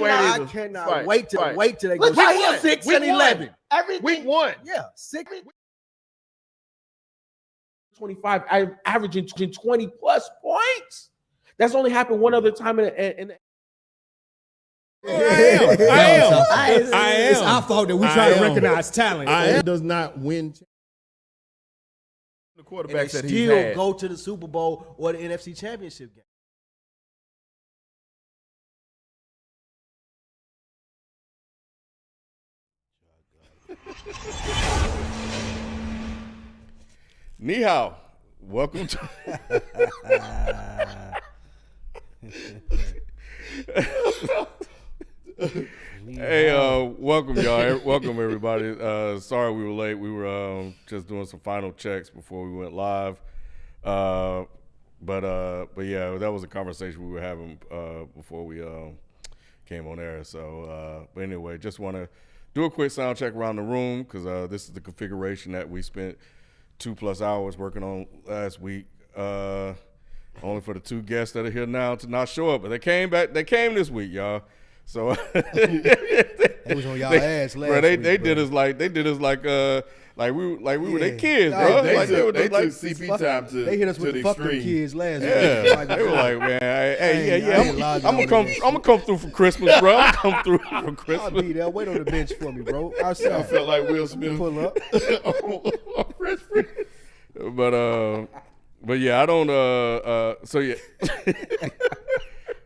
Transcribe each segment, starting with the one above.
I cannot wait till they go 6-11. Week 1. Yeah, 6. 25, averaging 20 plus points. That's only happened one other time in I am. It's our fault that we try to recognize talent. It does not win. The quarterbacks that he still go to the Super Bowl or the NFC Championship game. Ni hao. Welcome to. Hey, welcome y'all. Welcome everybody. Sorry we were late. We were just doing some final checks before we went live. But yeah, that was a conversation we were having before we came on air. So, but anyway, just want to do a quick sound check around the room because this is the configuration that we spent 2+ hours working on last week. Only for the 2 guests that are here now to not show up, but they came back. They came this week, y'all. So They was on y'all ass last week. They did us like we were their kids, bro. They took like CP time to they hit us with the the fucking extreme. kids last week. Yeah, they were like, man, I'm gonna come through for Christmas, bro. I'm gonna come through for I'll Christmas. be there. Wait on the bench for me, bro. I felt like Will Smith. Pull up. But yeah, I don't. So yeah.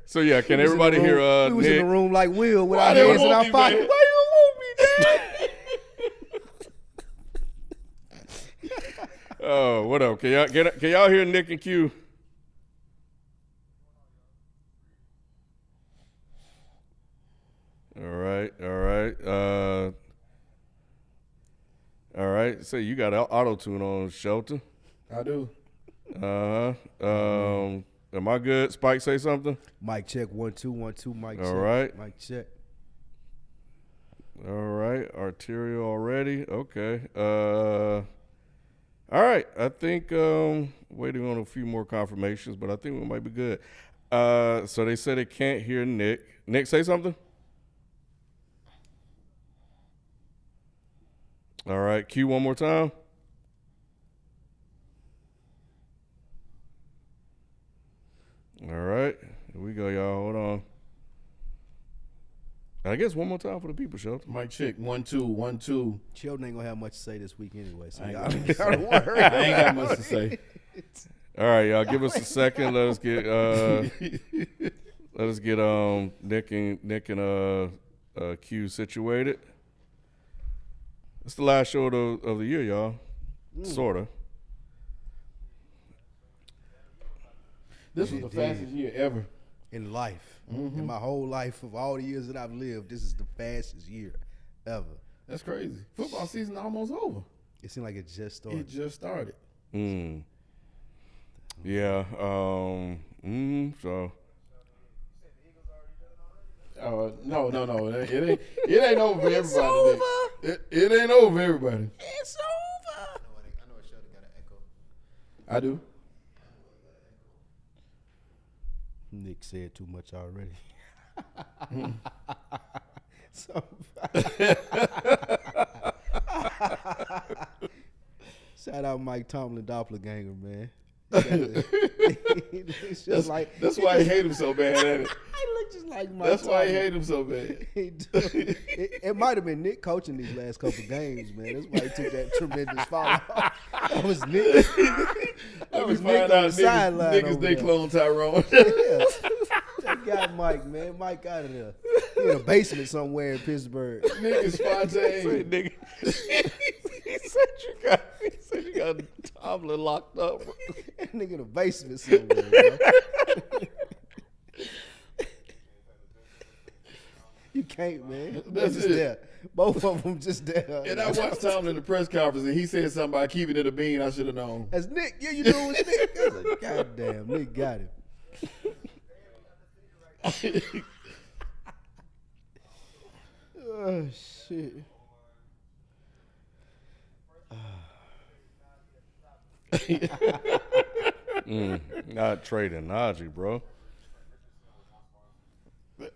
So yeah, can everybody hear? We was Nick? in the room like Will with Why our they hands in want our me, pocket. man? Why you want me, Dad? Oh, what up? Can y'all hear Nick and Q? All right. So you got auto tune on, Shelton. I do. Am I good? Spike, say something. Mic check 1 2 1 2. Mic check. All right. Mic check. All right. Arterial already. Okay. All right. I think waiting on a few more confirmations, but I think we might be good. So they said they can't hear Nick. Nick, say something. All right. Q one more time. All right. Here we go, y'all. Hold on. I guess one more time for the people, Shelton. Mic check 1 2 1 2. Sheldon ain't gonna have much to say this week anyway. So I ain't y'all don't worry. I ain't got much to say. All right, y'all. Give us a second. Let us get Nick and Q situated. It's the last show of the year, y'all. Sorta. This was the fastest year ever. In life, in my whole life of all the years that I've lived, this is the fastest year ever. That's crazy. Football season almost over. It seemed like it just started. It just started. Yeah. So. No. It ain't over for everybody. It's over. It ain't over for everybody. It's over. I know Sheldon got an echo. I do. Nick said too much already. Shout out Mike Tomlin, Doppelganger, man. It's just That's why I hate him so bad at it. He look just like Mike. That's why I hate him so bad. It might have been Nick coaching these last couple games, man. That's why he took that tremendous fall off. That was Nick. That was Nick on the sideline. Niggas they clone Tyrone. Yeah. That guy Mike, man. Mike out of there. He in a basement somewhere in Pittsburgh. Niggas Fontaine. He said you got Tomlin locked up. That nigga in a basement somewhere, bro. You can't, man. That's just it. there. Both of them just there. And I watched Tomlin in the press conference, and he said something about keeping it a bean. I should have known. That's Nick. Yeah, you know it's Nick. I was like, God damn, Nick got it. Oh, shit. Not trading Najee, bro.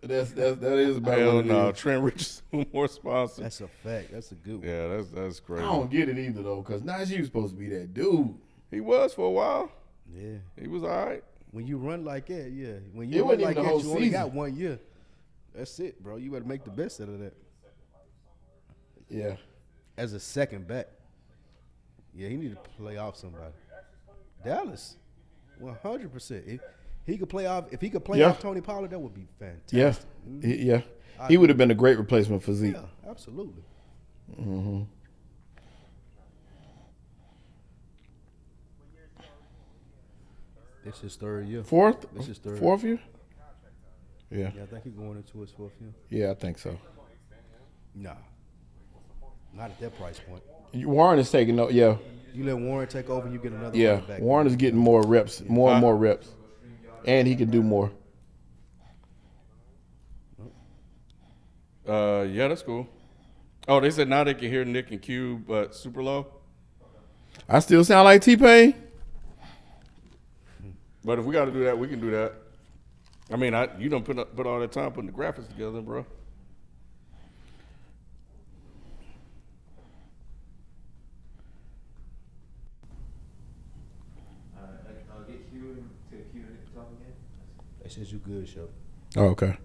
That is about Hell what it no. is. Trent Richardson more sponsors. That's a fact. That's a good one. Yeah, that's crazy. I don't get it either though, because Najee was supposed to be that dude. He was for a while. Yeah. He was all right. When you run like that, yeah. When It you run wasn't like even that, the whole you only season. got 1 year. That's it, bro. You better make the best out of that. Yeah. As a second back. Yeah, he need to play off somebody. Dallas, 100%. If he could play off Tony Pollard, that would be fantastic. Yeah. He would have been a great replacement for Zeke. Yeah, absolutely. Mm-hmm. This is third year. Fourth? This is third. Fourth year? Yeah. Yeah, I think he's going into his fourth year. Yeah, I think so. Nah. Not at that price point. Warren is taking no. Yeah. You let Warren take over, you get another Yeah. running back. Warren is getting more reps, more and more reps, and he can do more. Yeah, that's cool. Oh, they said now they can hear Nick and Q, but super low. I still sound like T-Pain. But if we got to do that, we can do that. I mean, you don't put all that time putting the graphics together, bro. They said you good, show. Oh, okay.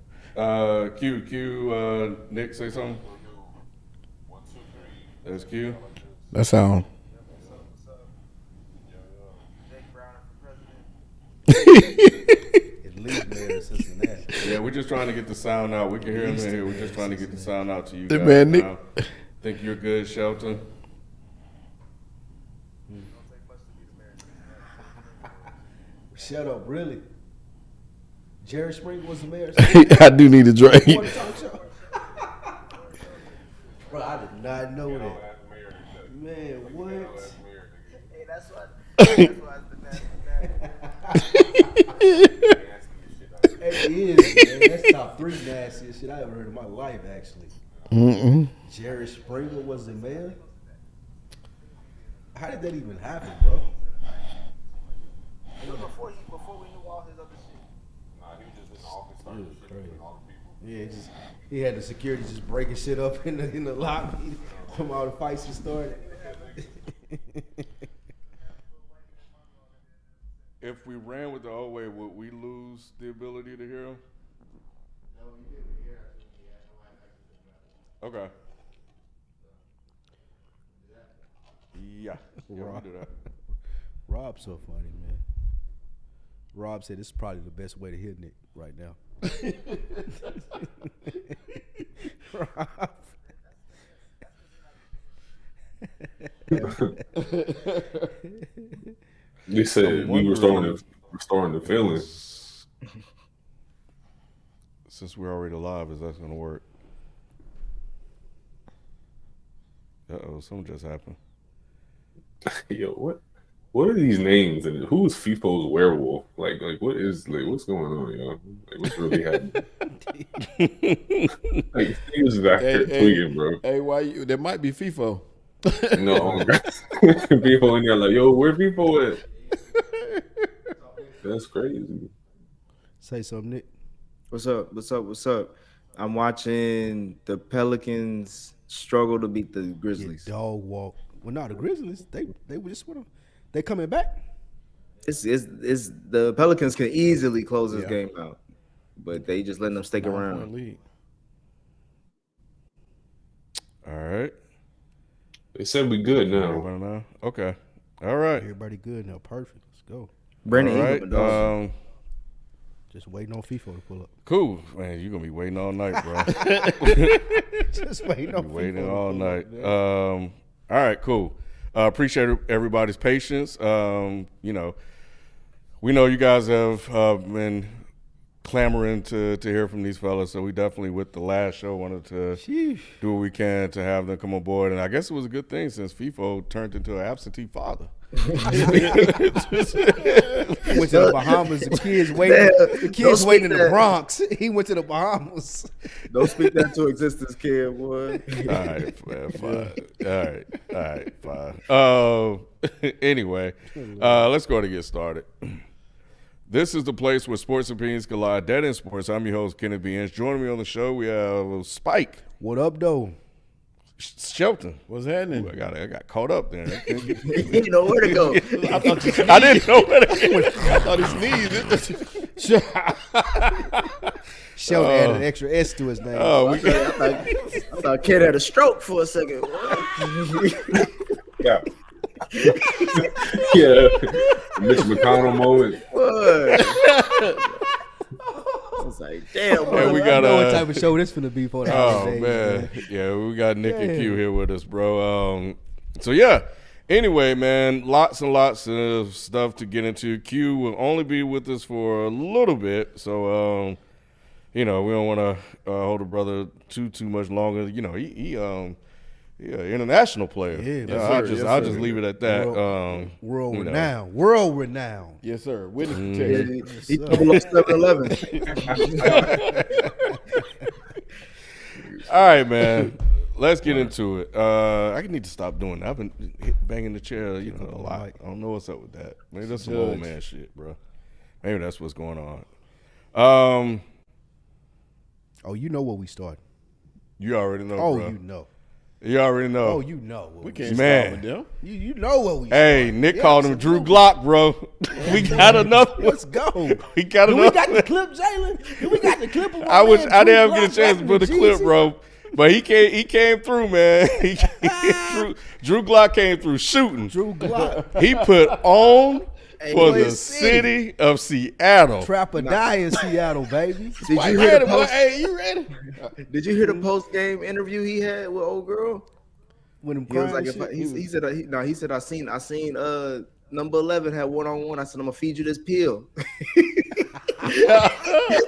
Nick, say something. 1, 2, 3. That's Q. That sound. At least man in Cincinnati. Yeah, we're just trying to get the sound out. We can hear him in here. We're just trying to get the sound out to you Hey, guys man, Nick. now. Think you're good, Shelton? Shut up, really? Jerry Springer was the mayor. I do need a drink. On the talk show. Bro, I did not know that. Man, what? Hey, that's why it's the It is, man. That's top 3 nastiest shit I ever heard in my life, actually. Jerry Springer was the mayor? How did that even happen, bro? before we knew all his other shit. Nah, he was just in the office starting It was shit crazy. with all the people. Yeah, he had the security just breaking shit up in the lobby from all the fights that started. If we ran with the old way, would we lose the ability to hear him? Okay. Yeah, we do that. Rob's so funny, man. Rob said this is probably the best way to hear Nick right now. Rob. They said we were restoring the feelings. Since we're already live, is that going to work? Uh-oh, something just happened. Yo, what are these names and who's FIFO's werewolf? Like what's going on, yo? Like what's really happening? Like things is out here tweaking, bro. Hey, why you? There might be FIFO. No, people in there like, yo, where people at? That's crazy. Say something, Nick. What's up? I'm watching the Pelicans struggle to beat the Grizzlies. Get dog walk. Well, no, the Grizzlies, they were just with them. They coming back. It's the Pelicans can easily close this game out, but they just letting them stick around. League. All right. They said we good now. Everybody know? Okay. All right. Everybody good now. Perfect. Let's go. Brandon All Ingram, right. dog. Just waiting on FIFO to pull up. Cool. Man, you're going to be waiting all night, bro. Just waiting on FIFO. Waiting to all pull night. up, man. All right, cool. Appreciate everybody's patience. We know you guys have been clamoring to hear from these fellas, so we definitely, with the last show, wanted to do what we can to have them come on board. And I guess it was a good thing since FIFO turned into an absentee father. Went to the Bahamas. The kids waiting in the Bronx. He went to the Bahamas. Don't speak that to existence, kid, boy. All right, man, fine. All right, fine. Anyway, let's go ahead and get started. This is the place where sports opinions collide. Dead in Sports. I'm your host, Kenneth B. Inch. Joining me on the show, we have Spike. What up, though? What's Shelton. happening? Ooh, I got caught up there. You didn't know where to go. I didn't know where to go. I thought he sneezed. Sheldon added an extra S to his name. Oh, we I thought Ken had a stroke for a second. Yeah. Yeah. Mitch McConnell moment. What? I was like, damn. And we I got know what type of show this finna be for the Oh holidays, man, yeah, we got Nick and Q here with us, bro. So yeah. Anyway, man, lots and lots of stuff to get into. Q will only be with us for a little bit, so we don't want to hold a brother too much longer. You know, he international player. Yeah, I'll just leave it at that. World you know. renowned. World renowned. Yes, sir. Witness protection. He double up 7-11. All right, man. Let's get into it. I need to stop doing that. I've been banging the chair, a lot. I don't know what's up with that. Maybe that's some old man shit, bro. Maybe that's what's going on. Oh, you know what we started. You already know, Oh, bro. you know. You already know. Oh, you know. What We we can't Man. start with them. You know what we Hey, started. Nick Yeah, called him Drew absolutely. Glock, bro. We got another one. Let's go. We got Do another we got the one. clip, Jalen? Do we got the clip of my I man, didn't Drew ever get a Glock chance to rapping put the with clip, Jeezy? bro. But he came through, man. Drew Glock came through shooting. Drew Glock. He put on for Boy, the city of Seattle. Trap or die in Seattle, baby. Did you Ready, hear the boy. post? Hey, you ready? Did you hear the post game interview he had with old girl? When them He was crying like, shit. he said I seen number 11 had 1-on-1. I said I'm gonna feed you this pill.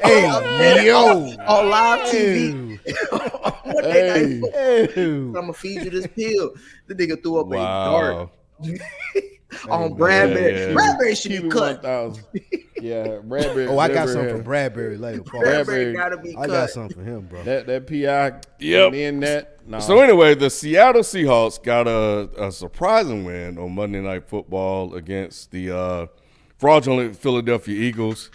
Hey, yo. On live TV. What they got? Ew. I'm gonna feed you this pill. The nigga threw up a Wow. dart on Bradbury. yeah. Bradbury should Keep be it cut. 1,000. Yeah, Bradbury. Oh, I got Bradbury something had- from Bradbury later. Paul. Bradbury gotta be I got cut. something for him, bro. That PI. Yep. And then that. Nah. So anyway, the Seattle Seahawks got a surprising win on Monday Night Football against the fraudulent Philadelphia Eagles.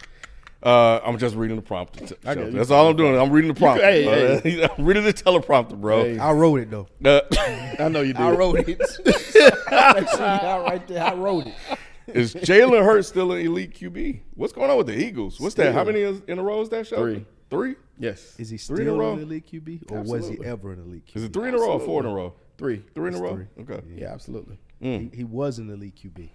I'm just reading the prompter. That's all I'm doing. I'm reading the prompter. I'm reading the teleprompter, bro. Hey. I wrote it, though. I know you did. I wrote it. That shit out right there. I wrote it. Is Jalen Hurts still an elite QB? What's going on with the Eagles? What's that? How many in a row is that show? 3. 3? Yes. Is he Three in a still row? an elite QB? Or was he ever an elite QB? Is it 3 in a row or 4 in a row? 3. 3 in a row? three. Okay. Yeah, absolutely. He was an elite QB.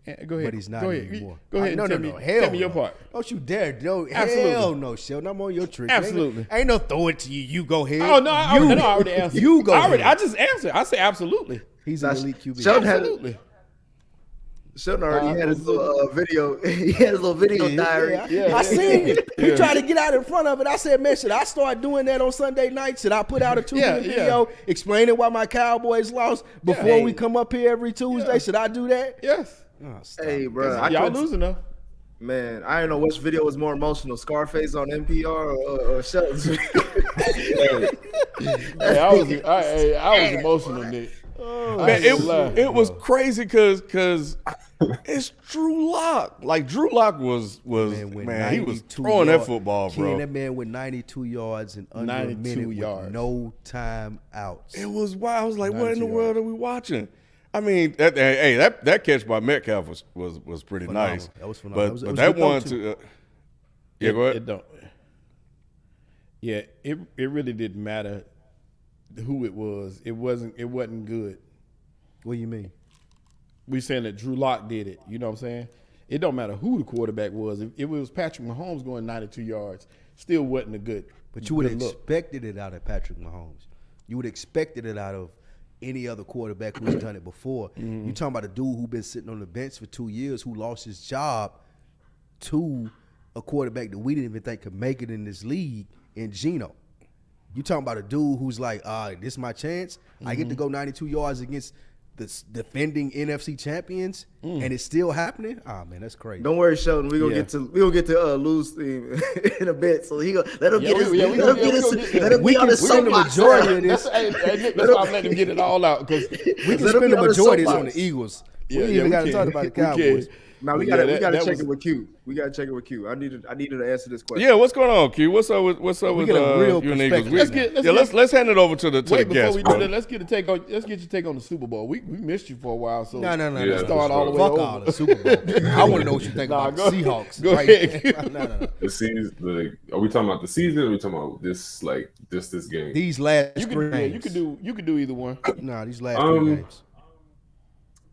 Yeah, go ahead. But he's not go ahead. anymore. Go ahead. No, and no, tell no. me, Hell tell me your no. part. Don't you dare. No, Absolutely. hell no, Sheldon. I'm on your trick. Absolutely. Ain't no throw it to you. You go ahead. Oh no, I already answered. You go ahead. I just answered. I say absolutely. He's an elite QB. Sheldon had- Absolutely. Sheldon already had his little video. He had his little video diary. I seen it. He tried to get out in front of it. I said, man, should I start doing that on Sunday night? Should I put out a 2-minute video explaining why my Cowboys lost before we come up here every Tuesday? Should I do that? Yes. Oh, stop. Hey, bro, Y'all losing though. Man, I don't know which video was more emotional, Scarface on NPR or Sheldon's. Hey, I was emotional, Nick. Man, it was crazy because it's Drew Lock. Like Drew Lock was man, he was 92 throwing that yards. football, Ken, bro. that man with 92 yards and under 92 a minute yards. with no time outs. It was wild. I was like, what in the 92 world are we watching? I mean, that catch by Metcalf was pretty Phenomenal. nice. That was phenomenal. But It was that a good one throw, to yeah, go It ahead. don't. Yeah, it really didn't matter who it was. It wasn't good. What do you mean? We saying that Drew Lock did it. You know what I'm saying? It don't matter who the quarterback was. If it was Patrick Mahomes going 92 yards, still wasn't a good. But you would have good look. expected it out of Patrick Mahomes. You would have expected it out of any other quarterback who's done it before. Mm-hmm. You talking about a dude who been sitting on the bench for 2 years, who lost his job to a quarterback that we didn't even think could make it in this league in Geno. You talking about a dude who's like, this is my chance. I get to go 92 yards against the defending NFC champions, and it's still happening. Ah, man, that's crazy. Don't worry, Sheldon. We gonna get to lose theme in a bit. So he let him get his. Let him be on the soapbox. Majority of this, Hey, Nick, that's why I'm letting him get it all out because we can spend the majority on the Eagles. We ain't even got to talk about the Cowboys. Now we Yeah, gotta that check was- it with Q. We gotta check it with Q. I needed to answer this question. Yeah, what's going on, Q? What's up with get a real you and Eagles? perspective. Let's hand it over to the Wait, before guest, we bro. do that, let's get your take on the Super Bowl. We missed you for a while, so No. Yeah, start all the way Fuck over. all the Super Bowl. I want to know what you think Nah, about go- the Seahawks. go right? ahead. No. The season, are we talking about the season? Or are we talking about this game? These last You three can, yeah, games. you could do either one. Nah, these last three games.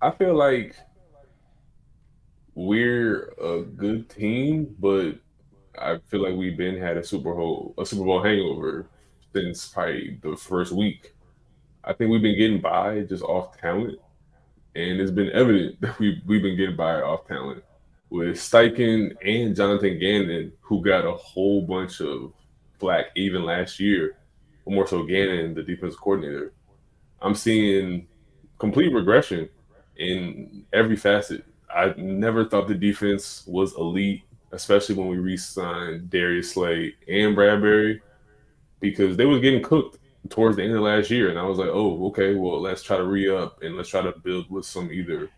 I feel like we're a good team, but I feel like we've had a Super Bowl hangover since probably the first week. I think we've been getting by just off talent, and it's been evident that we've been getting by off talent with Steichen and Jonathan Gannon, who got a whole bunch of flack even last year, or more so Gannon, the defensive coordinator. I'm seeing complete regression in every facet. I never thought the defense was elite, especially when we re-signed Darius Slay and Bradbury, because they was getting cooked towards the end of last year. And I was like, oh, okay, well, let's try to re-up and let's try to build with some either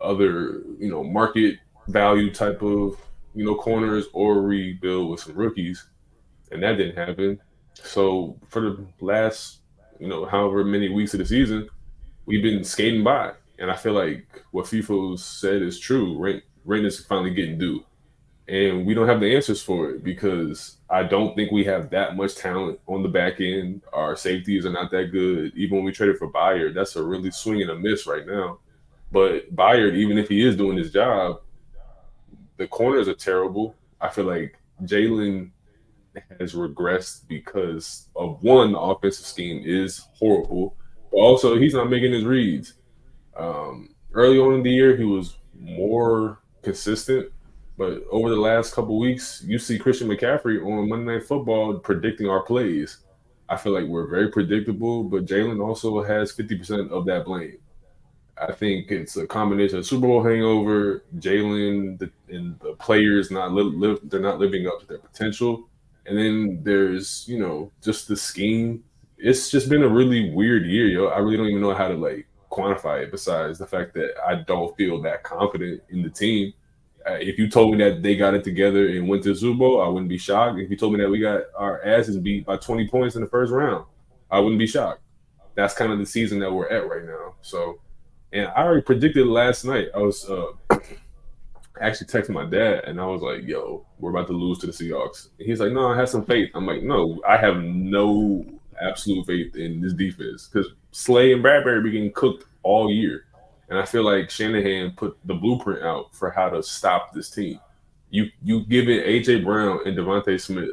other, market value type of, corners, or rebuild with some rookies. And that didn't happen. So for the last, however many weeks of the season, we've been skating by. And I feel like what FIFO said is true. Rent is finally getting due. And we don't have the answers for it because I don't think we have that much talent on the back end. Our safeties are not that good. Even when we traded for Byard, that's a really swing and a miss right now. But Byard, even if he is doing his job, the corners are terrible. I feel like Jalen has regressed because of, one, the offensive scheme is horrible. But also, he's not making his reads. Early on in the year, he was more consistent, but over the last couple weeks, you see Christian McCaffrey on Monday Night Football predicting our plays. I feel like we're very predictable, but Jalen also has 50% of that blame. I think it's a combination of Super Bowl hangover, Jalen and the players they're not living up to their potential, and then there's just the scheme. It's just been a really weird year, yo. I really don't even know how to quantify it besides the fact that I don't feel that confident in the team. If you told me that they got it together and went to the Super Bowl, I wouldn't be shocked. If you told me that we got our asses beat by 20 points in the first round, I wouldn't be shocked. That's kind of the season that we're at right now. So, and I already predicted last night. I was actually texting my dad, and I was like, yo, we're about to lose to the Seahawks. And he's like, no, I have some faith. I'm like, no, I have no absolute faith in this defense because Slay and Bradbury be getting cooked all year. And I feel like Shanahan put the blueprint out for how to stop this team. You give it A.J. Brown and Devontae Smith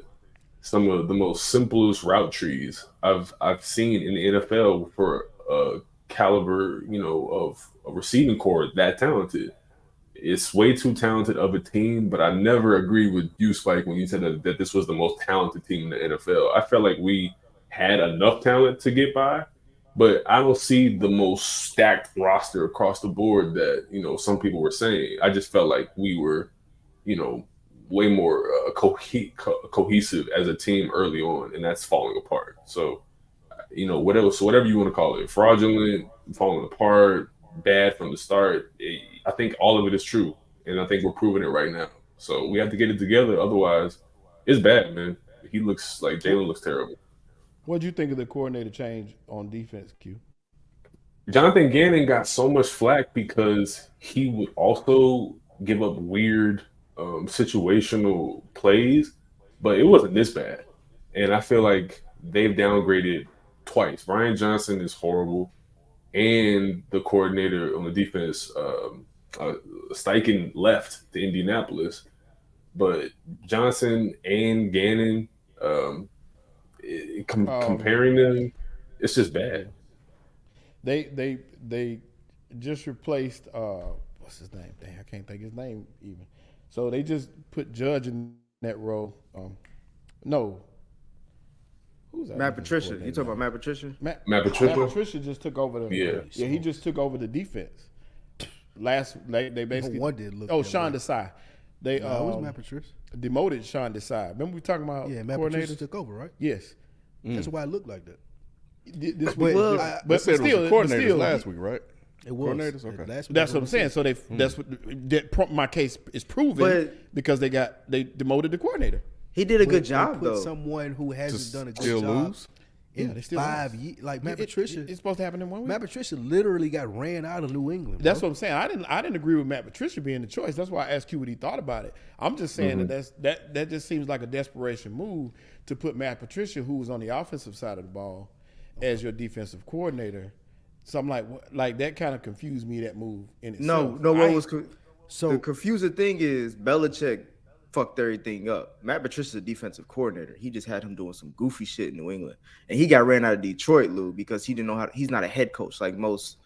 some of the most simplest route trees I've seen in the NFL for a caliber, of a receiving core that talented. It's way too talented of a team, but I never agreed with you, Spike, when you said that this was the most talented team in the NFL. I felt like we had enough talent to get by, but I don't see the most stacked roster across the board that, some people were saying. I just felt like we were, way more cohesive as a team early on, and that's falling apart. So, whatever you want to call it, fraudulent, falling apart, bad from the start, I think all of it is true, and I think we're proving it right now. So we have to get it together. Otherwise, it's bad, man. Jalen looks terrible. What do you think of the coordinator change on defense, Q? Jonathan Gannon got so much flack because he would also give up weird situational plays, but it wasn't this bad. And I feel like they've downgraded twice. Brian Johnson is horrible, and the coordinator on the defense, Steichen, left to Indianapolis. But Johnson and Gannon, comparing them, it's just bad. They just replaced what's his name? Dang, I can't think his name even. So they just put Judge in that role. No. Who's that? Matt Patricia. You talking about Matt Patricia? Matt Patricia? Matt Patricia just took over the he just took over the defense. They basically one did look. Sean Desai. They it was Matt Patricia. demoted Sean Desai. Remember we talking about Matt Patricia took over, right? Yes. That's why it looked like that. This But week, I but said it was still, the but coordinators still, last week, right? It was. Coordinators? Okay. That's what I'm saying. So my case is proven because they demoted the coordinator. He did a good job, put though. Someone who hasn't done a good Still job. lose? In they still 5 years, like Matt Patricia. It's supposed to happen in 1 week. Matt Patricia literally got ran out of New England. That's bro. what I'm saying. I didn't agree with Matt Patricia being the choice. That's why I asked you what he thought about it. I'm just saying that just seems like a desperation move to put Matt Patricia, who was on the offensive side of the ball, as your defensive coordinator. So I'm like that kind of confused me, that move in itself. So the confusing thing is Belichick fucked everything up. Matt Patricia's a defensive coordinator. He just had him doing some goofy shit in New England, and he got ran out of Detroit, Lou, because he didn't know how. He's not a head coach like most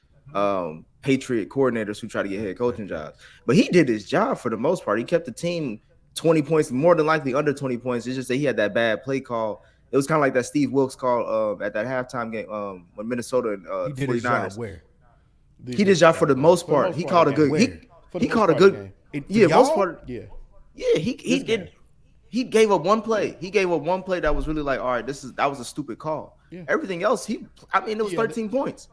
Patriot coordinators who try to get head coaching jobs. But he did his job for the most part. He kept the team 20 points, more than likely under 20 points. It's just that he had that bad play call. It was kind of like that Steve Wilkes call at that halftime game when Minnesota and he did his 49ers. job where? He did his job for the most part. He called a good. He called a good. Yeah, most part. Yeah. Yeah, he did. He gave up one play. He gave up one play that was really like, all right, that was a stupid call. Yeah. Everything else, it was 13 points.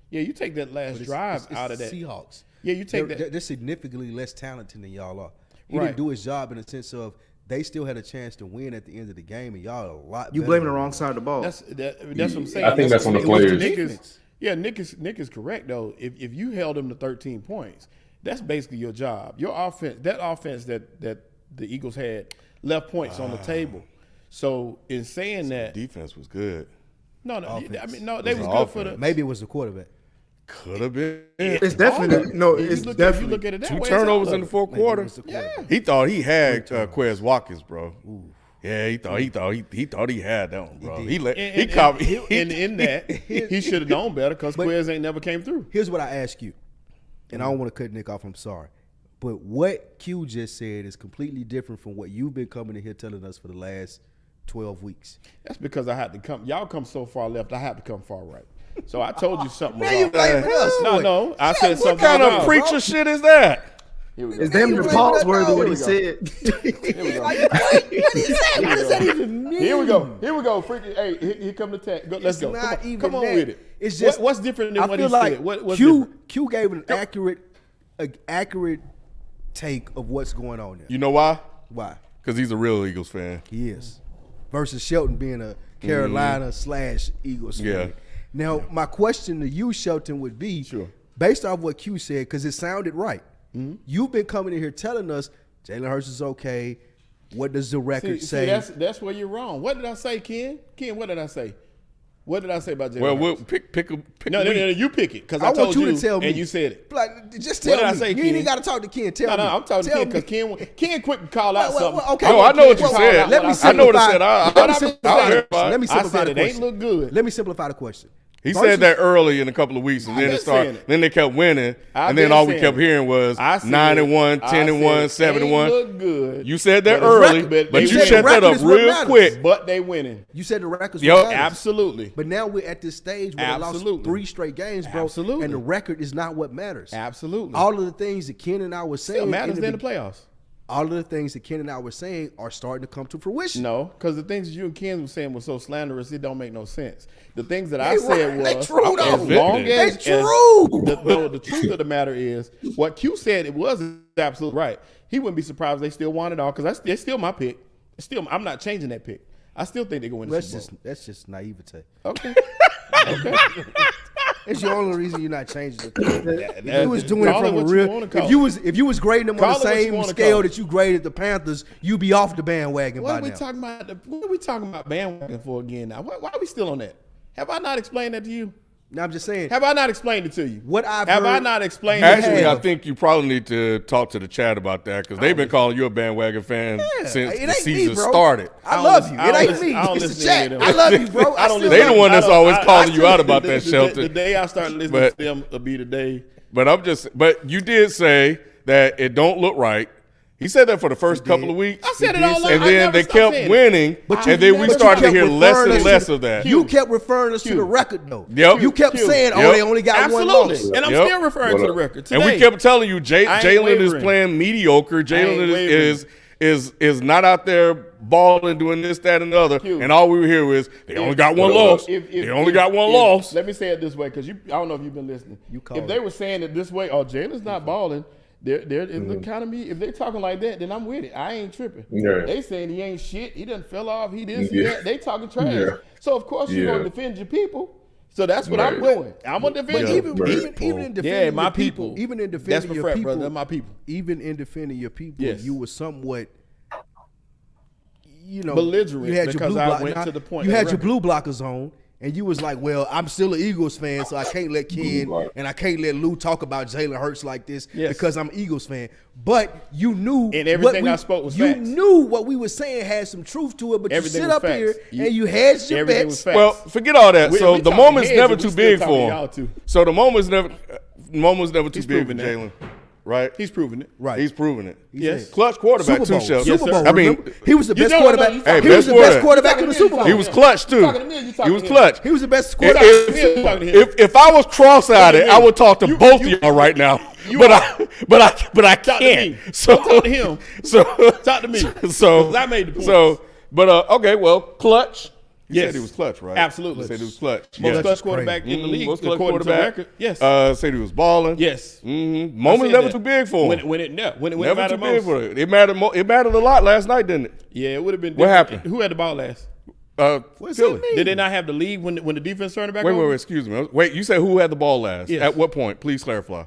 Yeah, you take that last drive It's out of that. Seahawks. Yeah, you take that. They're significantly less talented than y'all are. He Right. didn't do his job in the sense of they still had a chance to win at the end of the game, and y'all are a lot. You better blaming the than wrong them. side of the ball. That's what I'm saying. I think that's on the players. Nick is correct though. If you held him to 13 points, that's basically your job. Your offense, that the Eagles had left points on the table. So in saying that, Defense was good. no, Offense. I mean no, they was the good for offense. the. Maybe it was the quarterback. Could have been. It's definitely no. If It's you definitely. look at it that Two way, it's turnovers all in the of it. fourth Maybe it quarter. was the quarterback. He thought he had Quez Watkins, bro. Yeah, he thought he had that one, bro. did. In that, he should have known better because Quez ain't never came through. Here's what I ask you, and I don't want to cut Nick off. I'm sorry, but what Q just said is completely different from what you've been coming in here telling us for the last 12 weeks. That's because I had to come. Y'all come so far left, I had to come far right. So I told you something. Now you blaming us. No. I said What something. kind of about- preacher shit is that? It's damn near pause worthy what he said. What does that even mean? Here we go. Freaking, hey, here come the tag. Let's go. Not even Come on that. with it. It's just what's different than I what feel he like said? What's different? Q gave an accurate take of what's going on there. You know why? Why? Because he's a real Eagles fan. He is. Versus Shelton being a Carolina / Eagles fan. Yeah. Now, my question to you, Shelton, would be, based off what Q said, because it sounded right. You've been coming in here telling us Jalen Hurts is okay. What does the record say? That's where you're wrong. What did I say, Ken? Ken, what did I say? What did I say about Jalen Well, Hurts? we'll pick No, you pick it because I I want told you to tell me. and you said it. Like, just tell What did I me. say, You Ken? ain't even got to talk to Ken. Tell me. I'm talking to Ken because Ken quick to call out something. Okay. No, I know what you Well, said. Let me I know what I simplify. said. Let me I simplify said the it ain't question. look good. Let me simplify the question. He said that early in a couple of weeks, and then been it started. saying it. Then they kept winning, I've and then been all we saying kept it. hearing was I said 9-1, I said 10-1, it 7-1. ain't look good. You said that But it's early, record, but you you said shut the that record up is what real matters. quick. But they winning. You said the records Yup. were matters. Absolutely. But now we're at this stage where they lost Absolutely. 3 straight games, bro. Absolutely. And the record is not what matters. Absolutely. All of the things that Ken and I were saying. Still matters in in the playoffs. All of the things that Ken and I were saying are starting to come to fruition. No, because the things that you and Ken were saying were so slanderous, it don't make no sense. The things that They I said right. was They true, though. as long They as true. the truth of the matter is what Q said. It was absolutely right. He wouldn't be surprised if they still won it all because that's still my pick. I'm not changing that pick. I still think they're going to win the Super Bowl. That's just naivete. Okay. It's the only reason you're not changing it. If you was doing it Call from a what you real, wanna call if you was grading them on Call the it what you same wanna scale call it. that you graded the Panthers, you'd be off the bandwagon What by are we now. talking about? What are we talking about bandwagon for again now? Why are we still on that? Have I not explained that to you? Now I'm just saying. Have I not explained it to you? What I've Have I heard- not explained Actually, it to I you? think you probably need to talk to the chat about that because they've been calling you a bandwagon fan since It the ain't season me, bro. started. I love you. I It don't ain't listen- me. I don't It's the listen to any chat. of I them. love you, bro. I don't still listen. They the one that's always calling you out about that, The Shelton. day I started listening But- to them will be the day. But you did say that it don't look right. He said that for the first couple of weeks. I said it all along. And I then never they stopped kept saying it. winning, But and then we started to hear less and less of that. You kept referring us to the record, though. Yep. You kept Q. saying, Yep. they only got one Absolutely. loss. And I'm Yep. still referring to the record today. And we kept telling you I ain't Jalen is wavering. playing mediocre. Jalen ain't is is not out there balling, doing this, that, and the other, and all we hear is they only got one loss. They only got one loss. Let me say it this way, because I don't know if you've been listening. If they were saying it this way, Jalen's not balling, they're kind of me. If they talking like that, then I'm with it. I ain't tripping. Yeah. They saying he ain't shit. He done fell off. He this, he that. They talking trash. Yeah. So of course you're gonna defend your people. So that's what I'm doing. I'm gonna defend even in defending my your people. Even in defending that's your frat, people, brother. They're my people. Even in defending your people, you were somewhat, belligerent. You had your because blue I went to the point. You had your blue blockers on. And you was like, well, I'm still an Eagles fan, so I can't let Ken and I can't let Lou talk about Jalen Hurts like this because I'm an Eagles fan. But you knew and everything I spoke was facts. You knew what we were saying had some truth to it, but everything you sit up here and you hedged your bets. Well, forget all that. So the moment's never too big for him. So the moment's never too big for Jalen. Right, he's proving it. Right, he's proving it. Yes, clutch quarterback too. Super Bowl. I mean, he was the best quarterback. He was the best quarterback in the Super Bowl. He was clutch too. He was clutch. He was the best quarterback. If I was cross-eyed, I would talk to both of y'all right now. But I can't. So talk to him. So talk to me. So I made the point. So, but okay, well, clutch. You said he was clutch, right? Absolutely. You said he was clutch. Most clutch quarterback in the league. Most clutch quarterback. Yes. Said he was balling. Yes. Moment's never too big for him. When it never too big for it. It mattered a lot last night, didn't it? Yeah, it would have been. What happened? Who had the ball last? Philly. Did they not have the lead when the defense turned it back? Wait, excuse me. Wait, you said who had the ball last? Yes. At what point? Please clarify.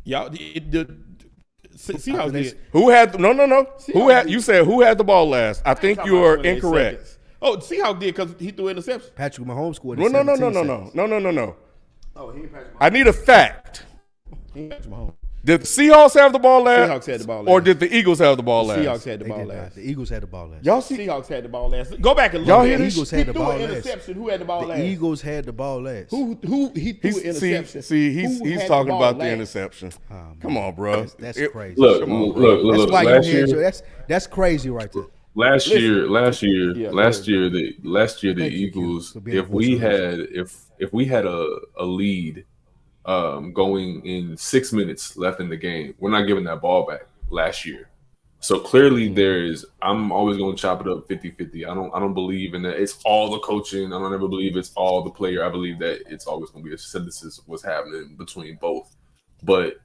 Y'all, Seahawks did. Who had? No. Who had? You said who had the ball last? I think you are incorrect. Seconds. Oh, Seahawks did because he threw interception. Patrick Mahomes scored. No. Oh, he ain't Patrick Mahomes. I need a fact. He ain't Patrick Mahomes. Did the Seahawks have the ball last? Seahawks had the ball last. Or did the Eagles have the ball last? Seahawks had the ball last. The Eagles had the ball last. Y'all see? Seahawks had the ball last. Go back and look. Y'all hear this? Eagles had the ball last. Interception. Who had the ball last? The Eagles had the ball last. Who he threw an interception? He's talking about the interception. Come on, bro. That's crazy. Look. That's why last you year, that's crazy right there. Last year, the Eagles. If we had a lead, going in 6 minutes left in the game, we're not giving that ball back last year. So clearly I'm always going to chop it up 50-50. I don't believe in that. It's all the coaching. I don't ever believe it's all the player. I believe that it's always going to be a synthesis of what's happening between both. But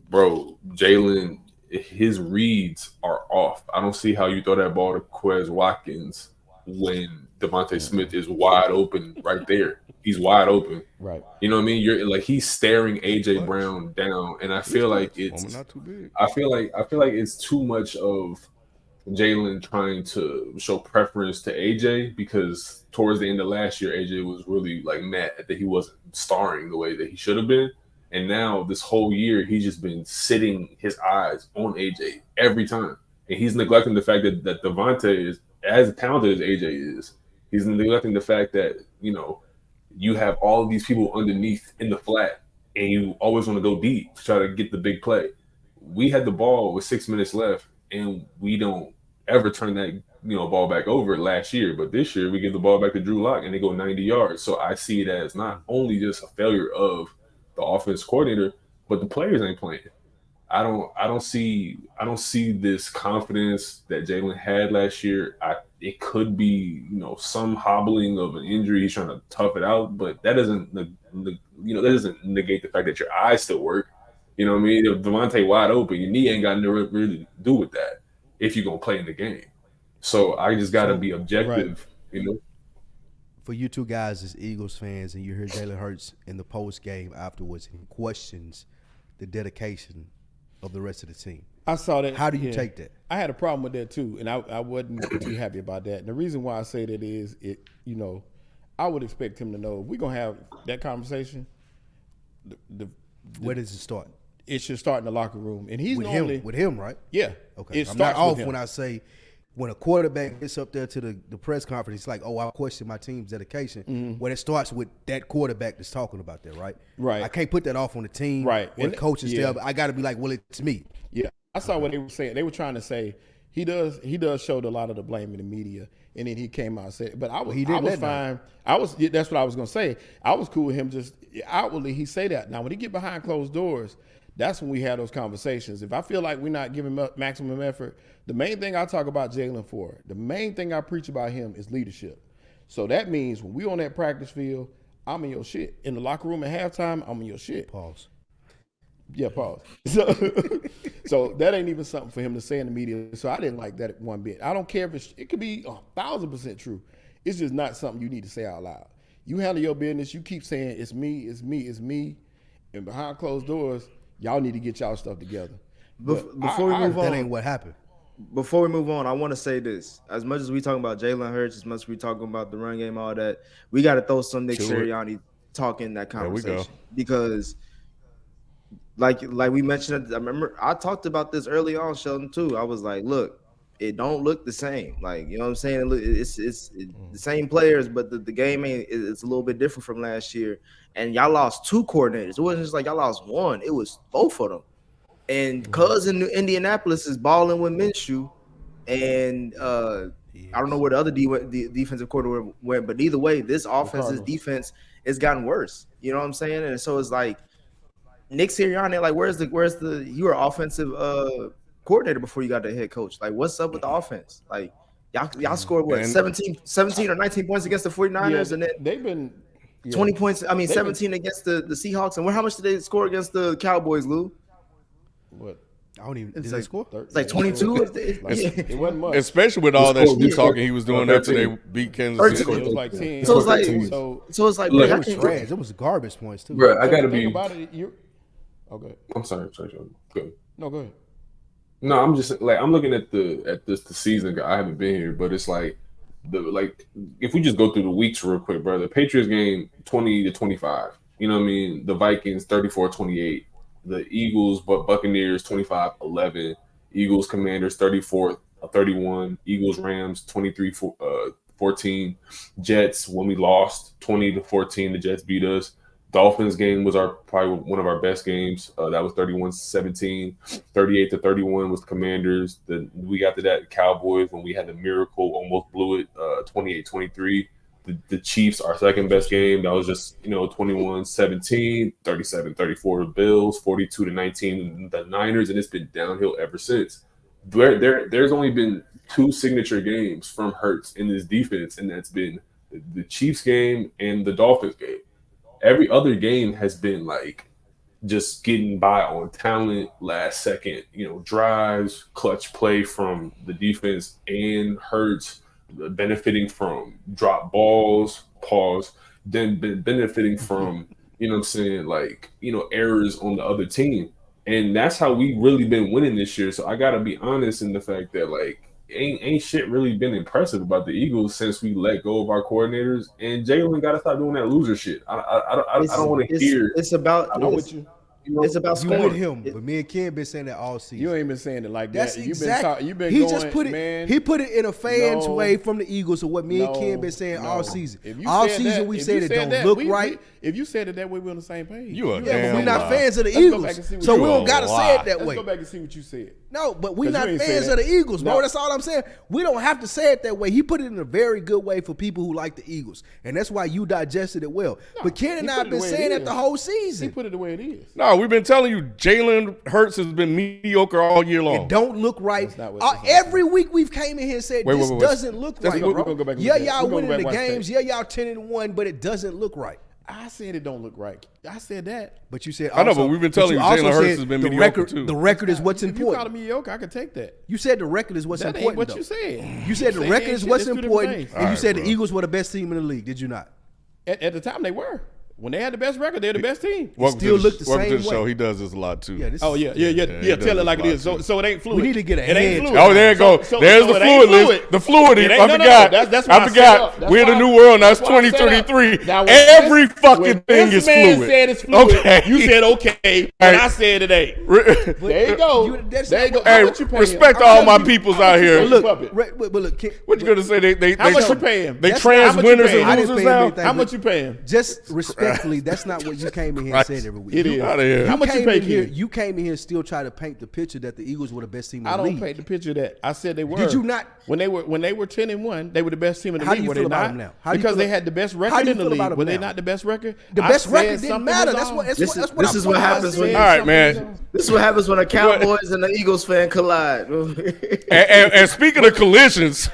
bro, Jalen, his reads are off. I don't see how you throw that ball to Quez Watkins when Devontae Smith is wide open right there. He's wide open. Right. You know what I mean? You're like, he's staring AJ Brown down, and I feel like it's not too big. I feel like it's too much of Jalen trying to show preference to AJ, because towards the end of last year, AJ was really like mad that he wasn't starring the way that he should have been. And now this whole year, he's just been sitting his eyes on AJ every time. And he's neglecting the fact that Devontae is as talented as AJ is. He's neglecting the fact that, you have all of these people underneath in the flat, and you always want to go deep to try to get the big play. We had the ball with 6 minutes left, and we don't ever turn that ball back over last year. But this year, we give the ball back to Drew Lock, and they go 90 yards. So I see it as not only just a failure of the offense coordinator, but the players ain't playing. I don't see this confidence that Jalen had last year. It could be some hobbling of an injury. He's trying to tough it out, but that doesn't negate the fact that your eyes still work. You know what I mean? If Devontae wide open, your knee ain't got nothing really to do with that if you're gonna play in the game. So I just got to be objective. Right. For you two guys as Eagles fans, and you hear Jalen Hurts in the post game afterwards, he questions the dedication of the rest of the team. I saw that. How do you take that? I had a problem with that too, and I wasn't too happy about that. And the reason why I say that is, I would expect him to know if we're gonna have that conversation. Where does it start? It should start in the locker room, and he's with normally with him, right? Yeah. Okay. I'm not off when I say when a quarterback gets up there to the press conference, it's like, oh, I question my team's dedication. Mm-hmm. When it starts with that quarterback that's talking about that, right? Right. I can't put that off on the team, right? Or the coaches there. But I got to be like, well, it's me. Yeah. I saw what they were saying. They were trying to say he does show a lot of the blame in the media, and then he came out and said, but I was fine. That's what I was gonna say. I was cool with him just outwardly he say that. Now when he get behind closed doors, that's when we have those conversations. If I feel like we're not giving maximum effort, the main thing I talk about Jalen for, the main thing I preach about him is leadership. So that means when we on that practice field, I'm in your shit. In the locker room at halftime, I'm in your shit. Pause. Yeah, pause. So that ain't even something for him to say in the media. So I didn't like that one bit. I don't care if it could be 1,000% true. It's just not something you need to say out loud. You handle your business. You keep saying it's me, it's me, it's me. And behind closed doors, y'all need to get y'all stuff together. Before we move on, that ain't what happened. Before we move on, I want to say this. As much as we talking about Jalen Hurts, as much as we talking about the run game, all that, we got to throw some Nick Sirianni talk in that conversation. Because like we mentioned, I remember I talked about this early on, Sheldon, too. I was like, look, it don't look the same. Like, you know what I'm saying? It's the same players, but the game it's a little bit different from last year. And y'all lost 2 coordinators. It wasn't just like y'all lost 1. It was both of them. And Cuz in Indianapolis is balling with Minshew. And I don't know where the other defensive coordinator went, but either way, this offense, this defense has gotten worse. You know what I'm saying? And so it's like Nick Sirianni, like, where's the you were offensive coordinator before you got the head coach. Like, what's up with the offense? Like, y'all scored what, 17 or 19 points against the 49ers, and then they've been 20 points. I mean, 17 against the Seahawks. And how much did they score against the Cowboys, Lou? What? I don't even. Did they score? It's like 22. It wasn't much. Especially with all that shit talking he was doing after they beat Kansas City. It was like 10. So it's like, Look, it was trash. It was garbage points too. Bro, I gotta be. About it, okay. I'm sorry, John. Go. No, go ahead. No, I'm just like, I'm looking at the season. I haven't been here, but it's like if we just go through the weeks real quick, bro. The Patriots game 20-25. You know what I mean? The Vikings 34-28. The Eagles Buccaneers 25-11. Eagles Commanders 34-31. Eagles Rams 23-14. Jets, when we lost 20-14, the Jets beat us. Dolphins game was probably one of our best games. That was 31-17. 38-31 was the Commanders. The week after that, Cowboys, when we had the miracle, almost blew it, 28-23. The Chiefs, our second best game, that was just 21-17, 37-34 Bills, 42-19 the Niners, and it's been downhill ever since. There's only been 2 signature games from Hurts in this defense, and that's been the Chiefs game and the Dolphins game. Every other game has been like just getting by on talent, last second, drives, clutch play from the defense, and Hurts benefiting from drop balls, then benefiting from, errors on the other team. And that's how we really been winning this year. So I got to be honest in the fact that, like, ain't shit really been impressive about the Eagles since we let go of our coordinators. And Jalen got to stop doing that loser shit. I don't want to hear. It's about. I'm with you. It's about you scoring. with him, but me and Ken been saying that all season. You ain't been saying it like That's that. exactly. You've been he going, just put it. man. He put it in a fan's way from the Eagles of what me and Ken been saying all season. All season we said it don't look right. If you said it that way, we're on the same page. You a But damn we're not lie. fans of the Let's go Eagles, back and see what so you we don't a gotta lie. say it that Let's way. go back and see what you said. No, but we're 'Cause not you ain't fans say of that. the Eagles, bro. No. That's all I'm saying. We don't have to say it that way. He put it in a very good way for people who like the Eagles, and that's why you digested it well. But Ken and I have been saying that the whole He season. put it the way it is. No, we've been telling you Jalen Hurts has been mediocre all year long. It don't look right. That's not what- Every week we've came in here and said Wait, this wait. doesn't look That's right. what we're gonna go back and Yeah, look at. y'all We're gonna winning go the back and watch games. Yeah, y'all 10-1, but it doesn't look right. I said it don't look right. I said that. But you said I know, also- but we've been telling you you also Jalen Hurts said has been the mediocre, record, too. The record is what's If you call it important. mediocre, I can take that. You said the record is what's That ain't important. what though. you said. You said the Saying record ain't is shit. what's That's two different important, things. and you All said right, the Eagles were the best team in the league. Did you not? At the time, they were. When they had the best record, they're the best team. Welcome still to look the welcome to same the show. way. He does this a lot too. Yeah, this Oh is- yeah. he Tell does it like it a lot, is. too. So it ain't fluid. We need to get a It ain't head. fluid. Oh, there you go. So There's the it ain't fluid. fluid. The fluid. It ain't- I no, no, forgot. that's what I I set forgot. up. That's We're in why- a new world. Now it's that's why I set up. 2023. Now, when Every this- fucking when thing this is man fluid. said it's fluid. Okay. You said okay. But I said it ain't. There you go. that's There you not go. what- How Hey, much you paying? respect How all much my you- peoples how much out you here. paying Look, puppet? but look, Ken, What you gonna say? They How much they you paying? They That's trans not- how much you winners paying? and I didn't losers pay him now. anything. How much you paying? just respect respectfully, that's not what you came in here and said every week. It is. Out of here. How much you pay here? You came in here still try to paint the picture that the Eagles were the best team in the I league. don't paint the picture of that. I said they were. Did you not? When they were 10-1, they were the best team in the How do league. you Were feel they about not? them now? How do you Because feel- they had the best how record do you in the feel about league. them Were they now? not the best record? The I best said record didn't something matter. was That's off. what. That's This what. is- That's what this I'm is what saying. happens when- All right, man. This is what happens when a Cowboys and an Eagles fan collide. And speaking of collisions,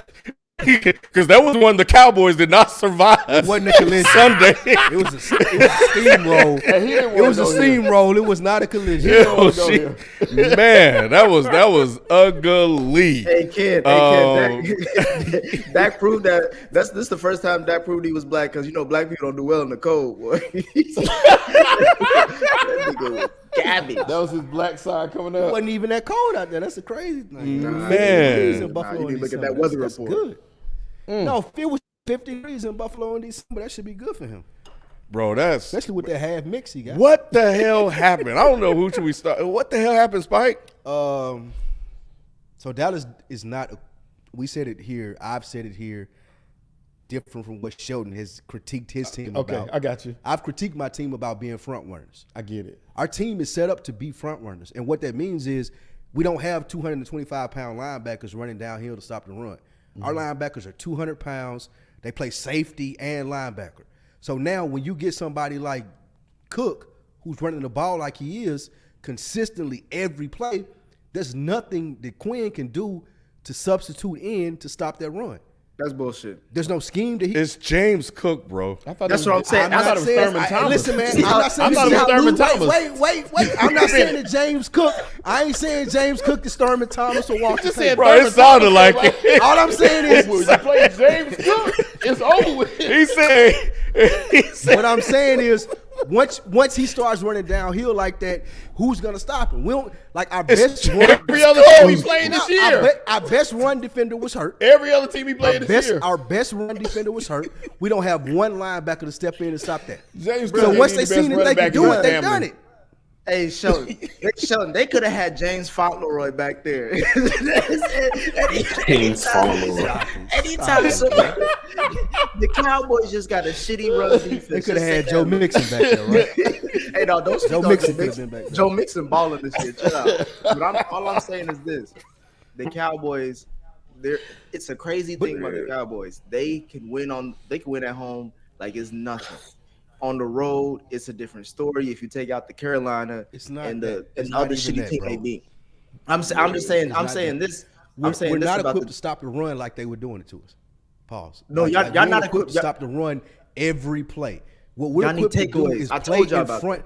because that was one the Cowboys did not survive. It wasn't a collision. Sunday. It was a steamroll. It was a steamroll. It was not a collision. Yo, man, that was ugly. Hey Ken, Dak proved that. This is the first time Dak proved he was black because black people don't do well in the cold, boy. That nigga was gabby. That was his black side coming It up. wasn't even that cold out there. That's the crazy thing. Man. 50 degrees in Nah, Buffalo you need in to look at December. that weather That's report. good. No, if it was 50 degrees in Buffalo in December, that should be good for him. Bro, that's Especially with that half mix he got. what the hell happened? I don't know who should we start. What the hell happened, Spike? So Dallas is not. We said it here. I've said it here. Different from what Sheldon has critiqued his team Okay, about. I got you. I've critiqued my team about being front runners. I get it. Our team is set up to be front runners, and what that means is we don't have 225-pound linebackers running downhill to stop the run. Our linebackers are 200 pounds. They play safety and linebacker. So now when you get somebody like Cook, who's running the ball like he is consistently every play, there's nothing that Quinn can do to substitute in to stop that run. That's bullshit. There's no scheme to It's James Cook, bro. I thought That's it what I'm was, saying. I thought it was Thurman Thomas. Listen, man, I'm not saying I thought it was Thurman Thomas. Wait. I'm not saying that James Cook. I ain't saying James Cook is Thurman Thomas or Walker just Payton. said Bro, it sounded like it. All I'm saying is, you play James Cook. It's over with. He said what I'm saying is, once he starts running downhill like that, who's gonna stop him? We don't like our best run. Every other team he played this year. Our best run defender was hurt. Every other team he played this year. Our best run defender was hurt. We don't have one linebacker to step in and stop that. James So Cook once ain't they the seen best that running they back could do in it, his they family. done it. Hey, Sheldon, they could have had James Fauntleroy back there. James Fauntleroy. Anytime somebody, the Cowboys just got a shitty run defense. They could have had Joe Mixon back there, right? Hey, no, don't Joe Mixon could have been back there. Joe Mixon balling this shit. Chill out. But all I'm saying is this: the Cowboys, it's a crazy thing about the Cowboys. They can win at home like it's nothing. On the road, it's a different story. If you take out the Carolina and the other shitty team they beat, I'm just saying this. We're not equipped to stop the run like they were doing it to us. Pause. No, y'all not equipped to stop the run every play. What we're Y'all need equipped to do takeaways. is I play told y'all in about front.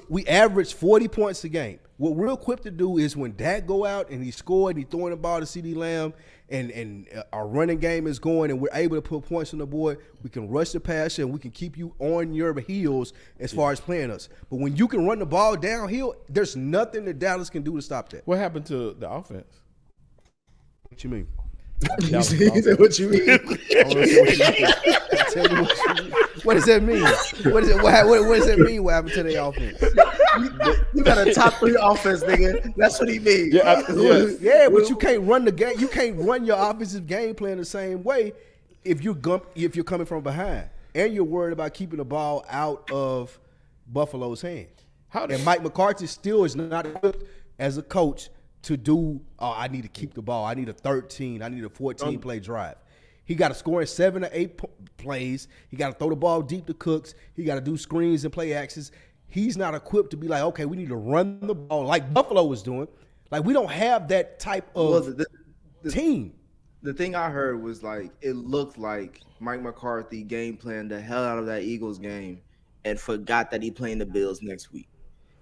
We average 40 points a game. What we're equipped to do is when Dak go out and he scored, and he throwing the ball to CeeDee Lamb, and our running game is going, and we're able to put points on the board, we can rush the passer, and we can keep you on your heels as far as playing us. But when you can run the ball downhill, there's nothing that Dallas can do to stop that. What happened to the offense? What you mean? He said, "What you mean?" Tell me what does that mean? What does that mean? What happened to their offense? You got a top 3 offense, nigga. That's what he means. Yeah, but you can't run the game. You can't run your offensive game plan the same way if you're coming from behind and you're worried about keeping the ball out of Buffalo's hands. And Mike McCarthy still is not equipped as a coach to do, I need to keep the ball. I need a 13. I need a 14-play drive. He got to score in 7 or 8 plays. He got to throw the ball deep to Cooks. He got to do screens and play actions. He's not equipped to be like, okay, we need to run the ball like Buffalo was doing. Like, we don't have that type of team. The thing I heard was like, it looked like Mike McCarthy game planned the hell out of that Eagles game and forgot that he playing the Bills next week.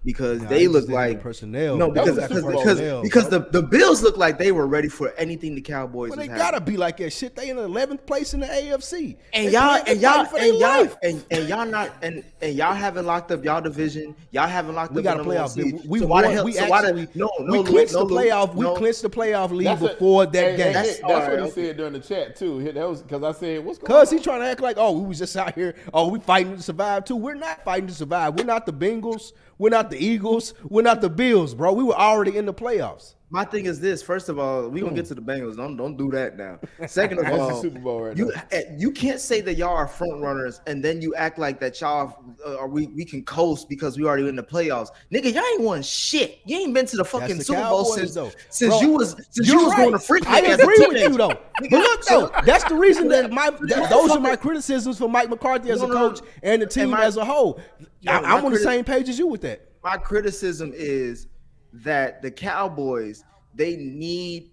Because they look like personnel. No, because the Bills look like they were ready for anything the Cowboys. Well, they gotta be like that shit. They in the 11th place in the AFC, and y'all haven't locked up y'all division. Y'all haven't locked up. We got a playoff. We clinched the playoff. We clinched the playoff lead before that game. That's what he said during the chat too. That was because I said, "What's going on?" Because he's trying to act like, we was just out here. We fighting to survive too. We're not fighting to survive. We're not the Bengals. We're not the Eagles. We're not the Bills, bro. We were already in the playoffs. My thing is this. First of all, we're gonna get to the Bengals. Don't do that now. Second of That's the all, Super Bowl right now. you can't say that y'all are front runners and then you act like that y'all we can coast because we already in the playoffs. Nigga, y'all ain't won shit. You ain't been to the fucking Super Bowl since you was going to freak. I agree with you though. But look though, that's the reason that those are my criticisms for Mike McCarthy as a coach and the team as a whole. I'm on the same page as you with that. My criticism is that the Cowboys, they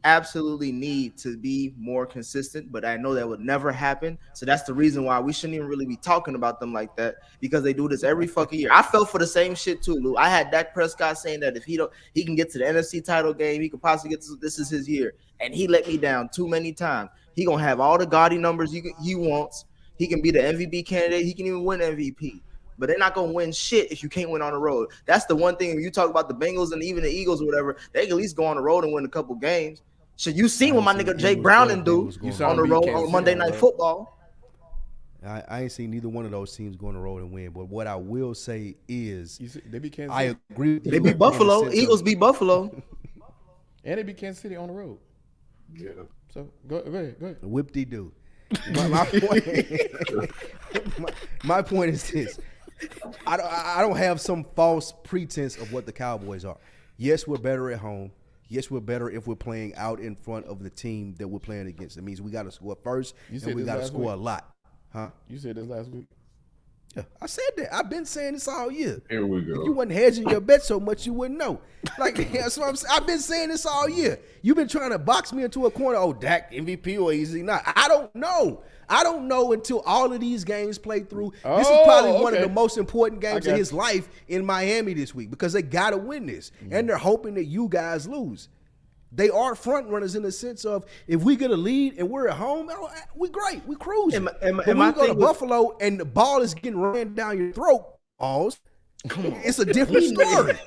absolutely need to be more consistent, but I know that would never happen. So that's the reason why we shouldn't even really be talking about them like that, because they do this every fucking year. I fell for the same shit too, Lou. I had Dak Prescott saying that if he can get to the NFC title game, he could possibly get to, this is his year. And he let me down too many times. He gonna have all the gaudy numbers he wants. He can be the MVP candidate. He can even win MVP. But they're not going to win shit if you can't win on the road. That's the one thing. When you talk about the Bengals and even the Eagles or whatever, they can at least go on the road and win a couple games. Should you seen what my nigga Jake Browning do on the road on Monday Night Football? I ain't seen neither one of those teams go on the road and win. But what I will say is, they beat Kansas I City. agree with you. They beat Buffalo. Eagles beat Buffalo. And they beat Kansas City on the road. Yeah. So go ahead. Whip-de-doo. My point is this. I don't have some false pretense of what the Cowboys are. Yes, we're better at home. Yes, we're better if we're playing out in front of the team that we're playing against. It means we got to score first, and we got to score a lot. Huh? You said this last week. Yeah, I said that. I've been saying this all year. Here we go. If you wasn't hedging your bet so much, you wouldn't know. Like, that's what I'm saying. I've been saying this all year. You've been trying to box me into a corner. Oh, Dak, MVP or easy not. I don't know. I don't know until all of these games play through. This is probably one of the most important games of his life in Miami this week because they got to win this. And they're hoping that you guys lose. They are front runners in the sense of if we get a lead and we're at home, we great. We cruising. But when we go to Buffalo and the ball is getting ran down your throat, it's a different story.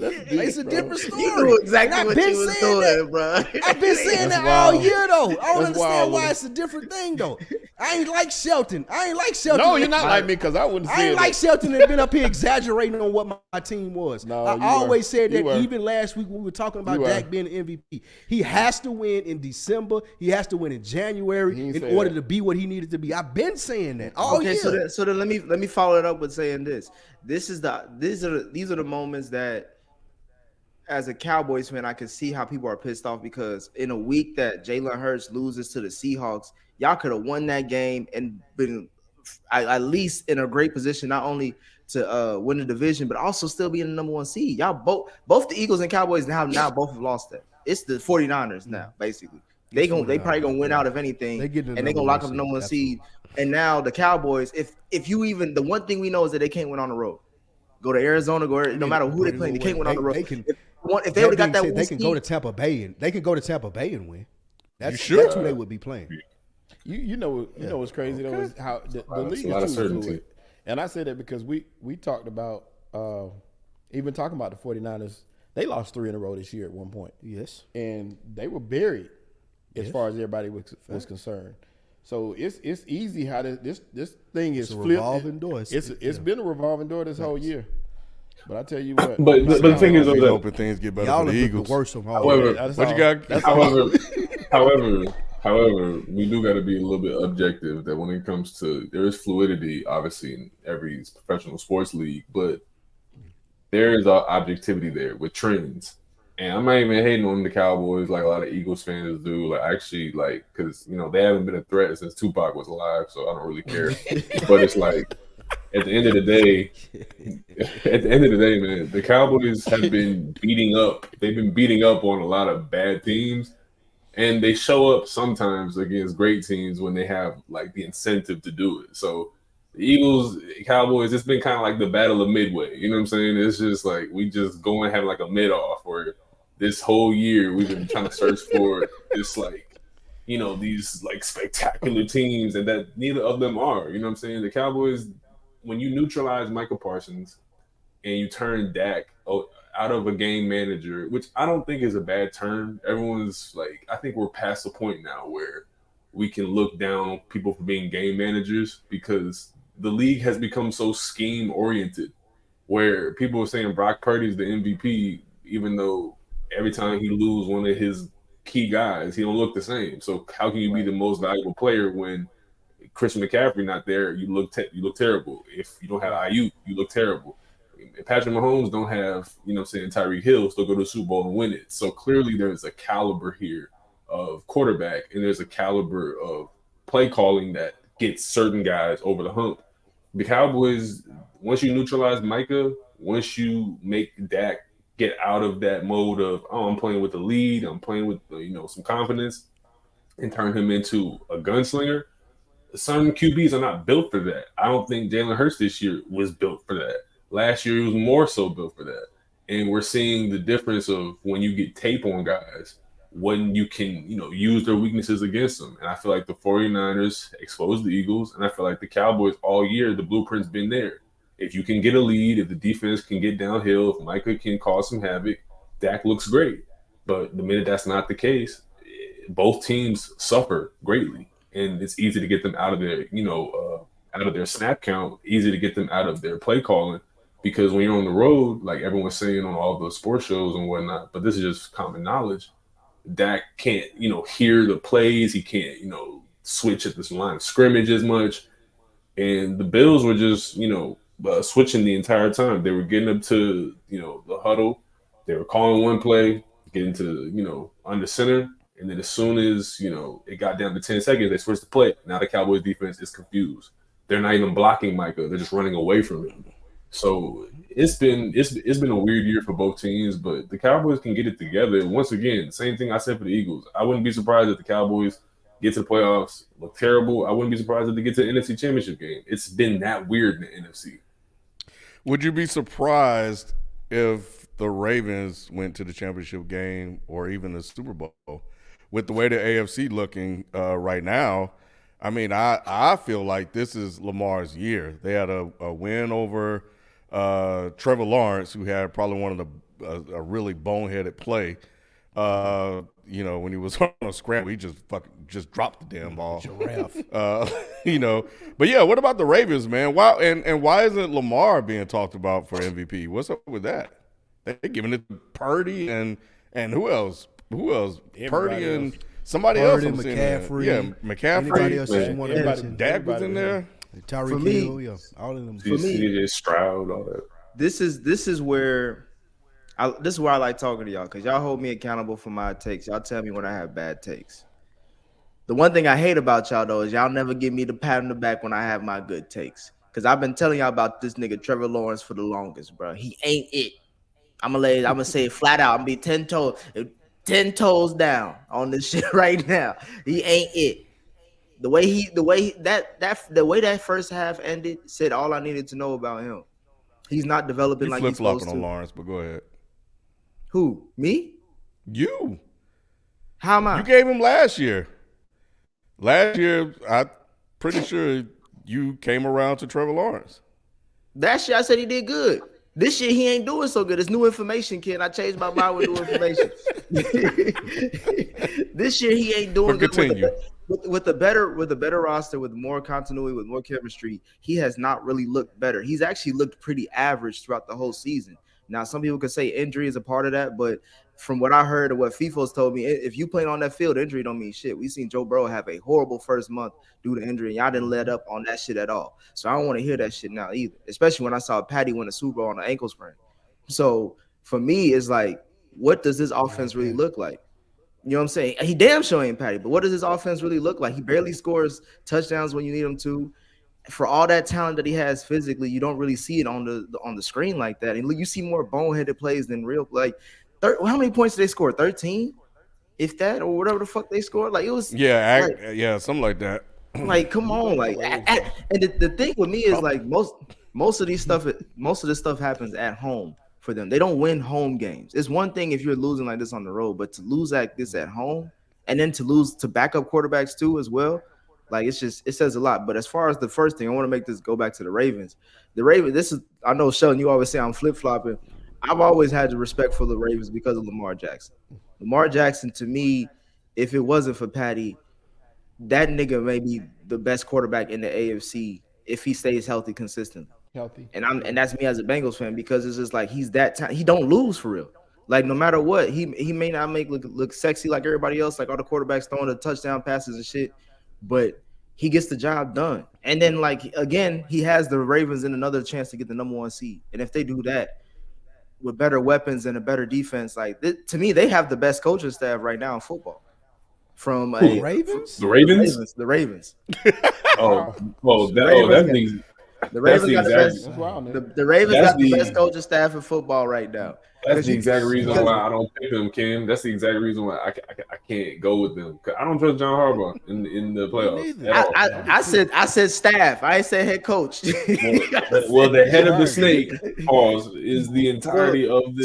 It's a different story. You knew exactly what you was doing, bro. I've been saying that all year, though. I don't understand why it's a different thing, though. I ain't like Shelton. No, you're not like me because I wouldn't say it. I ain't like Shelton and been up here exaggerating on what my team was. No, I always said that even last week when we were talking about Dak being an MVP. He has to win in December. He has to win in January in order to be what he needed to be. I've been saying that all year. So then let me follow it up with saying this. These are the moments that, as a Cowboys fan, I can see how people are pissed off because in a week that Jalen Hurts loses to the Seahawks, y'all could have won that game and been at least in a great position, not only to win the division, but also still be in the number one seed. Y'all both the Eagles and Cowboys now both have lost that. It's the 49ers now, basically. They probably gonna win out if anything, and they're gonna lock up the number one seed. And now the Cowboys, if you even the one thing we know is that they can't win on the road. Go to Arizona, no matter who they play, they can't win on the road. If they would have got that, they can go to Tampa Bay and win. That's who they would be playing. You know what's crazy though is how the league is too fluid. And I say that because we talked about even talking about the 49ers. They lost 3 in a row this year at one point. Yes, and they were buried as far as everybody was concerned. So it's easy how this thing is flipped. Revolving door. It's been a revolving door this whole year. But I tell you what. But the thing is, hoping things get better for the Eagles. The worst of all. However, we do got to be a little bit objective that when it comes to there is fluidity, obviously in every professional sports league, but there is objectivity there with trends. And I'm not even hating on the Cowboys like a lot of Eagles fans do. Like actually, like because they haven't been a threat since Tupac was alive, so I don't really care. But it's like at the end of the day, man, the Cowboys have been beating up. They've been beating up on a lot of bad teams, and they show up sometimes against great teams when they have like the incentive to do it. So the Eagles, Cowboys, it's been kind of like the battle of Midway. You know what I'm saying? It's just like we just go and have like a mid-off where this whole year we've been trying to search for this these like spectacular teams, and that neither of them are. You know what I'm saying? The Cowboys, when you neutralize Michael Parsons and you turn Dak out of a game manager, which I don't think is a bad term. Everyone's like, I think we're past the point now where we can look down on people for being game managers because the league has become so scheme oriented where people are saying Brock Purdy's the MVP, even though every time he lose one of his key guys, he don't look the same. So how can you be the most valuable player when Christian McCaffrey not there? You look terrible. If you don't have Ayuk, you look terrible. If Patrick Mahomes don't have, Tyreek Hill, still go to the Super Bowl and win it. So clearly there's a caliber here of quarterback, and there's a caliber of play calling that gets certain guys over the hump. The Cowboys, once you neutralize Micah, once you make Dak get out of that mode of, I'm playing with the lead, I'm playing with some confidence, and turn him into a gunslinger, some QBs are not built for that. I don't think Jalen Hurts this year was built for that. Last year, he was more so built for that. And we're seeing the difference of when you get tape on guys, when you can, use their weaknesses against them. And I feel like the 49ers exposed the Eagles, and I feel like the Cowboys all year, the blueprint's been there. If you can get a lead, if the defense can get downhill, if Micah can cause some havoc, Dak looks great. But the minute that's not the case, both teams suffer greatly. And it's easy to get them out of their, out of their snap count, easy to get them out of their play calling. Because when you're on the road, like everyone's saying on all the sports shows and whatnot, but this is just common knowledge, Dak can't, hear the plays. He can't, switch at this line of scrimmage as much. And the Bills were just, switching the entire time. They were getting up to, the huddle. They were calling one play, getting to, under center. And then as soon as, it got down to 10 seconds, they switched the play. Now the Cowboys defense is confused. They're not even blocking Micah. They're just running away from him. So it's been a weird year for both teams, but the Cowboys can get it together. Once again, same thing I said for the Eagles. I wouldn't be surprised if the Cowboys get to the playoffs, look terrible. I wouldn't be surprised if they get to the NFC Championship game. It's been that weird in the NFC. Would you be surprised if the Ravens went to the championship game or even the Super Bowl? With the way the AFC looking right now, I mean, I feel like this is Lamar's year. They had a win over Trevor Lawrence, who had probably one of a really boneheaded play. When he was on a scramble, he just dropped the damn ball. Giraffe. But yeah, what about the Ravens, man? Why isn't Lamar being talked about for MVP? What's up with that? They're giving it to Purdy and who else? Purdy and somebody else. Purdy, McCaffrey. Yeah, McCaffrey. Anybody else you want to mention? Dak was in there. Tyreek Hill, yeah, all of them. For me, CJ Stroud, all that. This is where I like talking to y'all, because y'all hold me accountable for my takes. Y'all tell me when I have bad takes. The one thing I hate about y'all, though, is y'all never give me the pat on the back when I have my good takes. Because I've been telling y'all about this nigga Trevor Lawrence for the longest, bro. He ain't it. I'm gonna say it flat out. I'm gonna be 10 toes down on this shit right now. He ain't it. The way that first half ended said all I needed to know about him. He's not developing like he's supposed to. Flip-flopping on Lawrence, but go ahead. Who? Me? You. How am I? You gave him last year. Last year, I'm pretty sure you came around to Trevor Lawrence. That year I said he did good. This year he ain't doing so good. It's new information, kid. I changed my mind with new information. This year he ain't doing good. With a better roster, with more continuity, with more chemistry, he has not really looked better. He's actually looked pretty average throughout the whole season. Now, some people could say injury is a part of that, but from what I heard and what FIFO's told me, if you playing on that field, injury don't mean shit. We seen Joe Burrow have a horrible first month due to injury, and y'all didn't let up on that shit at all. So I don't want to hear that shit now either, especially when I saw Patty win a Super Bowl on an ankle sprain. So for me, it's like, what does this offense really look like? You know what I'm saying? He damn sure ain't Patty, but what does his offense really look like? He barely scores touchdowns when you need him to. For all that talent that he has physically, you don't really see it on the screen like that. And you see more boneheaded plays than real. Like, how many points did they score? 13, if that, or whatever the fuck they scored. Like, it was something like that. Like, come on, like, and the thing with me is like most of this stuff happens at home for them. They don't win home games. It's one thing if you're losing like this on the road, but to lose like this at home, and then to lose to backup quarterbacks too as well. Like, it says a lot. But as far as the first thing, I want to make this go back to the Ravens. I know, Sheldon, you always say I'm flip-flopping. I've always had the respect for the Ravens because of Lamar Jackson. Lamar Jackson, to me, if it wasn't for Patty, that nigga may be the best quarterback in the AFC if he stays healthy consistently. And that's me as a Bengals fan, because it's just like he's that he don't lose for real. Like no matter what, he may not make look sexy like everybody else, like all the quarterbacks throwing the touchdown passes and shit, but he gets the job done. And then like again, he has the Ravens in another chance to get the number 1 seed. And if they do that with better weapons and a better defense, like to me, they have the best coaching staff right now in football. From Ravens? The Ravens? The Ravens. Oh, well, that means the Ravens got the best. The Ravens got the best coaching staff in football right now. That's the exact reason why I don't pick them, Kim. That's the exact reason why I can't go with them. Cause I don't trust John Harbaugh in the playoffs. I said staff. I ain't said head coach. well, the head of the snake is the entirety of the.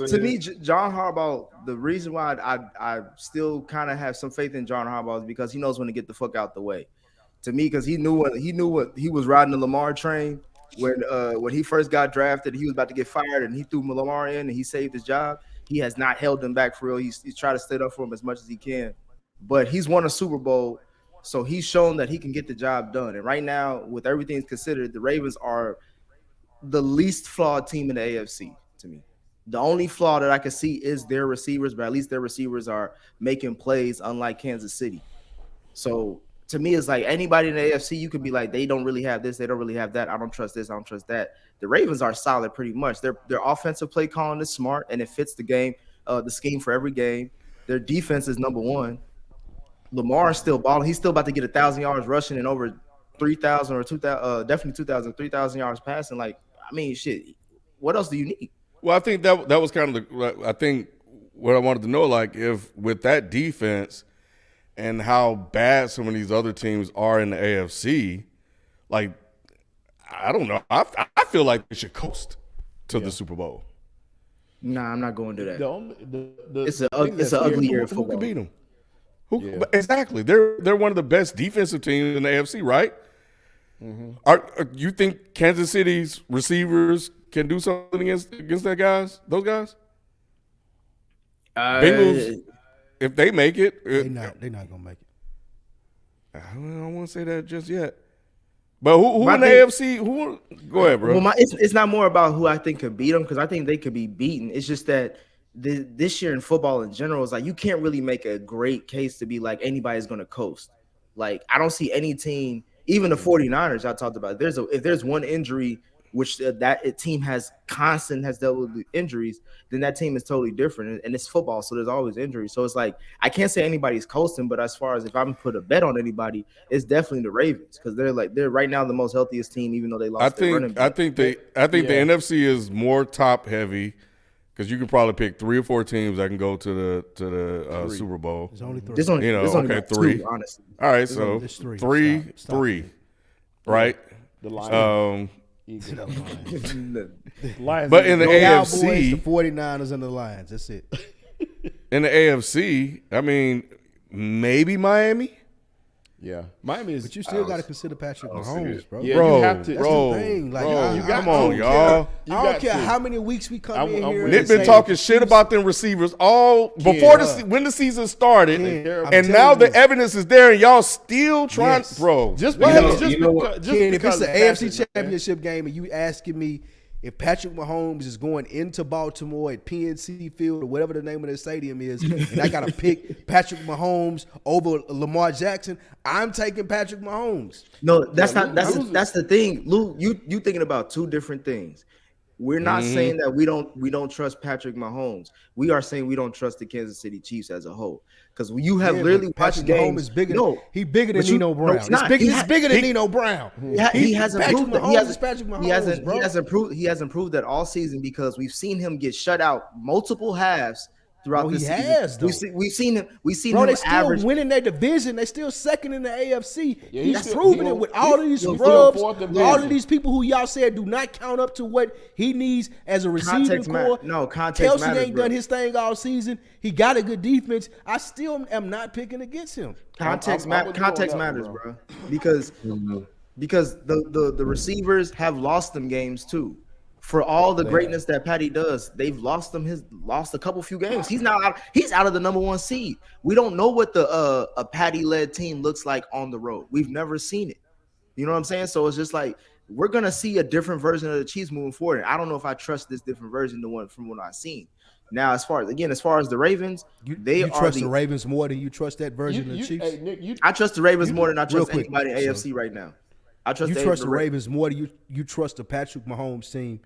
To me, John Harbaugh. The reason why I still kind of have some faith in John Harbaugh is because he knows when to get the fuck out the way. To me, because he knew what he was riding the Lamar train. When he first got drafted, he was about to get fired, and he threw Lamar in, and he saved his job. He has not held him back for real. He's tried to stand up for him as much as he can, but he's won a Super Bowl, so he's shown that he can get the job done. And right now, with everything considered, the Ravens are the least flawed team in the AFC to me. The only flaw that I can see is their receivers, but at least their receivers are making plays, unlike Kansas City. So to me, it's like anybody in the AFC, you could be like, they don't really have this, they don't really have that. I don't trust this, I don't trust that. The Ravens are solid pretty much. Their offensive play calling is smart, and it fits the game, the scheme for every game. Their defense is number 1. Lamar is still balling. He's still about to get 1,000 yards rushing and over 3,000 or 2,000, definitely 2,000, 3,000 yards passing. Like, I mean, shit. What else do you need? Well, I think that was kind of I think what I wanted to know, like, if with that defense and how bad some of these other teams are in the AFC, like, I don't know. I feel like they should coast to the Super Bowl. Nah, I'm not going to that. It's an ugly year of football. Who can beat them? Exactly. They're one of the best defensive teams in the AFC, right? Mm-hmm. You think Kansas City's receivers can do something against those guys? Bengals, if they make it, they're not gonna make it. I don't want to say that just yet. But who in the AFC? Who? Go ahead, bro. Well, it's not more about who I think could beat them, because I think they could be beaten. It's just that this year in football in general is like you can't really make a great case to be like anybody's going to coast. Like I don't see any team, even the 49ers I talked about. If there's one injury which that team has dealt with injuries, then that team is totally different. And it's football, so there's always injuries. So it's like I can't say anybody's coasting, but as far as if I'm gonna put a bet on anybody, it's definitely the Ravens, because they're right now the most healthiest team, even though they lost their running back. I think the NFC is more top heavy, because you can probably pick 3 or 4 teams that can go to the Super Bowl. There's only 3. There's only 3. Two, honestly. All right, so 3, right? The Lions. Lions, but in the AFC, Cowboys, the 49ers and the Lions. That's it. In the AFC, I mean, maybe Miami. Yeah, Miami is. But you still got to consider Patrick Mahomes, bro. Yeah, bro, you have to. That's the thing. Like, come on, y'all. I don't care how many weeks we come in here. Nick been talking shit about them receivers all before when the season started, and now the evidence is there, and y'all still trying, bro. Just because if it's an AFC Championship game, and you asking me if Patrick Mahomes is going into Baltimore at PNC Field or whatever the name of the stadium is, and I got to pick Patrick Mahomes over Lamar Jackson, I'm taking Patrick Mahomes. No, that's the thing, Lou. You thinking about two different things. We're not saying that we don't trust Patrick Mahomes. We are saying we don't trust the Kansas City Chiefs as a whole, because you have literally watched games. Mahomes is bigger. He's bigger than Nino Brown. No, he's bigger than Nino Brown. He hasn't proved that. He hasn't proved that all season, because we've seen him get shut out multiple halves throughout the season. We've seen him. Bro, they still winning their division. They still second in the AFC. He's proven it with all of these scrubs, all of these people who y'all said do not count up to what he needs as a receiving core. Context Kelsey ain't done his thing all season. He got a good defense. I still am not picking against him. Context matters, bro. Because the receivers have lost them games too. For all the greatness that Patty does, they've lost a few games. He's out of the number 1 seed. We don't know what a Patty-led team looks like on the road. We've never seen it. You know what I'm saying? So it's just like we're gonna see a different version of the Chiefs moving forward. And I don't know if I trust this different version from what I've seen. Now, as far as the Ravens, you trust the Ravens more than you trust that version of the Chiefs. Hey, Nick, I trust the Ravens more than I trust quick, anybody in AFC right now. I trust the Ravens more than you trust the Patrick Mahomes team,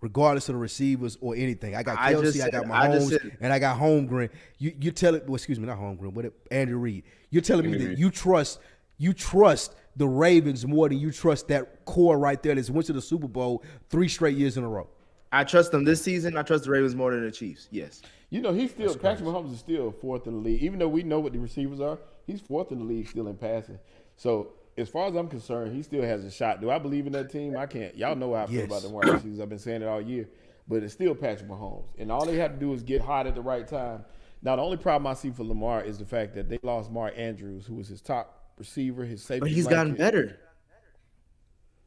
regardless of the receivers or anything. I got Kelsey, I got Mahomes, and I got Holmgren. You tell it. Well, excuse me, not Holmgren, but Andrew Reid. You're telling me that you trust the Ravens more than you trust that core right there that's went to the Super Bowl 3 straight years in a row. I trust them this season. I trust the Ravens more than the Chiefs. Yes. Patrick Mahomes is still 4th in the league. Even though we know what the receivers are, he's 4th in the league still in passing. So as far as I'm concerned, he still has a shot. Do I believe in that team? I can't. Y'all know how I feel about the wide receivers. I've been saying it all year. But it's still Patrick Mahomes. And all they have to do is get hot at the right time. Now, the only problem I see for Lamar is the fact that they lost Mark Andrews, who was his top receiver, his safety. But he's gotten better.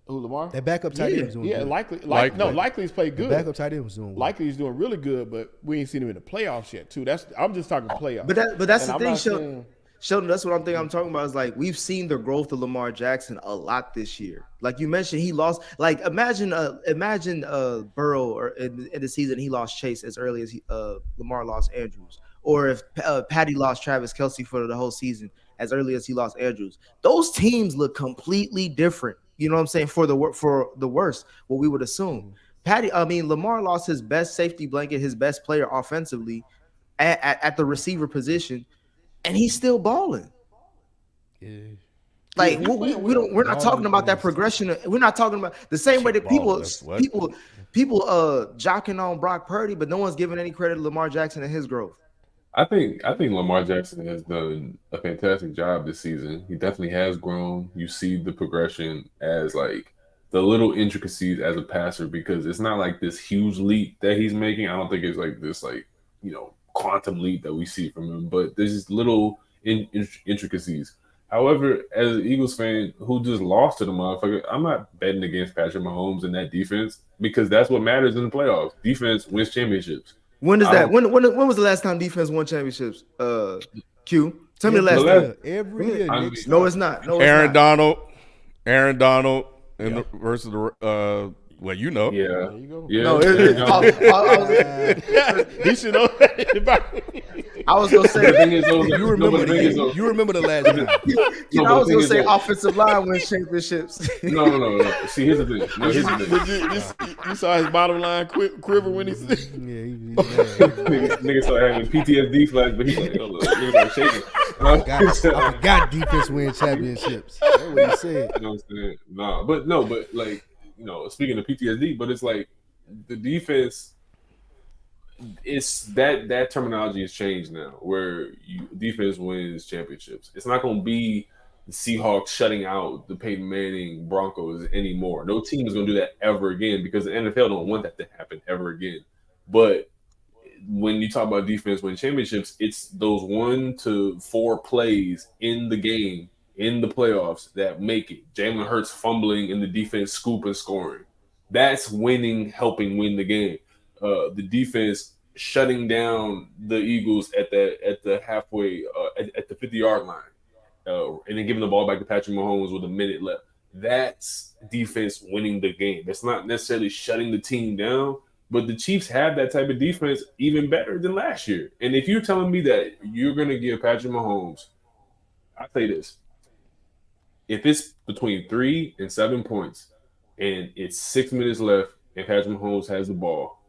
Who, Lamar? That backup tight end was doing good. Likely's played good. The backup tight end was doing well. Likely's doing really good, but we ain't seen him in the playoffs yet, too. I'm just talking playoffs. But that's the thing, Sheldon. That's what I'm talking about. Is like we've seen the growth of Lamar Jackson a lot this year. Like you mentioned, he lost. Like imagine Burrow or in the season he lost Chase as early as Lamar lost Andrews, or if Patty lost Travis Kelce for the whole season as early as he lost Andrews. Those teams look completely different. You know what I'm saying? For the worst, what we would assume. Lamar lost his best safety blanket, his best player offensively at the receiver position, and he's still balling. Yeah. Like we're not talking about that progression. We're not talking about the same way that people jocking on Brock Purdy, but no one's giving any credit to Lamar Jackson and his growth. I think Lamar Jackson has done a fantastic job this season. He definitely has grown. You see the progression as like the little intricacies as a passer, because it's not like this huge leap that he's making. I don't think it's like this quantum leap that we see from him, but there's just little intricacies. However, as an Eagles fan who just lost to the motherfucker, I'm not betting against Patrick Mahomes and that defense, because that's what matters in the playoffs. Defense wins championships. When does that? When was the last time defense won championships? Q, tell me the last time. Every year. No, it's not. No, Aaron Donald, versus the well, you know. Yeah. There you go. Yeah. No, He should know. I was gonna say you remember the last time. I was gonna say offensive line wins championships. No. See, here's the thing. You saw his bottom line quiver when he said. Nigga started having PTSD flags, but he's like, niggas like shaking. I forgot defense win championships. That's what he said. You know what I'm saying? But like, speaking of PTSD, but it's like the defense. It's that terminology has changed now, where defense wins championships. It's not going to be the Seahawks shutting out the Peyton Manning Broncos anymore. No team is going to do that ever again, because the NFL don't want that to happen ever again. But when you talk about defense win championships, it's those 1 to 4 plays in the game, in the playoffs, that make it. Jalen Hurts fumbling and the defense scoop and scoring. That's winning, helping win the game. The defense shutting down the Eagles at the halfway at the 50-yard line, and then giving the ball back to Patrick Mahomes with a minute left. That's defense winning the game. That's not necessarily shutting the team down, but the Chiefs have that type of defense even better than last year. And if you're telling me that you're going to give Patrick Mahomes, I say this: if it's between 3 and 7 points, and it's 6 minutes left, and Patrick Mahomes has the ball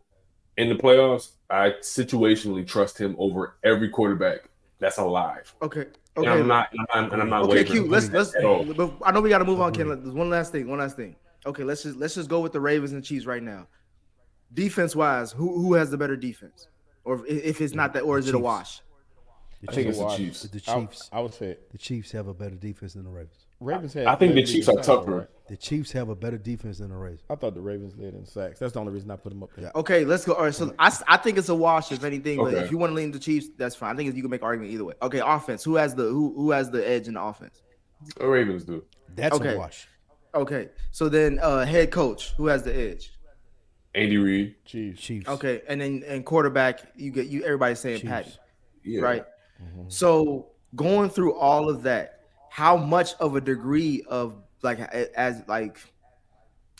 in the playoffs, I situationally trust him over every quarterback that's alive. Okay. And I'm not okay, wavering. Q, let's I know we got to move on, Ken. There's one last thing. Okay, let's just go with the Ravens and Chiefs right now. Defense wise, who has the better defense? Or if it's not that, or is it a wash? I think it's the Chiefs. The Chiefs. I would say it. The Chiefs have a better defense than the Ravens. Ravens I think the Chiefs are tougher. The Chiefs have a better defense than the Ravens. I thought the Ravens led in sacks. That's the only reason I put them up there. Okay, let's go. All right, so I think it's a wash if anything. But if you want to lean the Chiefs, that's fine. I think you can make an argument either way. Okay, offense. Who has the edge in the offense? The Ravens do. That's a wash. Okay, so then head coach, who has the edge? Andy Reid. Chiefs. Okay, and then quarterback, everybody's saying Chiefs. Patty, Yeah. right? Mm-hmm. So going through all of that, how much of a degree of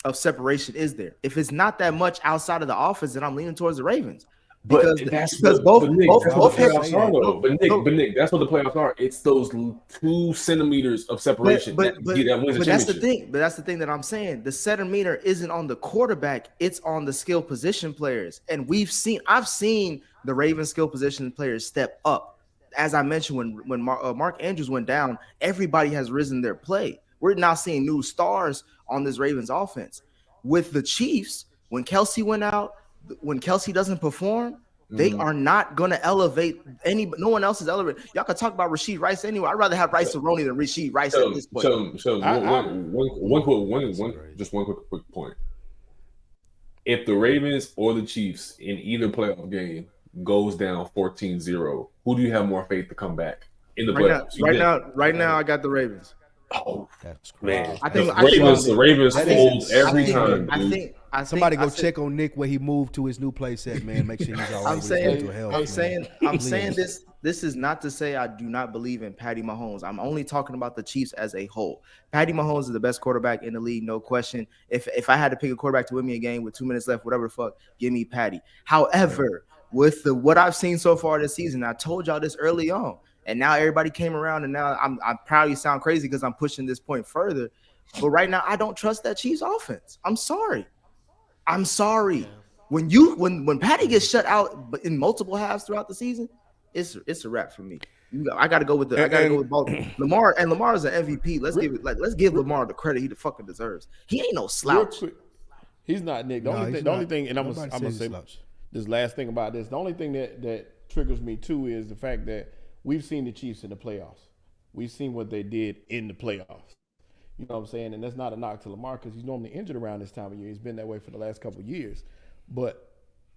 of separation is there? If it's not that much outside of the offense, then I'm leaning towards the Ravens. Because both playoffs are though. But Nick, that's what the playoffs are. It's those 2 centimeters of separation that wins the championship. That's the thing that I'm saying. The centimeter isn't on the quarterback; it's on the skill position players. And I've seen the Ravens skill position players step up. As I mentioned, when Mark Andrews went down, everybody has risen their play. We're now seeing new stars on this Ravens offense. With the Chiefs, when Kelsey went out. When Kelsey doesn't perform, they are not going to elevate no one else is elevated. Y'all can talk about Rashid Rice anyway. I'd rather have Rice Aroni than Rashid Rice at this point. One quick point. If the Ravens or the Chiefs in either playoff game goes down 14-0, who do you have more faith to come back in the playoffs? Right now, I got the Ravens. Oh, that's man! I think the Ravens fold every time. Somebody go check on Nick where he moved to his new place at, man. Make sure he's all right. I'm saying this. This is not to say I do not believe in Patty Mahomes. I'm only talking about the Chiefs as a whole. Patty Mahomes is the best quarterback in the league, no question. If I had to pick a quarterback to win me a game with 2 minutes left, whatever the fuck, give me Patty. However, with what I've seen so far this season, I told y'all this early on. And now everybody came around, and now I'm probably sound crazy because I'm pushing this point further. But right now, I don't trust that Chiefs offense. I'm sorry. When Patty gets shut out in multiple halves throughout the season, it's a wrap for me. I gotta go with Baltimore. Lamar is an MVP. Let's give Lamar the credit he fucking deserves. He ain't no slouch. He's not, Nick. The only thing, and I'm gonna say this last thing about this. The only thing that triggers me too is the fact that we've seen the Chiefs in the playoffs. We've seen what they did in the playoffs. You know what I'm saying? And that's not a knock to Lamar because he's normally injured around this time of year. He's been that way for the last couple of years. But,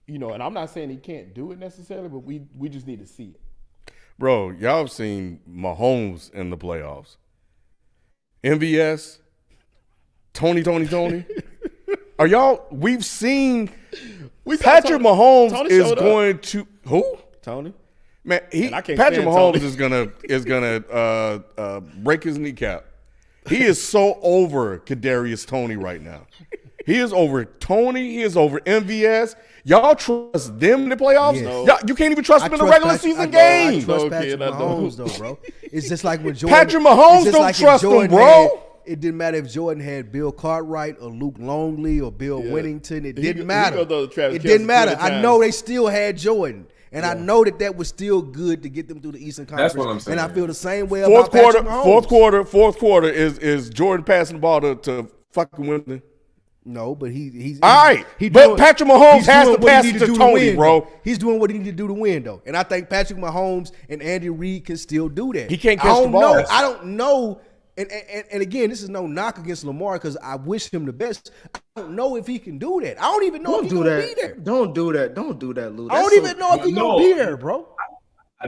and I'm not saying he can't do it necessarily, but we just need to see it. Bro, y'all have seen Mahomes in the playoffs. MVS, Tony. Are y'all – we've seen Patrick Mahomes is going to – who? Tony. Man, Patrick Mahomes is gonna break his kneecap. He is so over Kadarius Toney right now. He is over Tony. He is over MVS. Y'all trust them in the playoffs? Yes. You can't even trust them in the regular season game. I trust Patrick Mahomes, though, bro. It's just like when Jordan. Patrick Mahomes don't trust him, bro. It didn't matter if Jordan had Bill Cartwright or Luke Longley or Bill Whittington. It didn't matter. It didn't matter. I know they still had Jordan. And I know that was still good to get them through the Eastern Conference. That's what I'm saying. And I feel the same way about Patrick Mahomes. Fourth quarter is Jordan passing the ball to fucking Wimbledon. No, but he's all right. But Patrick Mahomes has to pass it to Tony, bro. He's doing what he needs to do to win, though. And I think Patrick Mahomes and Andy Reid can still do that. He can't catch the ball. I don't know. And again, this is no knock against Lamar because I wish him the best. I don't know if he can do that. I don't even know if he's gonna be there. Don't do that, Lou. I don't even know if he's gonna be there, bro.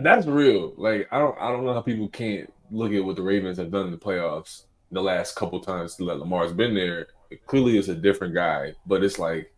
That's real. Like I don't know how people can't look at what the Ravens have done in the playoffs the last couple times that Lamar's been there. Clearly, it's a different guy, but it's like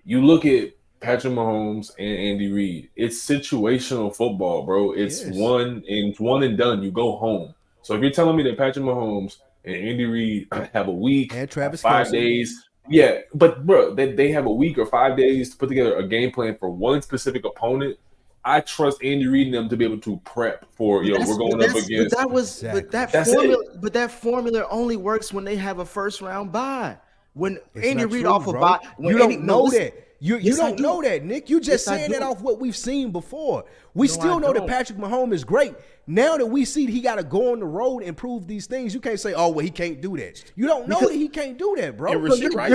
you look at Patrick Mahomes and Andy Reid. It's situational football, bro. It's one and done. You go home. So if you're telling me that Patrick Mahomes and Andy Reid have a week, and Travis 5 days, yeah, but bro, they have a week or 5 days to put together a game plan for one specific opponent. I trust Andy Reid and them to be able to prep for we're going up against. But that formula only works when they have a first round bye. When Andy Reid off a bye, you don't know that. You don't know that, Nick. You just saying that off what we've seen before. We still know that Patrick Mahomes is great. Now that we see he got to go on the road and prove these things, you can't say, oh, well, he can't do that. You don't know that he can't do that, bro. You're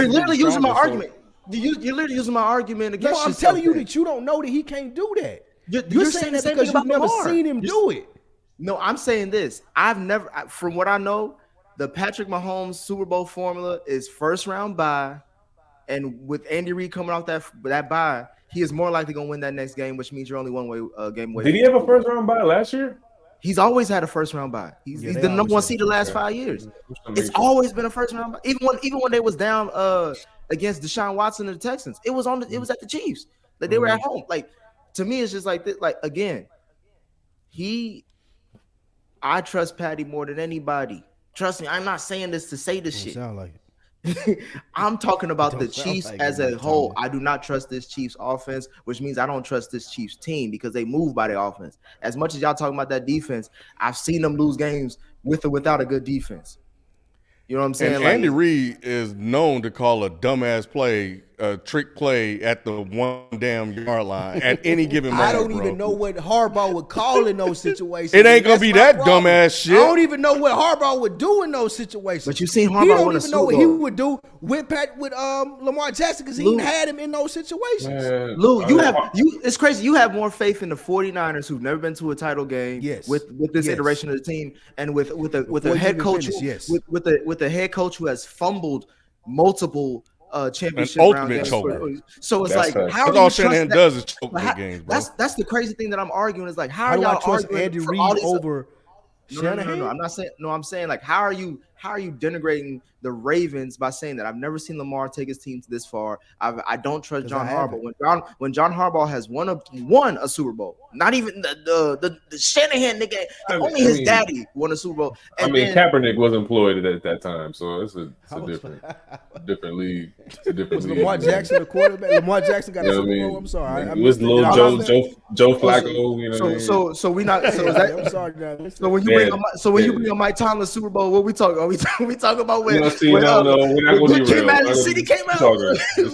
literally using my argument. You're literally using my argument against I'm telling you that you don't know that he can't do that. You're saying that because you've never seen him do it. No, I'm saying this. From what I know, the Patrick Mahomes Super Bowl formula is first round bye. And with Andy Reid coming off that bye, he is more likely going to win that next game, which means you're only one game away. Did he have a first round bye last year? He's always had a first round bye. He's the number one seed the last 5 years. It's always been a first round bye. Even when they was down against Deshaun Watson and the Texans, it was at the Chiefs. Like they were at home. Like to me, it's just like this. Like again, I trust Patty more than anybody. Trust me, I'm not saying this to say this shit. Sound like it. I'm talking about the Chiefs like as Mike a whole. Tomlin. I do not trust this Chiefs offense, which means I don't trust this Chiefs team because they move by their offense. As much as y'all talking about that defense, I've seen them lose games with or without a good defense. You know what I'm saying? And Andy Reid is known to call a dumbass play, a trick play at the one damn yard line at any given moment. I don't even know what Harbaugh would call in those situations. It ain't gonna be that problem. dumbass shit. I don't even know what Harbaugh would do in those situations. But you seen He Harbaugh don't win a even know what Super he Bowl. would do with Lamar Jackson because he Lou. even had him in those situations. Man, Lou, it's crazy. You have more faith in the 49ers who've never been to a title game Yes. with this Yes. iteration of the team and with a Before head you coach even finish, who, yes. with a head coach who has fumbled multiple championship An round ultimate games. choker. So it's That's like facts. how That's do all you Shanahan trust that? does is choke But big games, bro. That's the crazy thing that I'm arguing is like how How are do I y'all trust arguing Andy for Reid all these over No, Shanahan? I'm not saying. No, I'm saying like, how are you denigrating the Ravens by saying that? I've never seen Lamar take his team this far. I don't trust 'Cause John I Harbaugh. When John Harbaugh has won a Super Bowl, not even the Shanahan nigga, only his daddy won a Super Bowl. I And mean, then, Kaepernick was employed at that time, so it's a different league. It's a different Was league. Lamar Jackson the quarterback? Lamar Jackson got a You know Super what I Bowl. mean? I'm sorry. I It was missed it. little Did I miss that? Joe Flacco. You know what I mean? so we not. So is I'm that, sorry. Did I miss so that? when you Yeah. bring up Mike Tomlin's Super Bowl, what we talking? Are we talking about when? No, see, when, no, we're not when gonna Good Kid, derail. Mad City came out.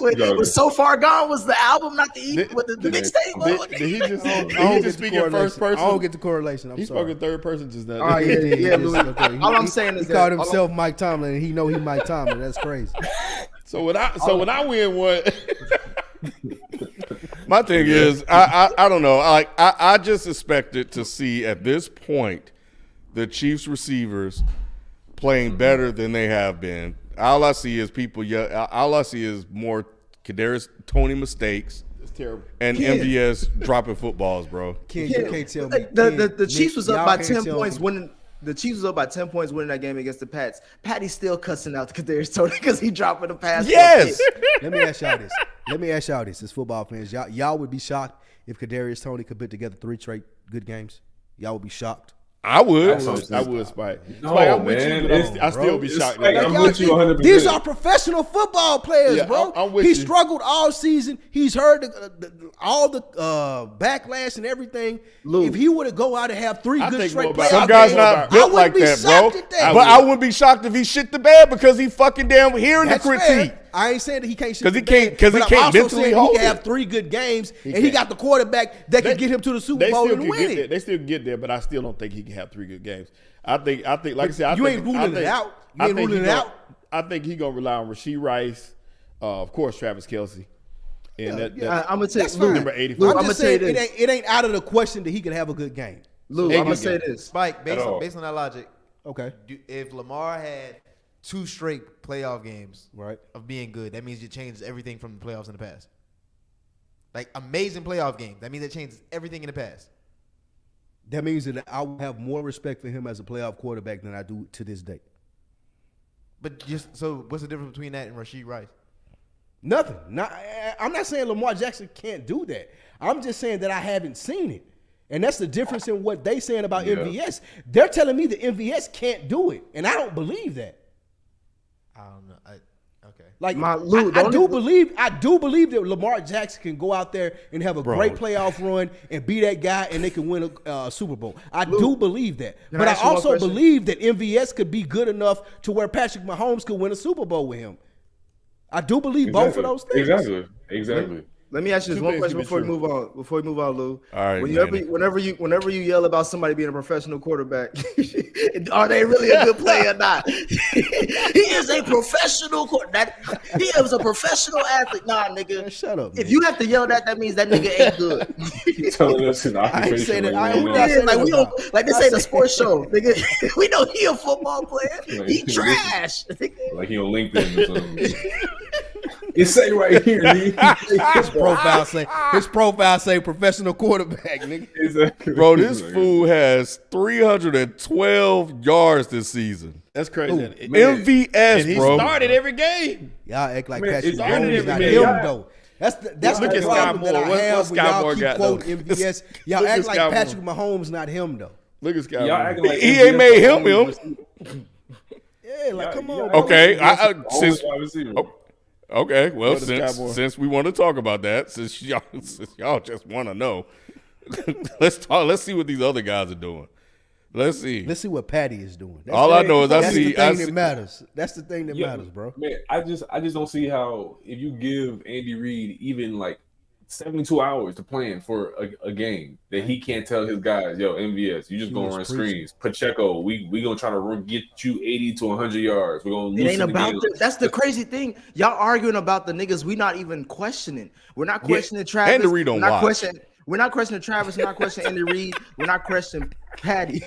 When So Far Gone was the album, not the mixtape. Did he just, I did don't he get just the speak in first correlation. person? I don't get the correlation. I'm He sorry. spoke in third person just now. Oh yeah, Louis. Okay. All I'm saying is He called that himself Mike Tomlin, and he know he Mike Tomlin. That's crazy. So when I win one, My thing is, I don't know. I just expected to see at this point the Chiefs receivers playing better than they have been. All I see is people. All I see is more Kadarius Toney mistakes it's terrible. and MVS dropping footballs, bro. Ken, you can't tell me. the Chiefs was up y'all by can't 10 tell points me. winning. The Chiefs was up by 10 points winning that game against the Pats. Patty's still cussing out Kadarius Toney because he dropping the pass. Yes. Let me ask y'all this. As football fans, y'all would be shocked if Kadarius Toney could put together 3 straight good games. Y'all would be shocked. I would. I would, Spike. No, Spike, I'm with man. you, but I still be It's shocked. like, at I'm that. with you 100%. These are professional football players, Yeah, bro. I'm with he you. struggled all season. He's heard all the backlash and everything. Lou. If he would have go out and have 3 I good think straight more about- playoff Some guys games, not I built wouldn't like be that, bro. shocked at that. But I wouldn't be shocked if he shit the bed because he fucking damn hearing That's the critique. fair. I ain't saying that he can't shoot 'Cause he the bed, can't- 'cause he but I'm can't also mentally saying hold he can it. have 3 good games, and he can't. got the quarterback that can get him to the Super They Bowl still and can win get there. it. They still can get there, but I still don't think he can have 3 good games. I think, like I said, You ain't ruling it out. You ain't ruling it out. I think he gonna rely on Rasheed Rice, of course, Travis Kelce, and I'm gonna tell That's you, fine. number 85. Lou, I'm I'ma just tell you saying this. it ain't out of the question that he could have a good game. Lou, Hey, I'm gonna good say game. this. Spike, based At all. on that logic, Okay. if Lamar had 2 straight playoff games Right. of being good, that means you changed everything from the playoffs in the past. Like amazing playoff games. That means it changes everything in the past. That means that I will have more respect for him as a playoff quarterback than I do to this day. But just so, what's the difference between that and Rasheed Rice? Nothing. I'm not saying Lamar Jackson can't do that. I'm just saying that I haven't seen it. And that's the difference in what they saying about MVS. They're telling me that MVS can't do it, and I don't believe that. I don't know. Okay. Like Lou, I do believe that Lamar Jackson can go out there and have a Bro. great playoff run and be that guy, and they can win a Super Bowl. I do believe that, but I I ask you one also question? believe that MVS could be good enough to where Patrick Mahomes could win a Super Bowl with him. I do believe both of those things. Exactly. Let me ask you this Two one things question can be before we true. move on. Before we move on, Lou. All right, Whenever you yell about somebody being a professional quarterback, are they really a good player or not? He is a professional quarterback. He is a professional athlete. Nah, nigga. Man, shut up. If man. you have to yell that means that nigga ain't good. Telling us an I ain't saying occupation. that. I ain't Yeah, saying like that we about- don't like this I ain't a said- sports show, nigga. We know he a football player. He Like, trash. Like he on LinkedIn or something. It say right here, nigga. His profile say professional quarterback, nigga. Exactly. Bro, this fool has 312 yards this season. That's crazy. MVS, And he bro. started every game. Y'all act like Man, Patrick it's Mahomes started is not every him day. though. That's Look the at problem Sky that I Moore. have What's when Sky y'all Moore keep got, quoting though? MVS. Y'all Look at act like Sky Moore. Patrick Mahomes not him though. Look at Scott. Y'all acting like He ain't MVS made the him only him. receiver. Yeah, like come on. Okay, Since wide receiver. Okay, well, What is Cowboy? since we want to talk about that, since y'all just want to know, let's see what these other guys are doing. Let's see. Let's see what Patty is doing. All I know is that's the thing that matters. That's the thing that matters, bro. Man, I just don't see how if you give Andy Reid even like 72 hours to plan for a game that he can't tell his guys, yo, MVS, you just gonna run screens. Pacheco, we gonna try to get you 80 to 100 yards. We're gonna. It ain't about that's the crazy thing. Y'all arguing about the niggas we not even questioning. We're not questioning Travis. Andy Reid don't watch. We're not questioning Travis. We're not questioning Andy Reid. We're not questioning Patty.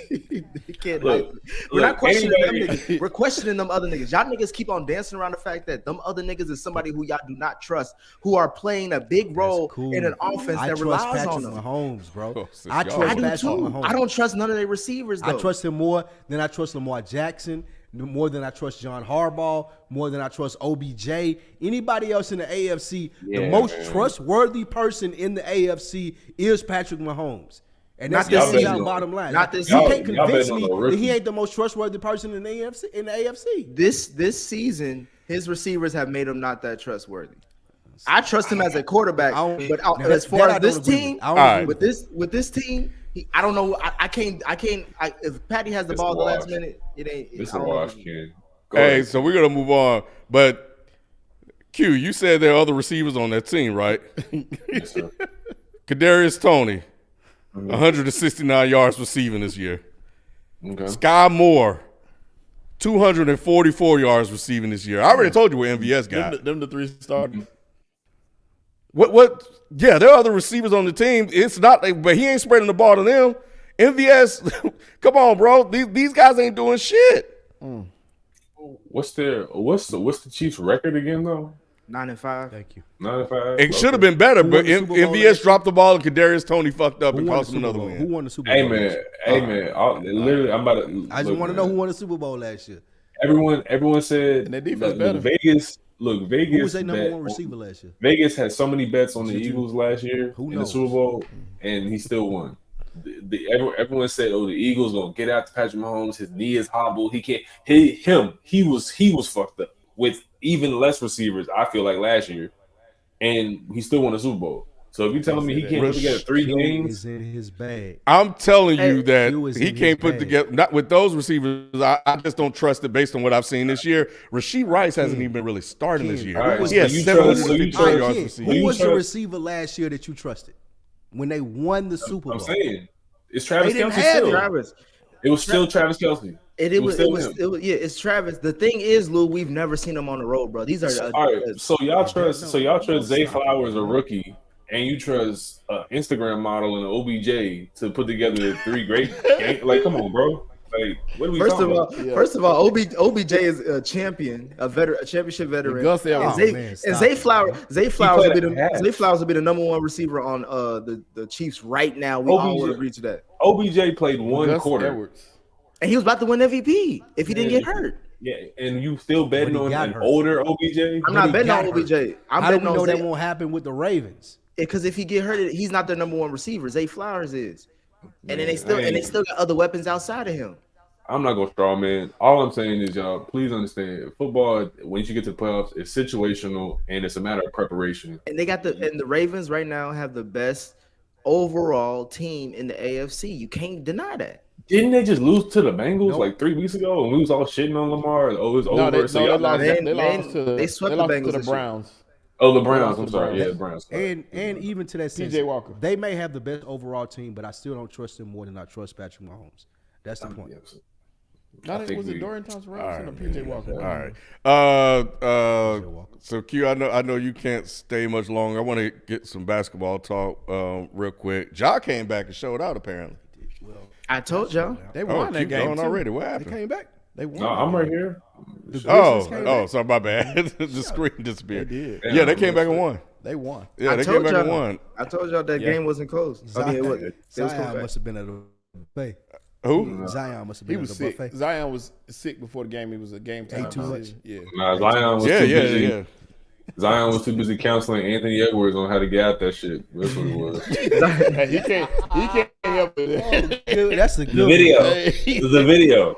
We're not questioning them niggas. We're questioning them other niggas. Y'all niggas keep on dancing around the fact that them other niggas is somebody who y'all do not trust, who are playing a big role in an offense that relies on them. Mahomes, bro. I do too. Mahomes. I don't trust none of their receivers, though. I trust him more than I trust Lamar Jackson, more than I trust John Harbaugh, more than I trust OBJ. Anybody else in the AFC, the most trustworthy person in the AFC is Patrick Mahomes. And that's the bottom line. Not this you season. can't convince me that he ain't the most trustworthy person in the AFC. This season, his receivers have made him not that trustworthy. I trust him as a quarterback, but as far as this team, with this team, I don't know. I can't. If Patty has the ball at the last minute, it ain't. It's a wash, Ken. Hey, so we're gonna move on. But Q, you said there are other receivers on that team, right? Yes, sir. Kadarius Toney, 169 yards receiving this year. Okay. Sky Moore, 244 yards receiving this year. I already told you what MVS got. Them the three starters. What? Yeah, there are other receivers on the team. It's not, but he ain't spreading the ball to them. MVS, come on, bro. These guys ain't doing shit. What's the Chiefs' record again though? 9-5. Thank you. 9-5. It should have been better, but MVS dropped the ball and Kadarius Toney fucked up and cost him another Who win. won the Super Bowl? Hey man. I'm about to. I just want to know who won the Super Bowl last year. Everyone said And their defense better. Vegas. Who was their number one receiver last year? Vegas had so many bets on the Eagles last year Who in knows? the Super Bowl, and he still won. Everyone said, "Oh, the Eagles gonna get out to Patrick Mahomes. His knee is hobbled. He can't." He was fucked up with even less receivers. I feel like last year, and he still won the Super Bowl. So if you're telling me he can't put together 3 games, is in his bag. I'm telling you that he in can't his put bag. together, not with those receivers. I just don't trust it based on what I've seen this year. Rasheed Rice hasn't even been really starting this year. All right, He has so you 750 trust- yards Ken, receiving. who was the receiver last year that you trusted when they won the Super Bowl? I'm saying it's Travis They didn't Kelce have still. Travis. It was still Travis Kelce. It was it's Travis. The thing is, Lou, we've never seen him on the road, bro. These are All right, so y'all trust Zay Flowers, a rookie, and you trust an Instagram model and an OBJ to put together 3 great games? Like, come on, bro. Like, what are we First talking of all, OBJ is a champion, a championship veteran. Gus Edwards. And Zay Flowers will be half. Zay Flowers will be the number 1 receiver on the Chiefs right now. We all would agree to that. OBJ played one Gus quarter. Edwards. And he was about to win MVP if he didn't get hurt. Yeah, and you still betting When he on got an hurt. older OBJ? I'm not betting got on hurt. OBJ. I'm How do betting we know on that Zay. won't happen with the Ravens? Because if he get hurt, he's not their number 1 receiver. Zay Flowers is. And then they still got other weapons outside of him. I'm not gonna straw man. All I'm saying is, y'all, please understand, football, once you get to the playoffs, it's situational and it's a matter of preparation. And they got the Ravens right now have the best overall team in the AFC. You can't deny that. Didn't they just lose to the Bengals like 3 weeks ago? And we was all shitting on Lamar. Oh, it's over. They So y'all lost they swept the Bengals to the this year. Browns. Oh, the Browns. I'm sorry. Yeah, the Browns. And even to that sense, PJ Walker. they may have the best overall team, but I still don't trust them more than I trust Patrick Mahomes. That's the point. Was it Dorian Thompson-Robinson or PJ Walker? All right. So Q, I know you can't stay much longer. I want to get some basketball talk real quick. Ja came back and showed out apparently. I told y'all. They won that keep game going too. already. What They happened? came back. They won. No, I'm right here. Sorry, my bad. The screen disappeared. They did. Yeah, they came back and won. They won. Yeah, they came back and won. I told y'all that game wasn't close. Zion must have been at a buffet. Who? Zion must have He been was at a sick. buffet. Zion was sick before the game. He was a game time. Ate too much. decision. Yeah. Nah, Zion was too busy. Yeah. Zion was too busy counseling Anthony Edwards on how to get out that shit. That's what it was. Hey, he can't help it. That's a good The video. Hey. The video.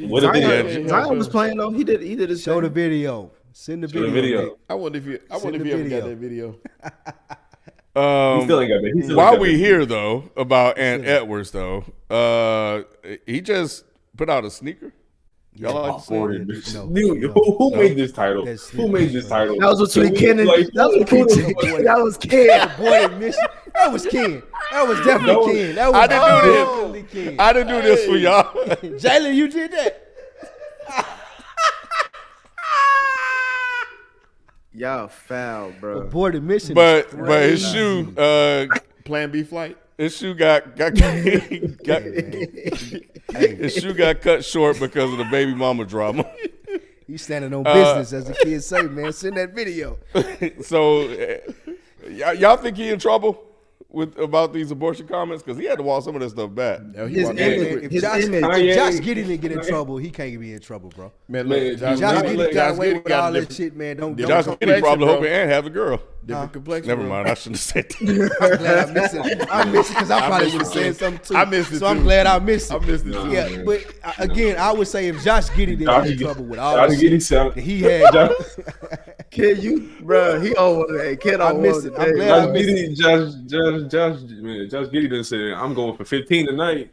What if Zion was playing though. He did his Show thing. the video. Send the Show the video. video. Nick. I wonder if you Send the ever got video. that video. He still ain't got that. He still While ain't got we that. here though about Ant Edwards though, he just put out a sneaker. Y'all like to see it? No. Who made this title? That's Who made this title? That was between Ken and that was Ken. Boy, mission. That was Ken. That was definitely Ken. That was I didn't do definitely Ken. I didn't do this for y'all. Jalen, you did that. Y'all foul, bro. Aborted mission. But his shoe, Plan B flight. his shoe got his shoe got cut short because of the baby mama drama. He's standing on business, as the kids say, man. Send that video. So y'all think he in trouble about these abortion comments? Because he had to walk some of that stuff back. His image. If Josh Giddey didn't get in trouble, he can't be in trouble, bro. Man, Man, look, Josh Josh Giddey Giddey got away with got a all that different- shit, man. Don't Josh complexion, Giddey probably bro. hoping and have a girl. different complexion. Never bro. mind, I shouldn't have said that. I'm glad I missed it. I missed it because I probably missed would have it said too. something too. I missed it so I'm too. glad I missed it. I missed it too. Yeah, man. but again, I would say if Josh Giddey didn't get in trouble with all Josh the Giddey shit sound- that he had, Ken, you, bro, he over there. Ken, I missed it. I'm glad I missed it. Josh Giddey done said, I'm going for 15 tonight.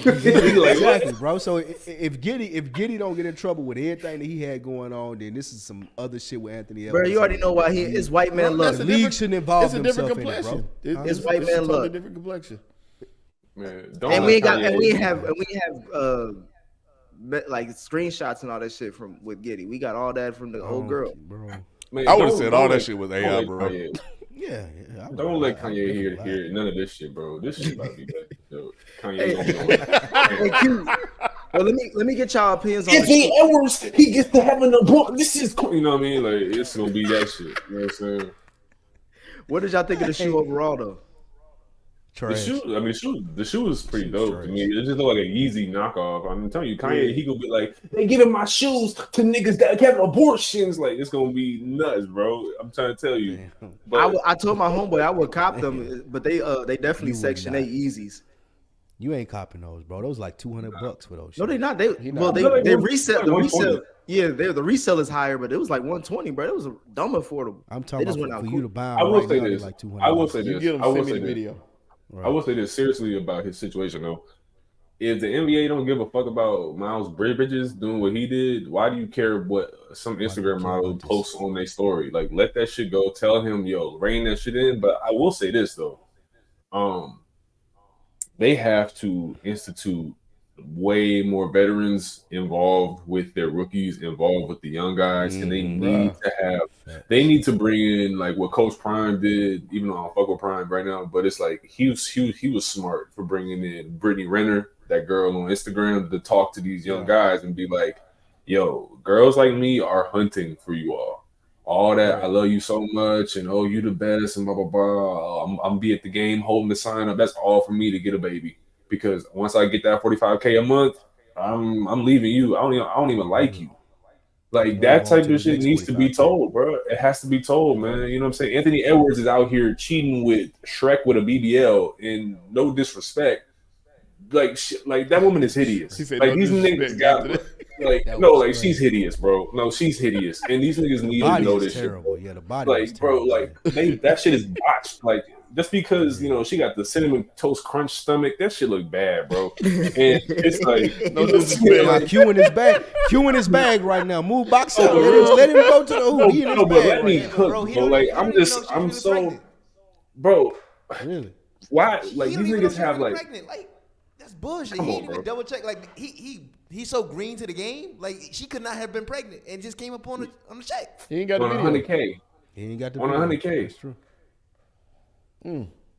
Exactly, bro. So if Giddey don't get in trouble with everything that he had going on, then this is some other shit with Anthony Edwards. Bro, you already know why his white man Bro, love. that's a The league different- shouldn't involve It's a different himself in it, bro. complexion. It's white a man totally look. different complexion. Man, And we have like screenshots and all that shit from with Giddy. We got all that from the old girl. Bro. Man, I would have don't- said don't all that let- shit with don't AI, let bro. Kanye- Yeah. Don't let Kanye hear none of this shit, bro. This shit about to be bad. Yo, Kanye Hey. gonna be on. Hey, Q. Well, let me get y'all opinions on Anthony this. Edwards, he gets to having a book. This is cool. You know what I mean? Like, it's gonna be that shit. You know what I'm saying? What did y'all think of the shoe overall, though? The Trash. shoe is pretty dope to me. It just look like a Yeezy knockoff. I'm telling you, Kanye, he gonna be like, they giving my shoes to niggas that having abortions. Like, it's gonna be nuts, bro. I'm trying to tell you. But I told my homeboy I would cop them, but they definitely You would Section not. 8 Yeezys. You ain't copping those, bro. Those like $200 for those. No, shit. they not. They not. they Like resell the 120. resell. Yeah, the resell is higher, but it was like 120, bro. It was dumb affordable. I'm They talking just about went out for cool. you to buy I them will right say now, they're this. like $200. I will say You this. get him, I will send me say the this. video. I will say this seriously about his situation though. If the NBA don't give a fuck about Miles Bridges doing what he did, why do you care what some Instagram model posts on their story? Like, let that shit go. Tell him, yo, rein that shit in. But I will say this though, they have to institute way more veterans involved with their rookies, involved with the young guys, and they need to have. They need to bring in like what Coach Prime did, even though I don't fuck with Prime right now. But it's like he was smart for bringing in Brittany Renner, that girl on Instagram, to talk to these young guys and be like, "Yo, girls like me are hunting for you all. All that I love you so much, and oh, you the best, and blah blah blah. I'm be at the game holding the sign up. That's all for me to get a baby. Because once I get that $45K a month, I'm leaving you. I don't even like you." Like that type of shit needs to be told, bro. It has to be told, man. You know what I'm saying? Anthony Edwards is out here cheating with Shrek with a BBL, and no disrespect, like that woman is hideous. He said Like no these disrespect niggas got after like That no, was like crazy. she's hideous, bro. No, she's hideous, and these niggas need to Body know is this shit. terrible. Yeah, the body is Like, bro, terrible. like that shit is botched. Like, just because she got the cinnamon toast crunch stomach, that shit look bad, bro. And it's like No disrespect. Nah, Q in his bag. Q in his bag right now. Move box out. Let him go to the hoop. He in his no, but bag let me right cook, Bro, he bro. don't Like, even- he don't even know she's I'm really so, pregnant. bro. now. Really? Why? He Like, don't these even know niggas she's have really like. pregnant. Like, that's bullshit. Come He on, didn't even bro. double check. Like he's so green to the game. Like she could not have been pregnant and just came up on the check. He ain't got the On video. 100K, He ain't got the on video. 100K. That's true.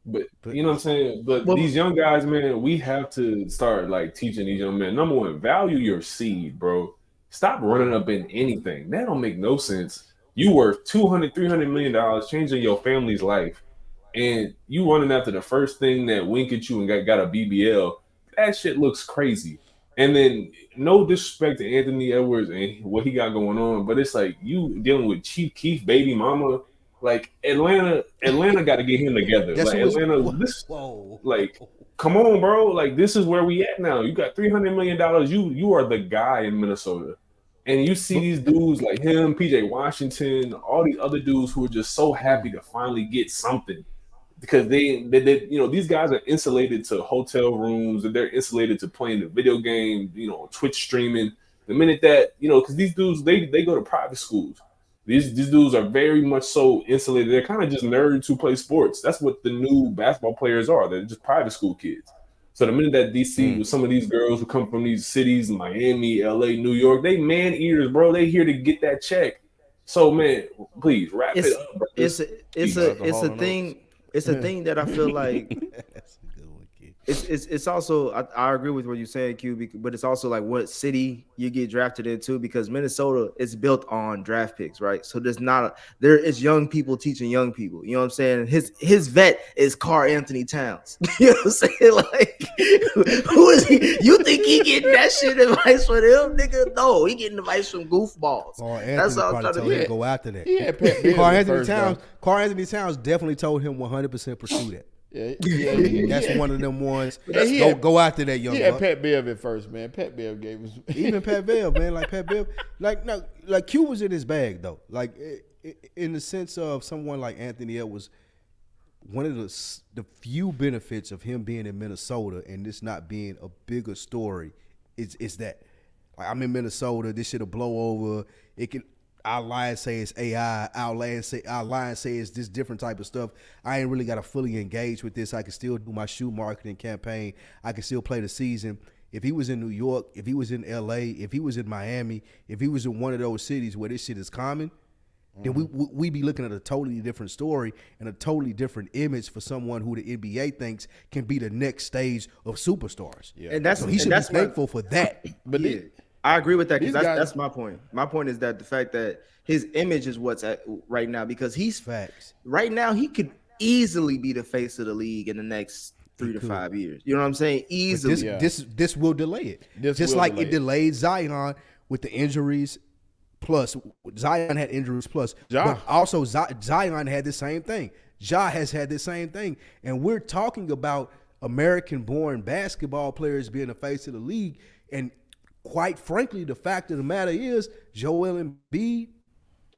But you know what I'm saying? But these young guys, man, we have to start like teaching these young men. Number one, value your seed, bro. Stop running up in anything. That don't make no sense. You worth $200, $300 million, changing your family's life, and you running after the first thing that wink at you and got a BBL. That shit looks crazy. And then no disrespect to Anthony Edwards and what he got going on, but it's like you dealing with Chief Keef, baby mama. Like Atlanta got to get him together. That's Like who was- Atlanta, Whoa. like come on, bro. Like, this is where we at now. You got $300 million. You are the guy in Minnesota. And you see these dudes like him, PJ Washington, all these other dudes who are just so happy to finally get something. Because they these guys are insulated to hotel rooms and they're insulated to playing the video game, Twitch streaming. The minute that, because these dudes, they go to private schools. These dudes are very much so insulated. They're kind of just nerds who play sports. That's what the new basketball players are. They're just private school kids. So the minute that DC with some of these girls who come from these cities, Miami, LA, New York, they man eaters, bro. They here to get that check. So man, please wrap it up. Bro. It's a thing. It's a thing that I feel like it's also I agree with what you're saying, Q, but it's also like what city you get drafted into, because Minnesota is built on draft picks, right? So there is young people teaching young people. You know what I'm saying? His vet is Karl Anthony Towns. You know what I'm saying? Like, who is he? You think he getting that shit advice from him, nigga? No, he getting advice from goofballs. That's all I'm trying to do. Go after that. Yeah, Karl Anthony Towns definitely told him 100% pursue that. Yeah. That's one of them ones. Go after that young. Yeah, Pat Bev at first, man. Pat Bev gave us even Pat Bev, man. Like Pat Bev, like Q was in his bag though. Like in the sense of someone like Anthony Edwards, one of the few benefits of him being in Minnesota and this not being a bigger story is that, like, I'm in Minnesota. This shit'll blow over. It can. Our lions say it's AI. Our lions say it's this different type of stuff. I ain't really got to fully engage with this. I can still do my shoe marketing campaign. I can still play the season. If he was in New York, if he was in LA, if he was in Miami, if he was in one of those cities where this shit is common, then we be looking at a totally different story and a totally different image for someone who the NBA thinks can be the next stage of superstars. Yeah. And that's he should be thankful for that. But I agree with that, because that's my point. My point is that the fact that his image is what's at right now, because he's facts. Right now, he could easily be the face of the league in the next 3 to 5 years. You know what I'm saying? Easily. This will delay it. It delayed Zion with the injuries. Plus, Zion had injuries. Plus, but also Zion had the same thing. Ja has had the same thing, and we're talking about American-born basketball players being the face of the league, and quite frankly, the fact of the matter is, Joel Embiid,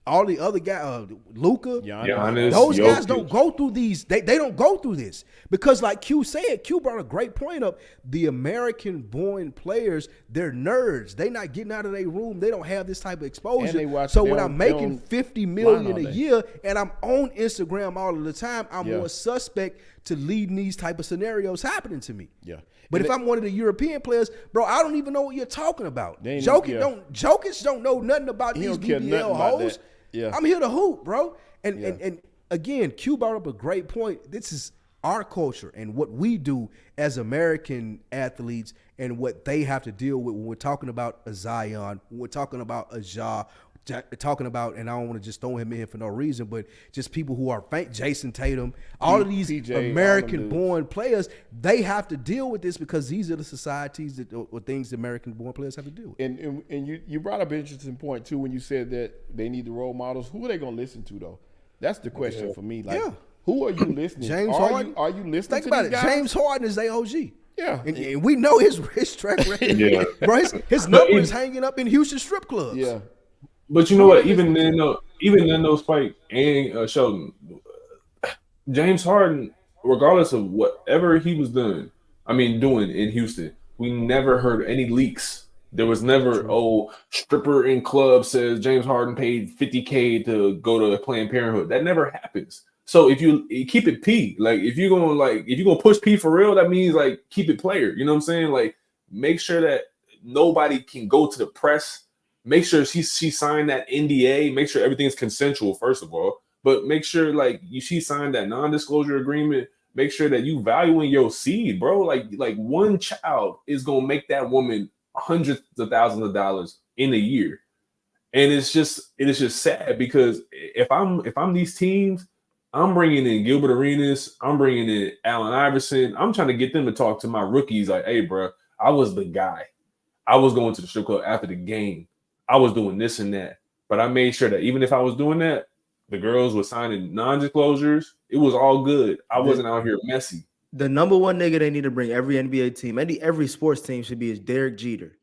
all the other guys, Luka, those guys don't go through these. They don't go through this because, like Q said, Q brought a great point up. The American-born players, they're nerds. They not getting out of their room. They don't have this type of exposure. So when I'm making $50 million a year and I'm on Instagram all of the time, I'm more suspect to leading these type of scenarios happening to me. Yeah. But if I'm one of the European players, bro, I don't even know what you're talking about. Jokic don't know nothing about these BBL hoes. Yeah. I'm here to hoop, bro. And again, Q brought up a great point. This is our culture and what we do as American athletes and what they have to deal with when we're talking about a Zion, when we're talking about a Ja, talking about, and I don't want to just throw him in for no reason, but just people who are Jason Tatum, all of these PJ, American-born players, they have to deal with this because these are the societies or things the American-born players have to deal with. And you brought up an interesting point too when you said that they need the role models. Who are they going to listen to though? That's the question for me. Like, who are you listening? James Harden. Are you listening? Think about it. Guys? James Harden is their OG. Yeah, and we know his track record. Bro, his number is hanging up in Houston strip clubs. Yeah. But you know what? Even then, though, Spike and Sheldon, James Harden, regardless of whatever he was doing in Houston, we never heard any leaks. There was never, stripper in club says James Harden paid $50K to go to Planned Parenthood. That never happens. So if you keep it P, like if you're gonna push P for real, that means like keep it player. You know what I'm saying? Like make sure that nobody can go to the press. Make sure she signed that NDA. Make sure everything's consensual, first of all. But make sure she signed that non-disclosure agreement. Make sure that you valuing your seed, bro. Like one child is gonna make that woman hundreds of thousands of dollars in a year, and it is just sad because if I'm these teams, I'm bringing in Gilbert Arenas, I'm bringing in Allen Iverson. I'm trying to get them to talk to my rookies like, hey, bro, I was the guy. I was going to the strip club after the game. I was doing this and that, but I made sure that even if I was doing that, the girls were signing non-disclosures. It was all good. I wasn't out here messy. The number one nigga they need to bring every NBA team, every sports team should be is Derek Jeter.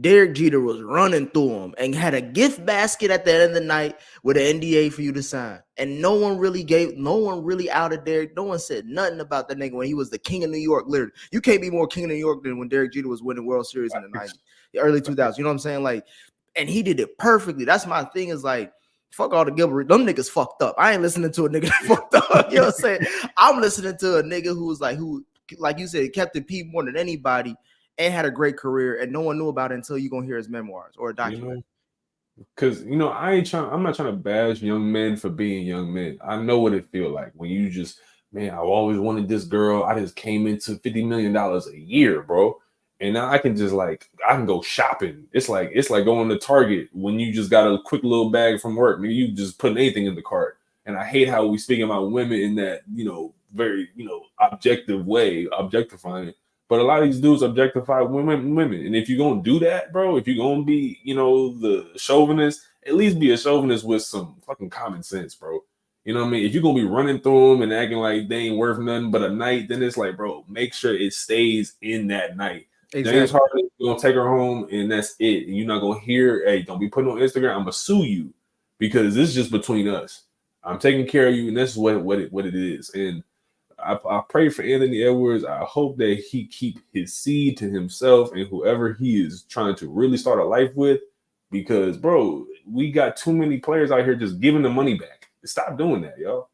Derek Jeter was running through him and had a gift basket at the end of the night with an NDA for you to sign. And no one really outed Derek. No one said nothing about that nigga when he was the king of New York. Literally, you can't be more king of New York than when Derek Jeter was winning World Series in the 90s, the early 2000s. You know what I'm saying? Like, and he did it perfectly. That's my thing is like, fuck all the Gilbert. Them niggas fucked up. I ain't listening to a nigga that fucked up. You know what I'm saying? I'm listening to a nigga who was like you said, kept it P more than anybody and had a great career, and no one knew about it until you're gonna hear his memoirs or a documentary. Because I'm not trying to bash young men for being young men. I know what it feel like when you just, man, I've always wanted this girl. I just came into $50 million a year, bro. And now I can just I can go shopping. It's like going to Target when you just got a quick little bag from work. Maybe you just putting anything in the cart. And I hate how we speaking about women in that, very, objective way, objectifying it. But a lot of these dudes objectify women. And if you're going to do that, bro, if you're going to be, the chauvinist, at least be a chauvinist with some fucking common sense, bro. You know what I mean? If you're going to be running through them and acting like they ain't worth nothing but a night, then it's like, bro, make sure it stays in that night. Exactly. James Harden, you're going to take her home and that's it. And you're not going to hear, hey, don't be putting on Instagram. I'm going to sue you because this is just between us. I'm taking care of you, and this is what it is. And I pray for Anthony Edwards. I hope that he keep his seed to himself and whoever he is trying to really start a life with, because, bro, we got too many players out here just giving the money back. Stop doing that, y'all.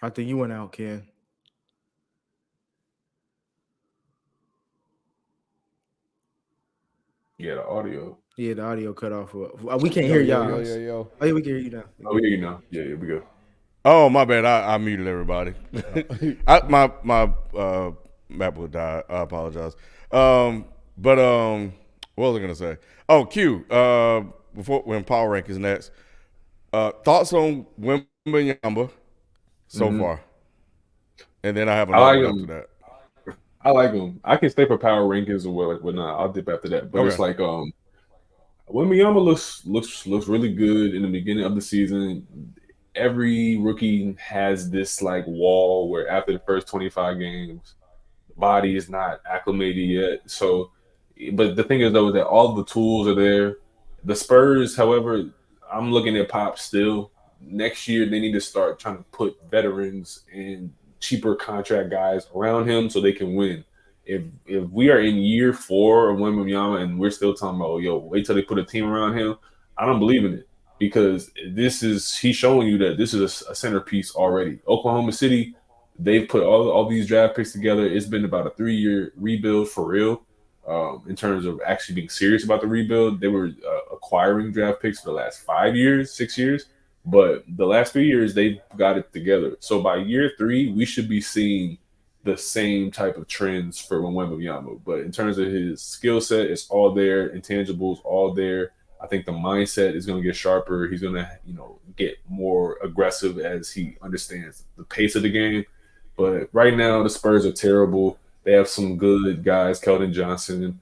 I think you went out, Ken. Yeah, the audio. Yeah, the audio cut off. We can't hear y'all. Yo. Oh, yeah, we can hear you now. Oh, we hear you now. Yeah, we go. Oh, my bad. I muted everybody. My MacBook died. I apologize. What was I gonna say? Oh, Q. Before when Power Rank is next. Thoughts on Wembanyama so far, and then I have another after that. I like him. I can stay for power rankings or whatnot. I'll dip after that. But okay. It's like Wembanyama looks really good in the beginning of the season. Every rookie has this like wall where after the first 25 games, the body is not acclimated yet. So, but the thing is though that all the tools are there. The Spurs, however, I'm looking at Pop still. Next year they need to start trying to put veterans and cheaper contract guys around him so they can win. If we are in year 4 of Wembanyama and we're still talking about, wait till they put a team around him, I don't believe in it, because he's showing you that this is a centerpiece already. Oklahoma City, they've put all these draft picks together. It's been about a 3-year rebuild for real. In terms of actually being serious about the rebuild, they were acquiring draft picks for the last 5 years, 6 years. But the last 3 years, they've got it together. So by year 3, we should be seeing the same type of trends for Wembanyama. But in terms of his skill set, it's all there. Intangibles, all there. I think the mindset is going to get sharper. He's going to, get more aggressive as he understands the pace of the game. But right now, the Spurs are terrible. They have some good guys, Keldon Johnson.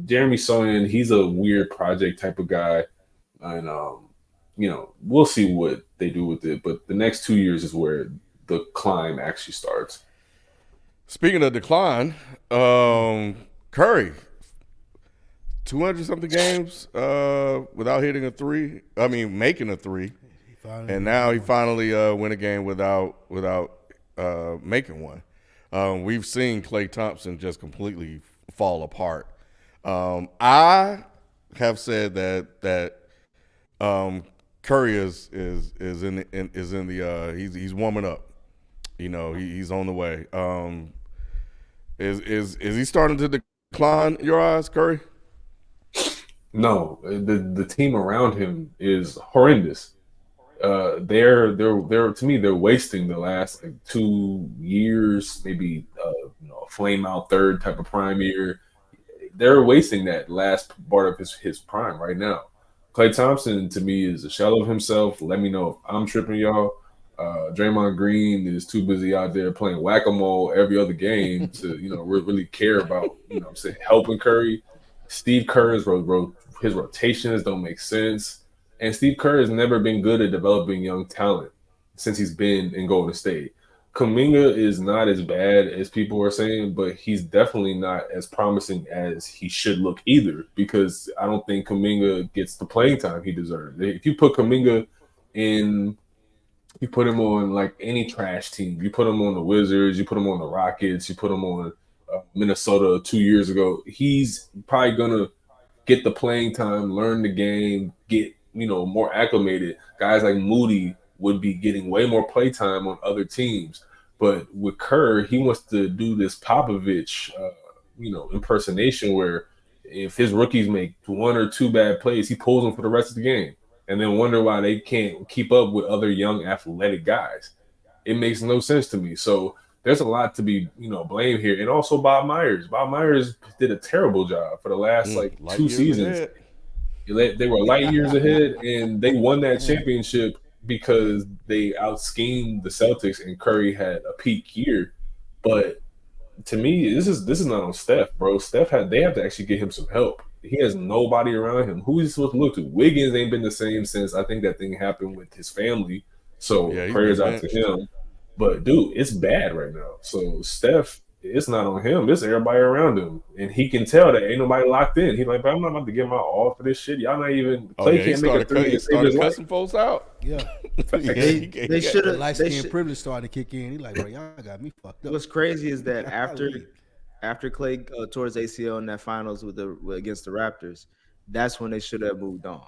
Jeremy Sohan, he's a weird project type of guy. And, we'll see what they do with it. But the next 2 years is where the climb actually starts. Speaking of decline, Curry, 200-something games without hitting a three. I mean, making a three. And now he finally win a game without making one. We've seen Klay Thompson just completely fall apart. I have said that Curry is in the he's warming up. He's on the way. Is he starting to decline in your eyes, Curry? No, the team around him is horrendous. They're to me they're wasting the last 2 years, maybe a flame out third type of prime year. They're wasting that last part of his prime right now. Klay Thompson to me is a shell of himself. Let me know if I'm tripping, y'all. Draymond Green is too busy out there playing whack-a-mole every other game to really care about helping Curry. Steve Kerr's his rotations don't make sense. And Steve Kerr has never been good at developing young talent since he's been in Golden State. Kuminga is not as bad as people are saying, but he's definitely not as promising as he should look either, because I don't think Kuminga gets the playing time he deserves. If you put Kuminga in, you put him on like any trash team, you put him on the Wizards, you put him on the Rockets, you put him on Minnesota 2 years ago, he's probably going to get the playing time, learn the game, get, more acclimated. Guys like Moody would be getting way more play time on other teams. But with Kerr, he wants to do this Popovich, impersonation where if his rookies make 1 or 2 bad plays, he pulls them for the rest of the game and then wonder why they can't keep up with other young athletic guys. It makes no sense to me. So there's a lot to be, blamed here. And also Bob Myers. Bob Myers did a terrible job for the last 2 seasons. They were light years ahead, and they won that championship because they out-schemed the Celtics and Curry had a peak year. But to me, this is not on Steph, bro. They have to actually get him some help. He has nobody around him. Who is he supposed to look to? Wiggins ain't been the same since I think that thing happened with his family. So prayers out to him. But dude, it's bad right now. So Steph, it's not on him. It's everybody around him, and he can tell that ain't nobody locked in. He's like, but I'm not about to get my all for this shit. Y'all not even Clay can't make a three. He started cussing folks out. Yeah, they should have. Light skin privilege started to kick in. He like, bro, y'all got me fucked up. What's crazy is that after Clay tore his ACL in that finals against the Raptors, that's when they should have moved on.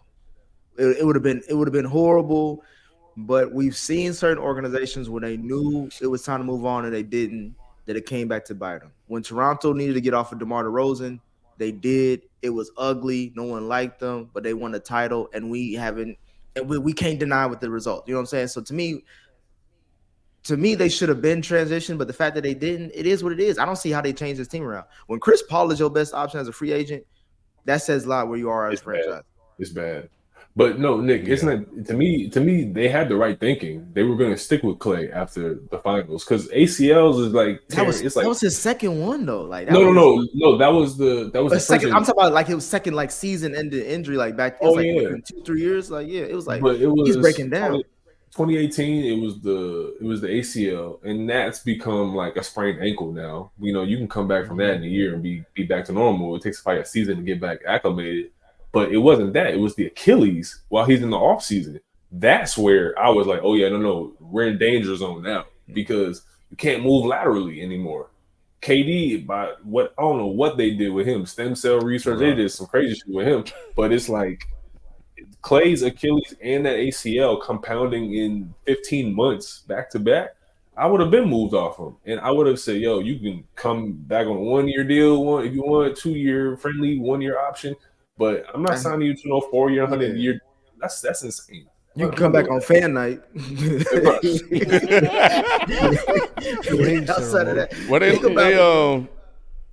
It would have been horrible, but we've seen certain organizations when they knew it was time to move on and they didn't, that it came back to bite them. When Toronto needed to get off of DeMar DeRozan, they did. It was ugly. No one liked them, but they won the title, and we can't deny what the result. You know what I'm saying? So to me, they should have been transitioned, but the fact that they didn't, it is what it is. I don't see how they changed this team around. When Chris Paul is your best option as a free agent, that says a lot where you are as a franchise. It's bad. But no, Nick, it's not to me, they had the right thinking. They were gonna stick with Clay after the finals because ACLs is like that was his second one though. Like no, that was the second. I'm talking about like it was second like season ended injury like back in 2-3 years. Like it was like he's breaking down. 2018, it was the ACL, and that's become like a sprained ankle now. You can come back from that in a year and be back to normal. It takes probably a season to get back acclimated. But it wasn't that. It was the Achilles while he's in the offseason. That's where I was like, oh, yeah, no. We're in danger zone now because you can't move laterally anymore. KD, I don't know what they did with him. Stem cell research, they did some crazy shit with him. But it's like Clay's Achilles and that ACL compounding in 15 months back-to-back, I would have been moved off him. And I would have said, yo, you can come back on a 1-year deal, if you want a 2-year friendly 1-year option. But I'm not signing you to no 4-year, 100-year. That's insane. You can come back on fan night. Outside of that,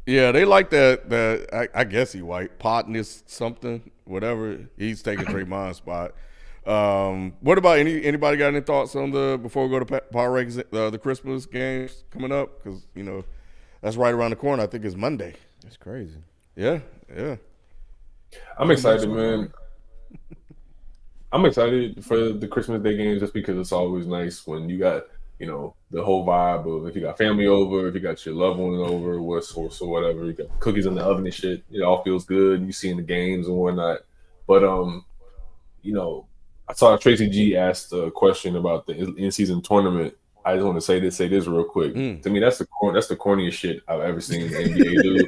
they like that. I guess he white Potness something, whatever. He's taking Draymond's spot. What about anybody got any thoughts on before we go to Power Rankings, the Christmas games coming up? Because that's right around the corner. I think it's Monday. That's crazy. Yeah. I'm excited, man. I'm excited for the Christmas Day games just because it's always nice when you got, the whole vibe of if you got family over, if you got your loved one over, whatever, you got cookies in the oven and shit. It all feels good. You seeing the games and whatnot. But I saw Tracy G asked a question about the in-season tournament. I just want to say this real quick. To me, that's the corniest shit I've ever seen the NBA do.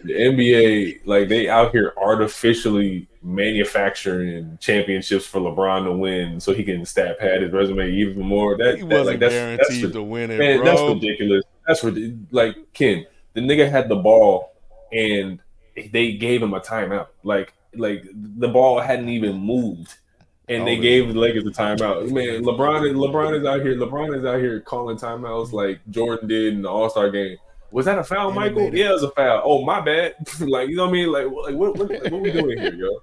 The NBA, like they out here artificially manufacturing championships for LeBron to win, so he can stat pad his resume even more. He wasn't guaranteed to win it, man, bro. That's ridiculous. That's ridiculous. Like Ken, the nigga had the ball, and they gave him a timeout. Like the ball hadn't even moved, and they gave the Lakers a timeout. Man, LeBron is out here. LeBron is out here calling timeouts like Jordan did in the All-Star game. Was that a foul, Michael? Yeah, it was a foul. Oh, my bad. Like, you know what I mean? Like what we doing here, yo?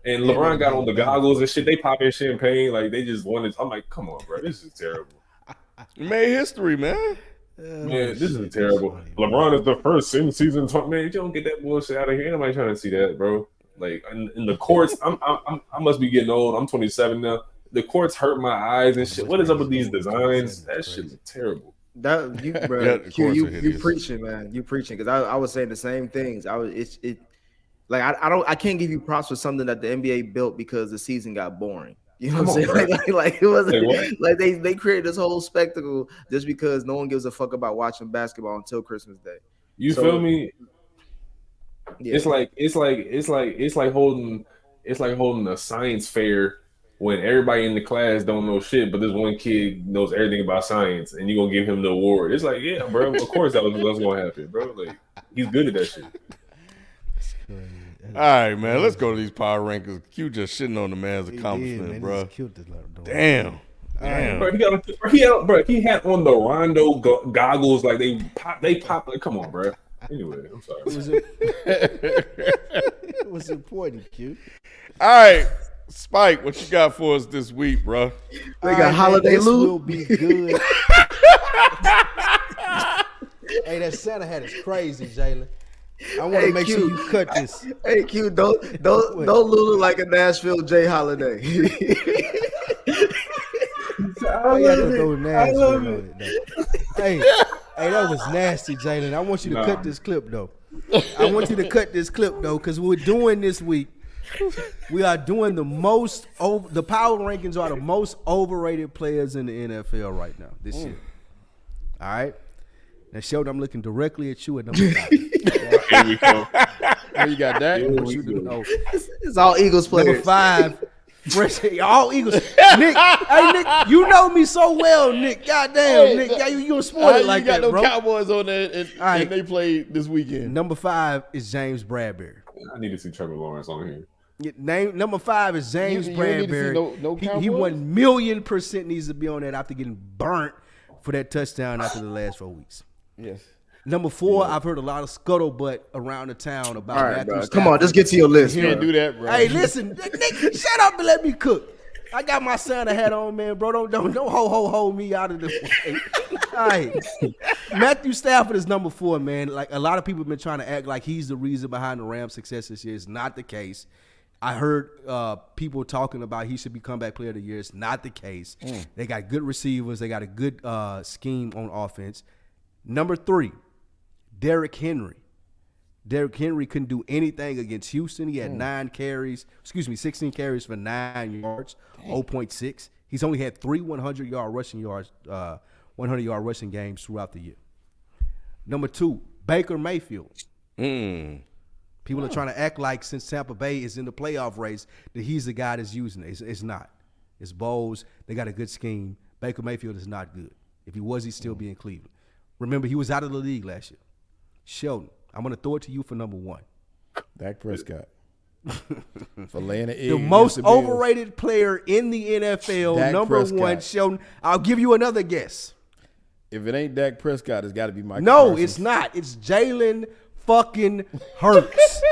And LeBron got on the goggles and shit. They popping champagne. Like, they just wanted. I'm like, come on, bro. This is terrible. You made history, man. Man, this is terrible. LeBron is the first in-season tournament. Man, you don't get that bullshit out of here. Ain't nobody trying to see that, bro. Like in the courts, I must be getting old. I'm 27 now. The courts hurt my eyes and shit. What is up with these designs? That shit look terrible. That you, bro, Yeah, you preaching, man. You preaching because I was saying the same things. Like I can't give you props for something that the NBA built because the season got boring. You know what I'm saying? Like it wasn't like they created this whole spectacle just because no one gives a fuck about watching basketball until Christmas Day. You feel me? Yeah. It's like holding a science fair when everybody in the class don't know shit, but this one kid knows everything about science, and you're gonna give him the award. It's like, yeah, bro, of course that was gonna happen, bro. Like, he's good at that shit. All right, man. Let's go to these power rankings. Q just shitting on the man's accomplishment, bro. Damn. Bro, he had on the Rondo goggles like they pop. Like, come on, bro. Anyway, I'm sorry. It was important, Q. All right, Spike, what you got for us this week, bro? They got holiday this loot. will be good. Hey, that Santa hat is crazy, Jalen. I want to make sure you cut this. Hey, Q, don't Lulu like a Nashville J Holiday. I gotta go Nashville on it. Hey, that was nasty, Jalen. I want you to cut this clip though. Because we're doing this week. We are doing the power rankings are the most overrated players in the NFL right now this year. All right. Now, Sheldon, I'm looking directly at you at number 5. Here we go. Oh, you got that? It's all Eagles players. Number 5, fresh, all Eagles. Nick, you know me so well, Nick. Goddamn, Nick, you gonna spoil it like that, bro. You got no Cowboys on there, and they played this weekend. Number 5 is James Bradbury. I need to see Trevor Lawrence on here. Number 5 is James Bradbury. He 1,000,000% needs to be on that after getting burnt for that touchdown after the last 4 weeks. Yes. Number 4, I've heard a lot of scuttlebutt around the town about Matthew Stafford. Come on, just get to your list. You can't do that, bro. Hey, listen, Nick, shut up and let me cook. I got my Santa hat on, man, bro. Don't hold me out of this way. All right. Matthew Stafford is number 4, man. Like, a lot of people have been trying to act like he's the reason behind the Rams' success this year. It's not the case. I heard people talking about he should be comeback player of the year. It's not the case. They got good receivers. They got a good scheme on offense. Number 3, Derrick Henry. Derrick Henry couldn't do anything against Houston. He had 16 carries for 9 yards, 0.6. He's only had 3 100-yard rushing games throughout the year. Number 2, Baker Mayfield. People are trying to act like since Tampa Bay is in the playoff race that he's the guy that's using it. It's not. It's Bowles. They got a good scheme. Baker Mayfield is not good. If he was, he'd still be in Cleveland. Remember, he was out of the league last year. Sheldon, I'm going to throw it to you for number 1. Dak Prescott. For laying the egg. The most overrated player in the NFL, Dak number Prescott. 1, Sheldon. I'll give you another guess. If it ain't Dak Prescott, it's got to be Michael No, Parsons. it's not. It's Jalen fucking Hurts.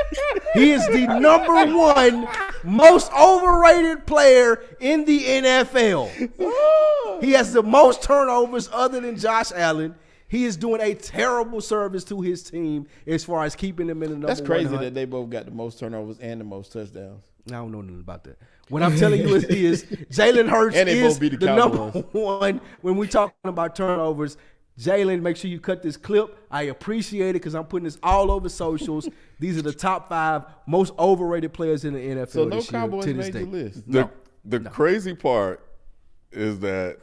He is the number 1 most overrated player in the NFL. He has the most turnovers other than Josh Allen. He is doing a terrible service to his team as far as keeping them in the number 1 That's crazy hunt. that they both got the most turnovers and the most touchdowns. I don't know nothing about that. What I'm telling you is Jalen Hurts And they is both beat the the number Cowboys. 1 when we talking about turnovers. Jalen, make sure you cut this clip. I appreciate it because I'm putting this all over socials. These are the top 5 most overrated players in the NFL So no this year Cowboys to this made day. the list. The crazy part is that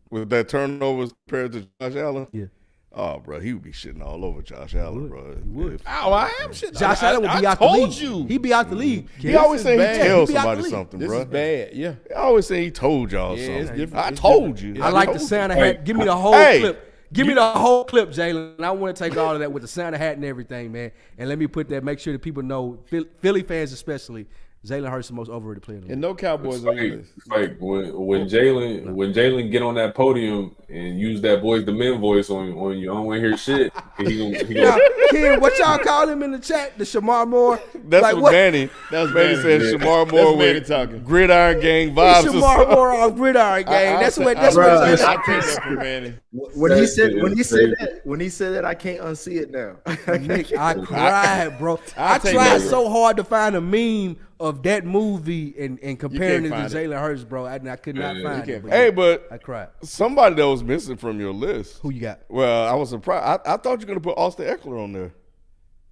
with that turnovers compared to Josh Allen, oh, bro, he would be shitting all over Josh Allen, bro. He would. Oh, I am shit. Josh Allen would be out the league. He'd be out the league. He always saying he bad. tell He be out somebody the league. something, This bro. is bad. Yeah. He always saying he told y'all Yeah, something. it's different. I It's told different. you. I like the Santa hat. Give me the whole clip. Give me the whole clip, Jalen. I want to take all of that with the Santa hat and everything, man. And let me put that, make sure that people know, Philly fans especially, Jalen Hurts is the most overrated player in the league. And no Cowboys on your list. Like when Jalen get on that podium and use that boys the men voice on you, I don't want to hear shit. He Now, Ken, what y'all call him in the chat? The Shamar Moore? That's Like, what Manny. That's Manny said. Yeah. Shamar Moore Manny with talking. Gridiron Gang vibes. or Shamar something. Moore on Gridiron Game. That's what I take Jalen. that from Manny. When he said that, I can't unsee it now. Nick, I cried, bro. I tried so hard to find a meme of that movie and comparing it to Jalen Hurts, bro. I could not find it. But I cried. Somebody that was missing from your list. Who you got? Well, I was surprised. I thought you were going to put Austin Eckler on there.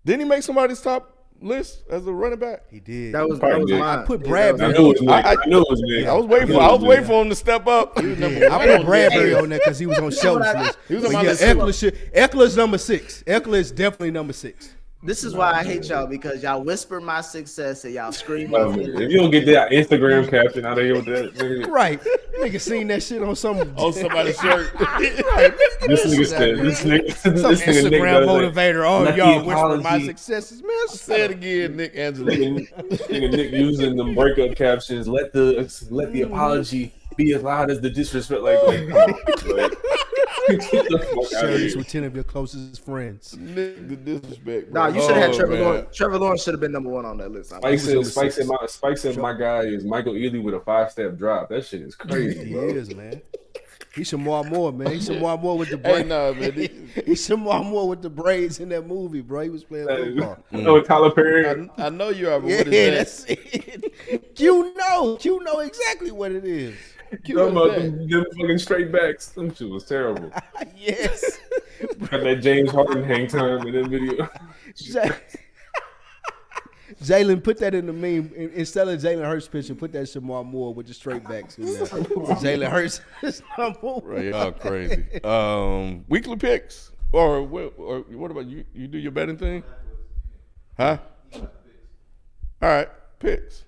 Didn't he make somebody's top list as a running back? He did. That was mine. I put Bradbury. I knew it was Nick. I was waiting for him to step up. I put Bradbury on there because he was on Shelton's list. He was on my list. Eckler's number 6. Eckler is definitely number 6. This is why I hate y'all, because y'all whisper my success and y'all scream. If you don't get that Instagram caption out of here with that, right? Nigga seen that shit on somebody's shirt. Right. This nigga Instagram motivator. Oh, y'all whisper my successes, man. Say it again, Nick Angelo. Nick using them breakup captions. Let the apology be as loud as the disrespect. Share with 10 of your closest friends. Nick, the disrespect. Bro. Nah, you should have had Trevor Lawrence. Trevor Lawrence should have been number 1 on that list. Spike said my guy is Michael Ealy with a 5-step drop. That shit is crazy. He is, man. He should more, man. He should more with the braids. Man. He should more with the braids in that movie, bro. He was playing football. No, Tyler Perry. I know you are. But what is that? That's it. You know exactly what it is. Them fucking straight backs. Them shit was terrible. Yes. Got that James Harden hang time in that video. Jalen, put that in the meme. Instead of Jalen Hurts picture, put that Shamar Moore with the straight backs in there. Jalen Hurts is number 1. Right, y'all crazy. Weekly picks. Or what about you? You do your betting thing? Huh? All right, picks.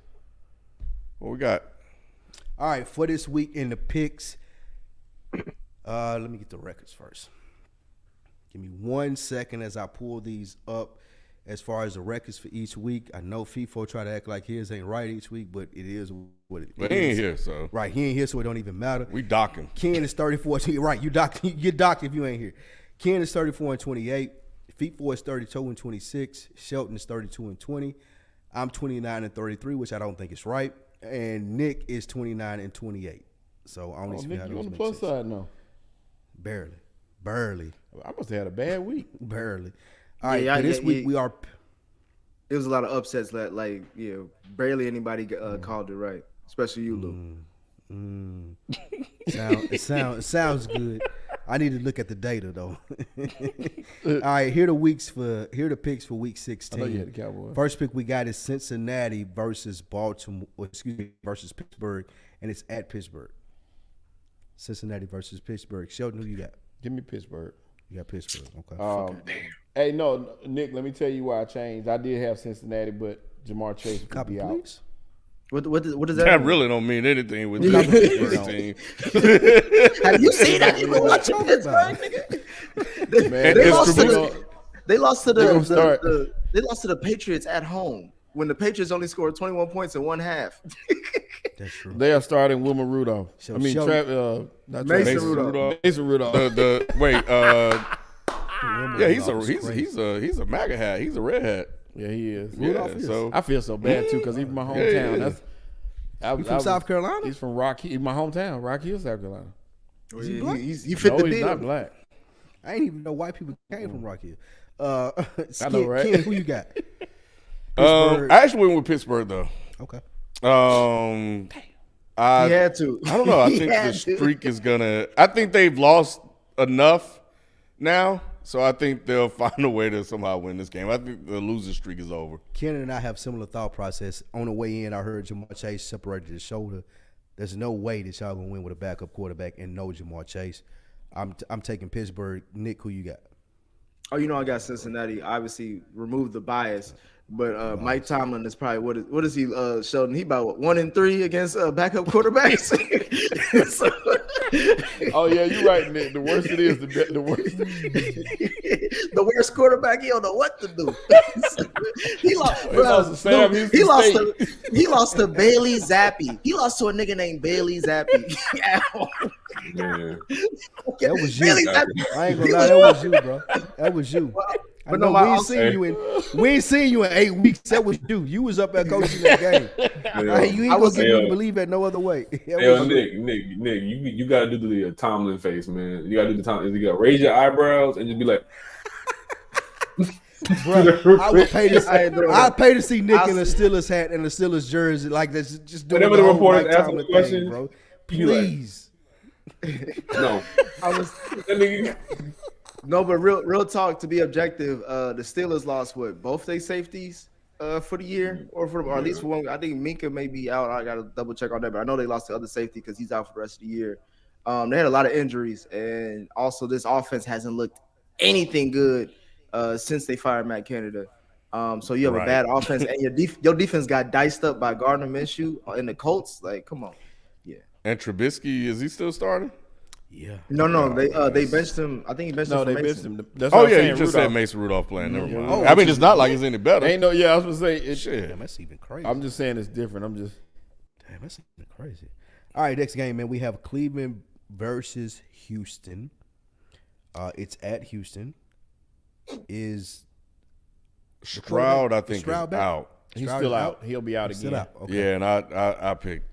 What we got? All right, for this week in the picks, let me get the records first. Give me 1 second as I pull these up. As far as the records for each week, I know FIFO try to act like his ain't right each week, but it is what it is. But he ain't here, so. Right, he ain't here, so it don't even matter. We dock him. Ken is 34. Right, you're docked if you ain't here. Ken is 34-28. FIFO is 32-26. Shelton is 32-20. I'm 29-33, which I don't think is right. And Nick is 29-28. So I only see how those you on the make plus sense. side now? Barely. I must have had a bad week. Barely. All right, this week we are. It was a lot of upsets that, barely anybody called it right, especially you, Lou. It sounds good. I need to look at the data though. All right, here the picks for week 16. I know you had the Cowboys. First pick we got is Cincinnati versus versus Pittsburgh, and it's at Pittsburgh. Cincinnati versus Pittsburgh. Sheldon, who you got? Give me Pittsburgh. You got Pittsburgh. Okay. Hey, no, Nick, let me tell you why I changed. I did have Cincinnati, but Jamar Chase would be out. Please. What does that That mean? really don't mean anything with the Pittsburgh team. Have you seen that? You watching Pittsburgh, nigga? They lost to the Patriots at home when the Patriots only scored 21 points in one half. That's true. They are starting Wilmer Rudolph. Mason Rudolph. Mason Rudolph. He's a MAGA hat. He's a red hat. Yeah, he is. So I feel so bad too because he's from my hometown. He's from South Carolina. He's from Rock Hill, my hometown, Rock Hill, South Carolina. He fit the bill. He's not black. I ain't even know white people came from Rock Hill. I know, right? Ken, who you got? I actually went with Pittsburgh though. Okay. He had to. I don't know. I think the streak is gonna. I think they've lost enough now, so I think they'll find a way to somehow win this game. I think the losing streak is over. Ken and I have similar thought process. On the way in, I heard Jamar Chase separated his shoulder. There's no way that y'all gonna win with a backup quarterback and no Jamar Chase. I'm taking Pittsburgh. Nick, who you got? Oh, I got Cincinnati. Obviously, remove the bias. But Mike Tomlin is probably what is he, Sheldon? He about 1-3 against backup quarterbacks. Oh yeah, you're right, Nick. The worse it is, the worse. The worst quarterback, he don't know what to do. He lost to Bailey Zappi. He lost to a nigga named Bailey Zappi. Man. That was you. I ain't gonna lie, that was you, bro. That was you. I know we ain't seen you in 8 weeks. That was you. You was up there coaching that game. You ain't gonna get me to believe that no other way. Nick, you gotta do the Tomlin face, man. You gotta do the Tomlin. You gotta raise your eyebrows and just be like. Bro, I would pay to. I'd pay to see Nick in a Steelers hat and a Steelers jersey like that's just doing. Whenever the reporters ask the question, thing, bro. Please. No, No, but real talk. To be objective, the Steelers lost both their safeties for the year, or at least for one. I think Minka may be out. I gotta double check on that, but I know they lost the other safety because he's out for the rest of the year. They had a lot of injuries, and also this offense hasn't looked anything good since they fired Matt Canada. So you have a bad offense, and your defense got diced up by Gardner Minshew in the Colts. Like, come on, yeah. And Trubisky, is he still starting? Yeah. No, they benched him. I think he benched him. They for benched Mason. him. That's what I'm saying, You just Rudolph. said Mason Rudolph playing. Never mind. Oh, I mean, it's not like it's any better. Ain't no. Yeah, I was gonna say Shit. Damn, that's even crazy. I'm just saying it's different. Damn, that's even crazy. All right, next game, man. We have Cleveland versus Houston. It's at Houston. Is Stroud, I think, Stroud is back? out. He's still out. He'll be out He's again. still out. Okay. Yeah, and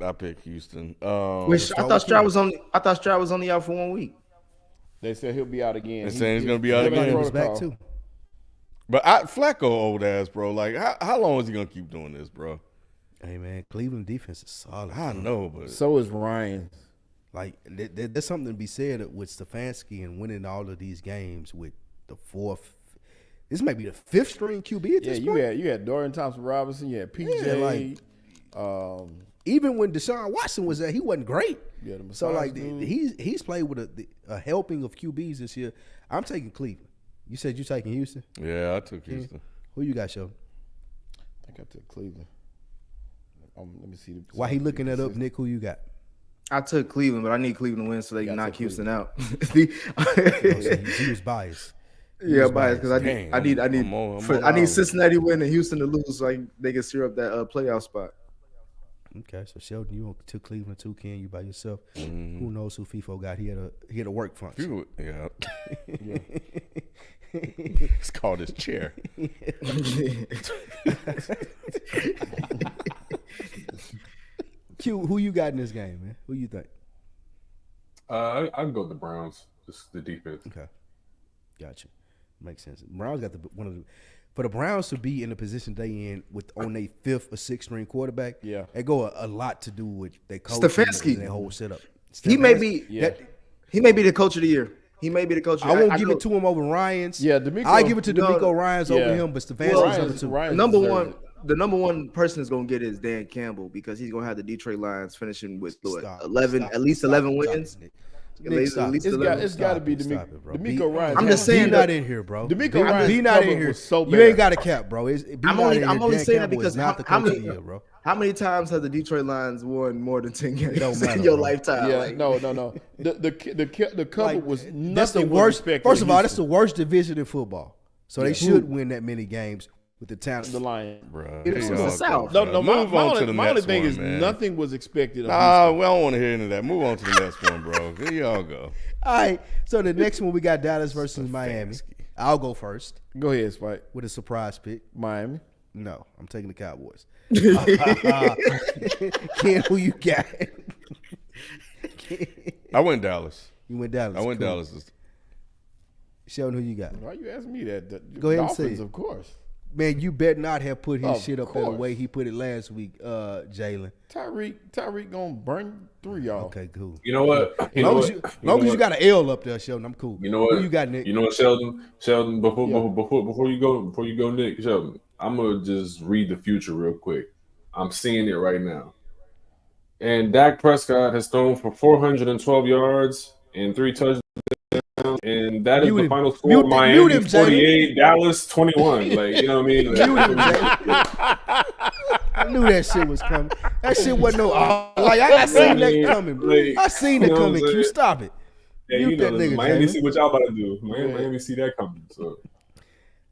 I picked Houston. Which I thought Stroud was only out for 1 week. They said he'll be out again. They're saying he's gonna be out Everybody again. was back too. But Flacco, old ass, bro. Like, how long is he gonna keep doing this, bro? Hey, man, Cleveland defense is solid. I know, but So is Ryan. Like, there's something to be said with Stefanski and winning all of these games with the fourth. This might be the fifth string QB at this point. You had Dorian Thompson-Robinson. You had PJ. Even when Deshaun Watson was there, he wasn't great. Yeah, the So massage like dude. he's played with a helping of QBs this year. I'm taking Cleveland. You said you taking Houston. yeah, I took Houston. Who you got, Sheldon? I think I took Cleveland. Let me see. While he looking that up, Nick, who you got? I took Cleveland, but I need Cleveland to win so they can Yeah, I knock took Houston out. He was biased. Yeah, biased because Dang, I need I'm on I need Cincinnati win and Houston to lose so they can steer up that playoff spot. Okay, so Sheldon, you took Cleveland too, Ken. You by yourself. Who knows who FIFO got? He had a work function. Yeah. It's called his chair. Q, who you got in this game, man? Who you think? I'd go with the Browns. Just the defense. Okay, gotcha. Makes sense. Browns got for the Browns to be in the position they in with on their fifth or sixth string quarterback. Yeah. It go a lot to do with their coach Stefanski. and their whole setup. He may be Yeah. he may be the coach of the year. He may be the coach of the I year. won't give it to him over Ryans. Yeah, D'Amico. I give it to No, D'Amico Ryans over yeah. him, but Stefanski's number two. Ryan number deserves one. it. The number one person is gonna get is Dan Campbell because he's gonna have the Detroit Lions finishing with Stop. 11, Stop. at least Stop. 11 Stop wins. it, Nick. At least stop. 11. It's got to be Stop D'Amico. it, bro. D'Amico Ryan. I'm just saying Be that- not in here, bro. D'Amico Be Ryan's not in cover here. was so You bad. ain't got a cap, bro. I'm only saying that because not the how coach of many the year, bro. how many times has the Detroit Lions won more than 10 games don't matter, in your bro. lifetime? Yeah, Like, no. The cover Like, was that's the nothing worst. respected First of all, in that's the worst division in football. So they should win that many games with the talent. the Lions. Bro. It's the South. No, Move on to the my only next thing one, is man. nothing was expected of Nah, Houston. we don't want to hear into that. Move on to the next one, bro. Here y'all go. All right. So the next one we got Dallas versus Miami. I'll go first Go ahead, Spike. with a surprise pick. Miami. No, I'm taking the Cowboys. Ken, who you got? I went Dallas. You went Dallas. I went Cool. Dallas. Sheldon, who you got? Why you asking me that? Go ahead and Dolphins, say it. of course. Man, you better not have put his Of shit up there the course. way he put it last week, Jalen. Tyreek gonna burn through y'all. Okay, cool. You know what? As long as you got an L up there, Sheldon, I'm cool. You know what? Who you got, Nick? You know what, Sheldon? Before you go, Nick, Sheldon, I'm gonna just read the future real quick. I'm seeing it right now. And Dak Prescott has thrown for 412 yards and 3 touchdowns. And that is Mute the him. final score. Mute him, Miami Jalen. 48, Dallas 21. Like, you know what I mean? I knew that shit was coming. That shit wasn't no. I seen that coming. Like, I seen it you know what coming. I'm Q, saying? stop it. Yeah, Mute you know, that nigga, Miami Jalen. see what y'all about to do. Miami see that coming. So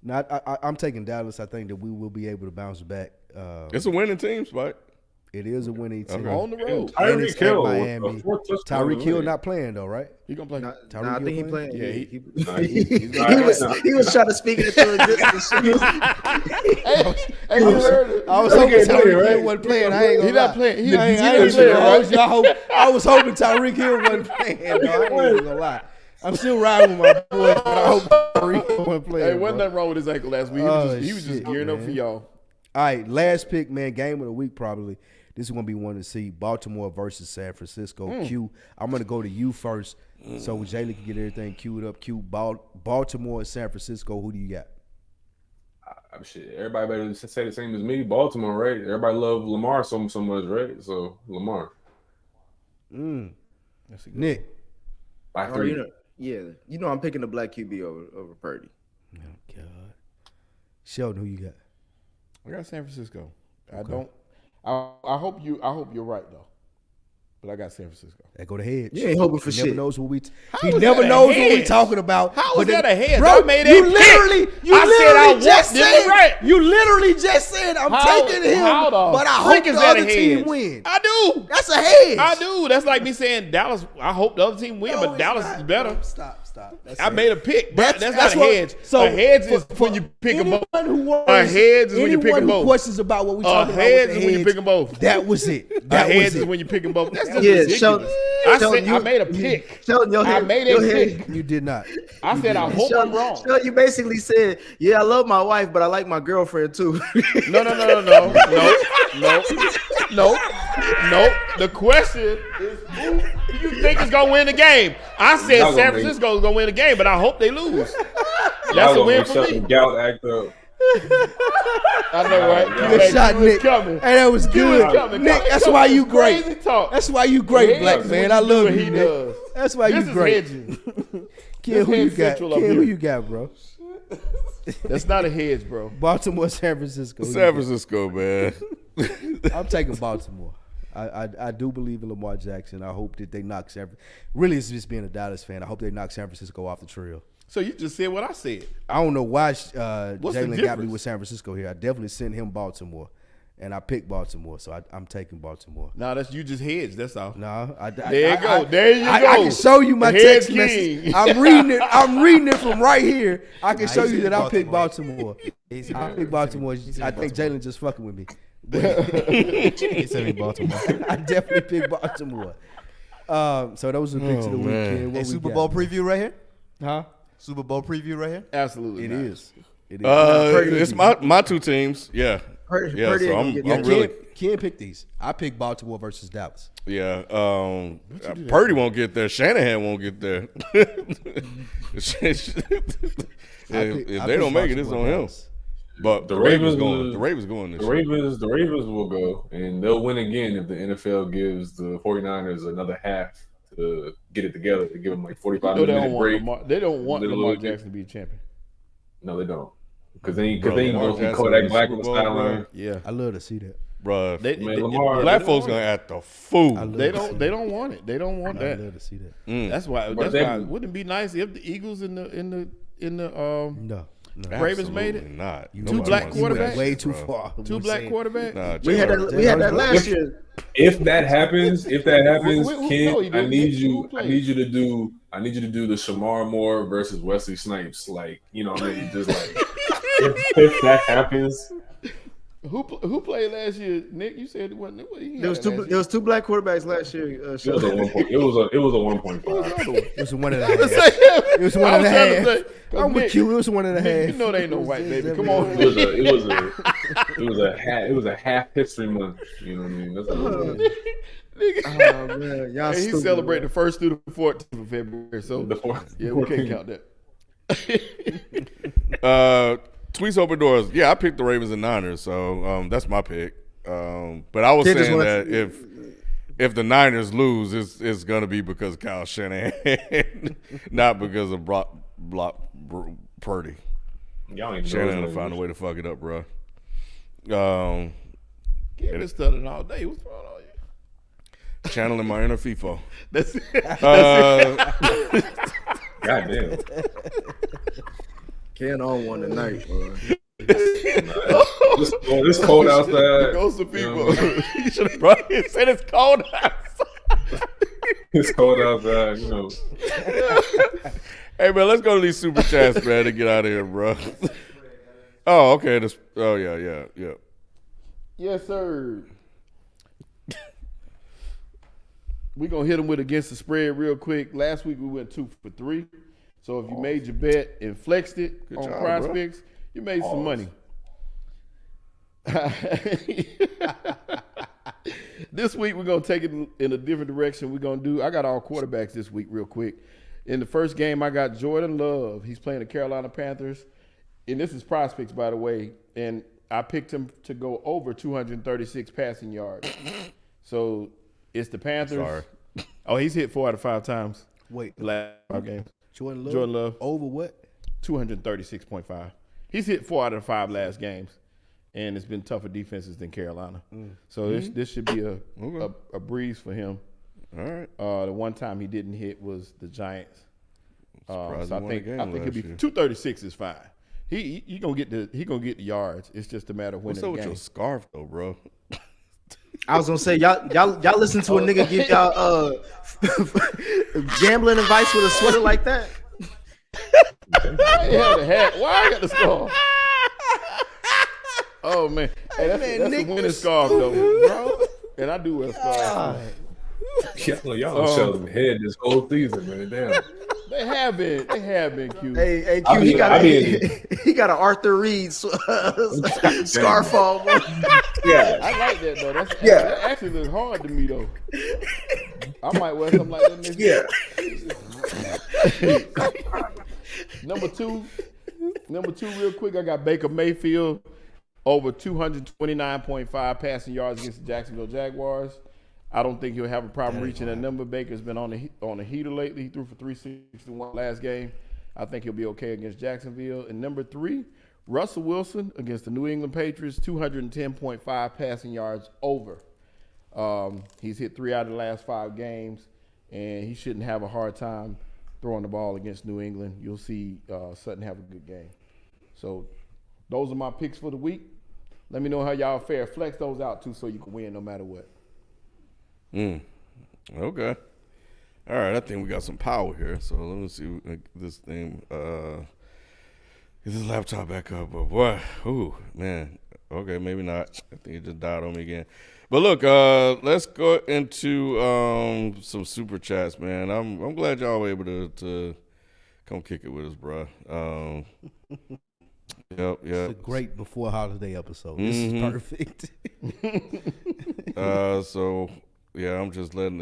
No, I'm taking Dallas. I think that we will be able to bounce back. It's a winning team, Spike. It is a winning team. On the road. And it's Tyreek Hill, at Miami. Tyreek Hill not playing though, right? He gonna play. I think he playing. Yeah, he was trying to speak it into existence. I was hoping Tyreek Hill wasn't playing. I ain't gonna lie. not playing. I was hoping Tyreek Hill wasn't playing. I ain't gonna lie. I'm still riding with my boy, but I hope Tyreek Hill wasn't playing. Hey, wasn't nothing wrong with his ankle last week. He was just gearing up for y'all. All right, last pick, man. Game of the week, probably. This is going to be one to see. Baltimore versus San Francisco. Q, I'm going to go to you first so Jalen can get everything queued up. Q, Baltimore and San Francisco. Who do you got? Shit, everybody better say the same as me. Baltimore, right? Everybody love Lamar so much, right? So, Lamar. Nick. By 3. You know I'm picking the black QB over Purdy. Oh, God. Sheldon, who you got? I got San Francisco. Okay. I hope you're right though, but I got San Francisco. That go to hedge. You ain't hoping for shit. Never knows what we. He never knows what we talking about. How is that a hedge? Bro, I made that You literally just said I'm taking him, but I hope the other team win. I do. That's a hedge. I do. That's like me saying Dallas. I hope the other team win, but Dallas is better. Stop. I made a pick. That's not a hedge. So a hedge is when you pick them both. A hedge is when you pick them both. Questions about what we talking about? A hedge is when you pick them both. That was it. A hedge is when you pick them both. That's just ridiculous. I made a pick. I made a pick. You did not. I said I hope I'm wrong. You basically said, "Yeah, I love my wife, but I like my girlfriend too." No. The question is, who do you think is gonna win the game? I said San Francisco is gonna win the game, but I hope they lose. That's a win for me. Gout act up. I know, right? Good shot, Nick. Hey, that was good. Nick, that's why you great. That's why you great, black man. I love you, Nick. That's why you great. Kid, who you got? Who you got, bro? That's not a hedge, bro. Baltimore, San Francisco. San Francisco, man. I'm taking Baltimore. I do believe in Lamar Jackson. I hope that they knock San Francisco. Really, it's just being a Dallas fan. I hope they knock San Francisco off the trail. So you just said what I said. I don't know why Jalen got me with San Francisco here. I definitely sent him Baltimore, and I picked Baltimore, so I'm taking Baltimore. No, that's you just hedged. That's all. No, there you go. I can show you my text message. I'm reading it from right here. I can show you that I picked Baltimore. I picked Baltimore. I think Jalen just fucking with me. He said me Baltimore. I definitely picked Baltimore. So those are the picks of the weekend. Hey, Super Bowl preview right here? Huh? Super Bowl preview right here? Absolutely. It is. It's my two teams. Yeah. So I'm really. Can't pick these. I picked Baltimore versus Dallas. Yeah. Purdy won't get there. Shanahan won't get there. If they don't make it, it's on him. But the Ravens going. The Ravens going this year. The Ravens will go, and they'll win again if the NFL gives the 49ers another half to get it together, to give them like 45-minute break. They don't want Lamar Jackson to be a champion. No, they don't. Because they go see Kodak Black on the sideline. Yeah, I love to see that. Bro, Lamar, black folks gonna act the fool. They don't want it. They don't want that. I love to see that. That's why. Wouldn't it be nice if the Eagles in the No. Ravens made it. Not. Two black quarterbacks. Way too far. Two black quarterbacks. Nah, we had that last year. If that happens, Ken, I need you to do the Shamar Moore versus Wesley Snipes. Like, you know what I mean? Just like if that happens. Who played last year? Nick, you said it wasn't. There was two black quarterbacks last year. It was a 1.5. It was a 1.5. It was 1.5. I'm with you. It was 1.5. You know they ain't no white baby. Come on. It was a half history month. You know what I mean? That's what Oh man, y'all he celebrated the 1st through the 14th of February. So yeah, we can't count that. Tweets open doors. Yeah, I picked the Ravens and Niners, so that's my pick. But I was saying that if the Niners lose, it's gonna be because of Kyle Shanahan, not because of Purdy. Shanahan will find a way to fuck it up, bro. You've been studying all day. What's going on here? Channeling my inner FIFO. That's it. Goddamn. Ken on one tonight, bro. It's cold outside. Goes to people. You should have brought it. Said it's cold outside. It's cold outside, you know. Hey man, let's go to these super chats, man, to get out of here, bro. Oh, okay. Yeah. Yes, sir. We're going to hit them with against the spread real quick. Last week we went 2 for 3. So if you made your bet and flexed it Good on job, prospects, you made some money. This week we're going to take it in a different direction. I got all quarterbacks this week real quick. In the first game, I got Jordan Love. He's playing the Carolina Panthers. And this is prospects, by the way. And I picked him to go over 236 passing yards. So it's the Panthers. Sorry. Oh, he's hit 4 out of 5 times. Wait, The last 5 games. Jordan Love over what? 236.5. He's hit 4 out of 5 last games. And it's been tougher defenses than Carolina. So this should be a breeze for him. All right. The one time he didn't hit was the Giants. So I think he'll be 236 is fine. He gonna get the yards. It's just a matter of winning What's up the with game. your scarf though, bro? I was gonna say y'all listen to a nigga give y'all gambling advice with a sweater like that. I had the hat. Why I got the scarf? Oh man, hey, that's a winning scarf though, bro. And I do wear a scarf. Y'all Sheldon head this whole season, man. Damn. They have been Q. Hey, Q, he got an Arthur Reed scarf on. Yeah. I like that though. That actually looks hard to me though. I might wear something like that. Yeah. Number two, real quick. I got Baker Mayfield over 229.5 passing yards against the Jacksonville Jaguars. I don't think he'll have a problem reaching that number. Baker's been on the heater lately. He threw for 361 last game. I think he'll be okay against Jacksonville. And number 3, Russell Wilson against the New England Patriots, 210.5 passing yards over. He's hit 3 out of the last 5 games, and he shouldn't have a hard time throwing the ball against New England. You'll see Sutton have a good game. So those are my picks for the week. Let me know how y'all fare. Flex those out too so you can win no matter what. Okay. All right. I think we got some power here. So let me see this thing. Get this laptop back up. But boy, ooh, man. Okay, maybe not. I think it just died on me again. But look, let's go into some super chats, man. I'm glad y'all were able to come kick it with us, bro. Yep. It's a great before holiday episode. This is perfect. So yeah, I'm just letting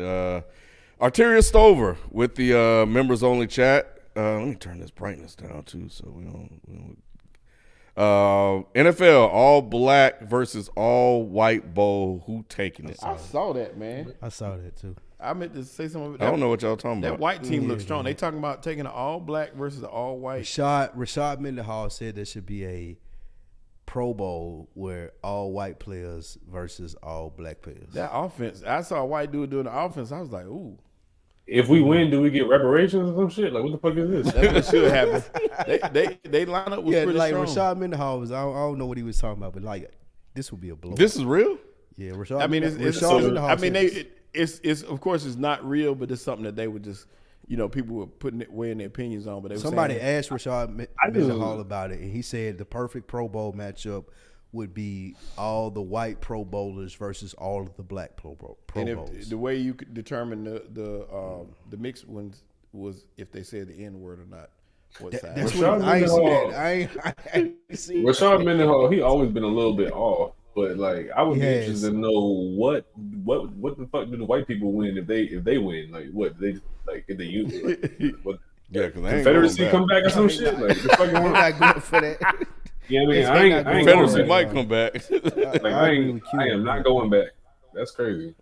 Arteria Stover with the members only chat. Let me turn this brightness down too, so we don't. NFL all black versus all white bowl. Who taking it? I saw that, man. I saw that too. I meant to say something. I don't know what y'all talking about. That white team looks strong. They talking about taking an all black versus an all white. Rashad Mendenhall said there should be a Pro Bowl where all white players versus all black players. That offense, I saw a white dude doing the offense. I was like, ooh. If we win, do we get reparations or some shit? Like, what the fuck is this? That's what should happen. They line up with pretty like strong. Rashad Mendenhall was. I don't know what he was talking about, but like this would be a blow. This is real? Yeah, Rashad. I mean, Mendenhall. I mean, it's of course it's not real, but it's something that they would just, people were weighing their opinions on. But they were somebody saying, asked Rashad Mendenhall about it, and he said the perfect Pro Bowl matchup would be all the white Pro Bowlers versus all of the black Pro Bowls. If the way you could determine the mixed ones was if they said the N word or not. That's what I ain't see that. I ain't see Rashad Mendenhall, he always been a little bit off, but like I would be interested to know what the fuck do the white people win if they win? Like what they like if they use what? Yeah, because Confederacy come back or some shit. Like the fucking I'm not going for that. Yeah, I ain't Confederacy might come back. Like, I am not going back. That's crazy.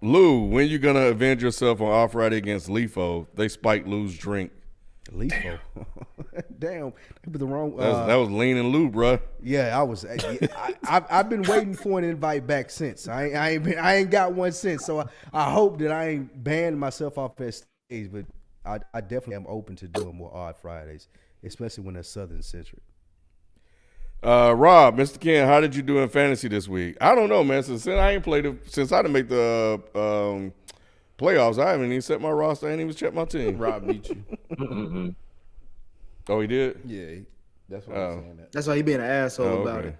Lou, when you gonna avenge yourself on Off Friday against Lefo? They spiked Lou's drink. Lefo, damn, they put the wrong. That was Lean and Lou, bro. Yeah, I was. I've been waiting for an invite back since. I ain't got one since. So I hope that I ain't banned myself off that stage, but I definitely am open to doing more odd Fridays, especially when they're Southern centric. Rob, Mr. Ken, how did you do in fantasy this week? I don't know, man. Since I ain't played since I didn't make the playoffs, I haven't even set my roster. I ain't even checked my team. Rob beat you. Oh, he did? Yeah, that's why I'm saying that. That's why he being an asshole about it.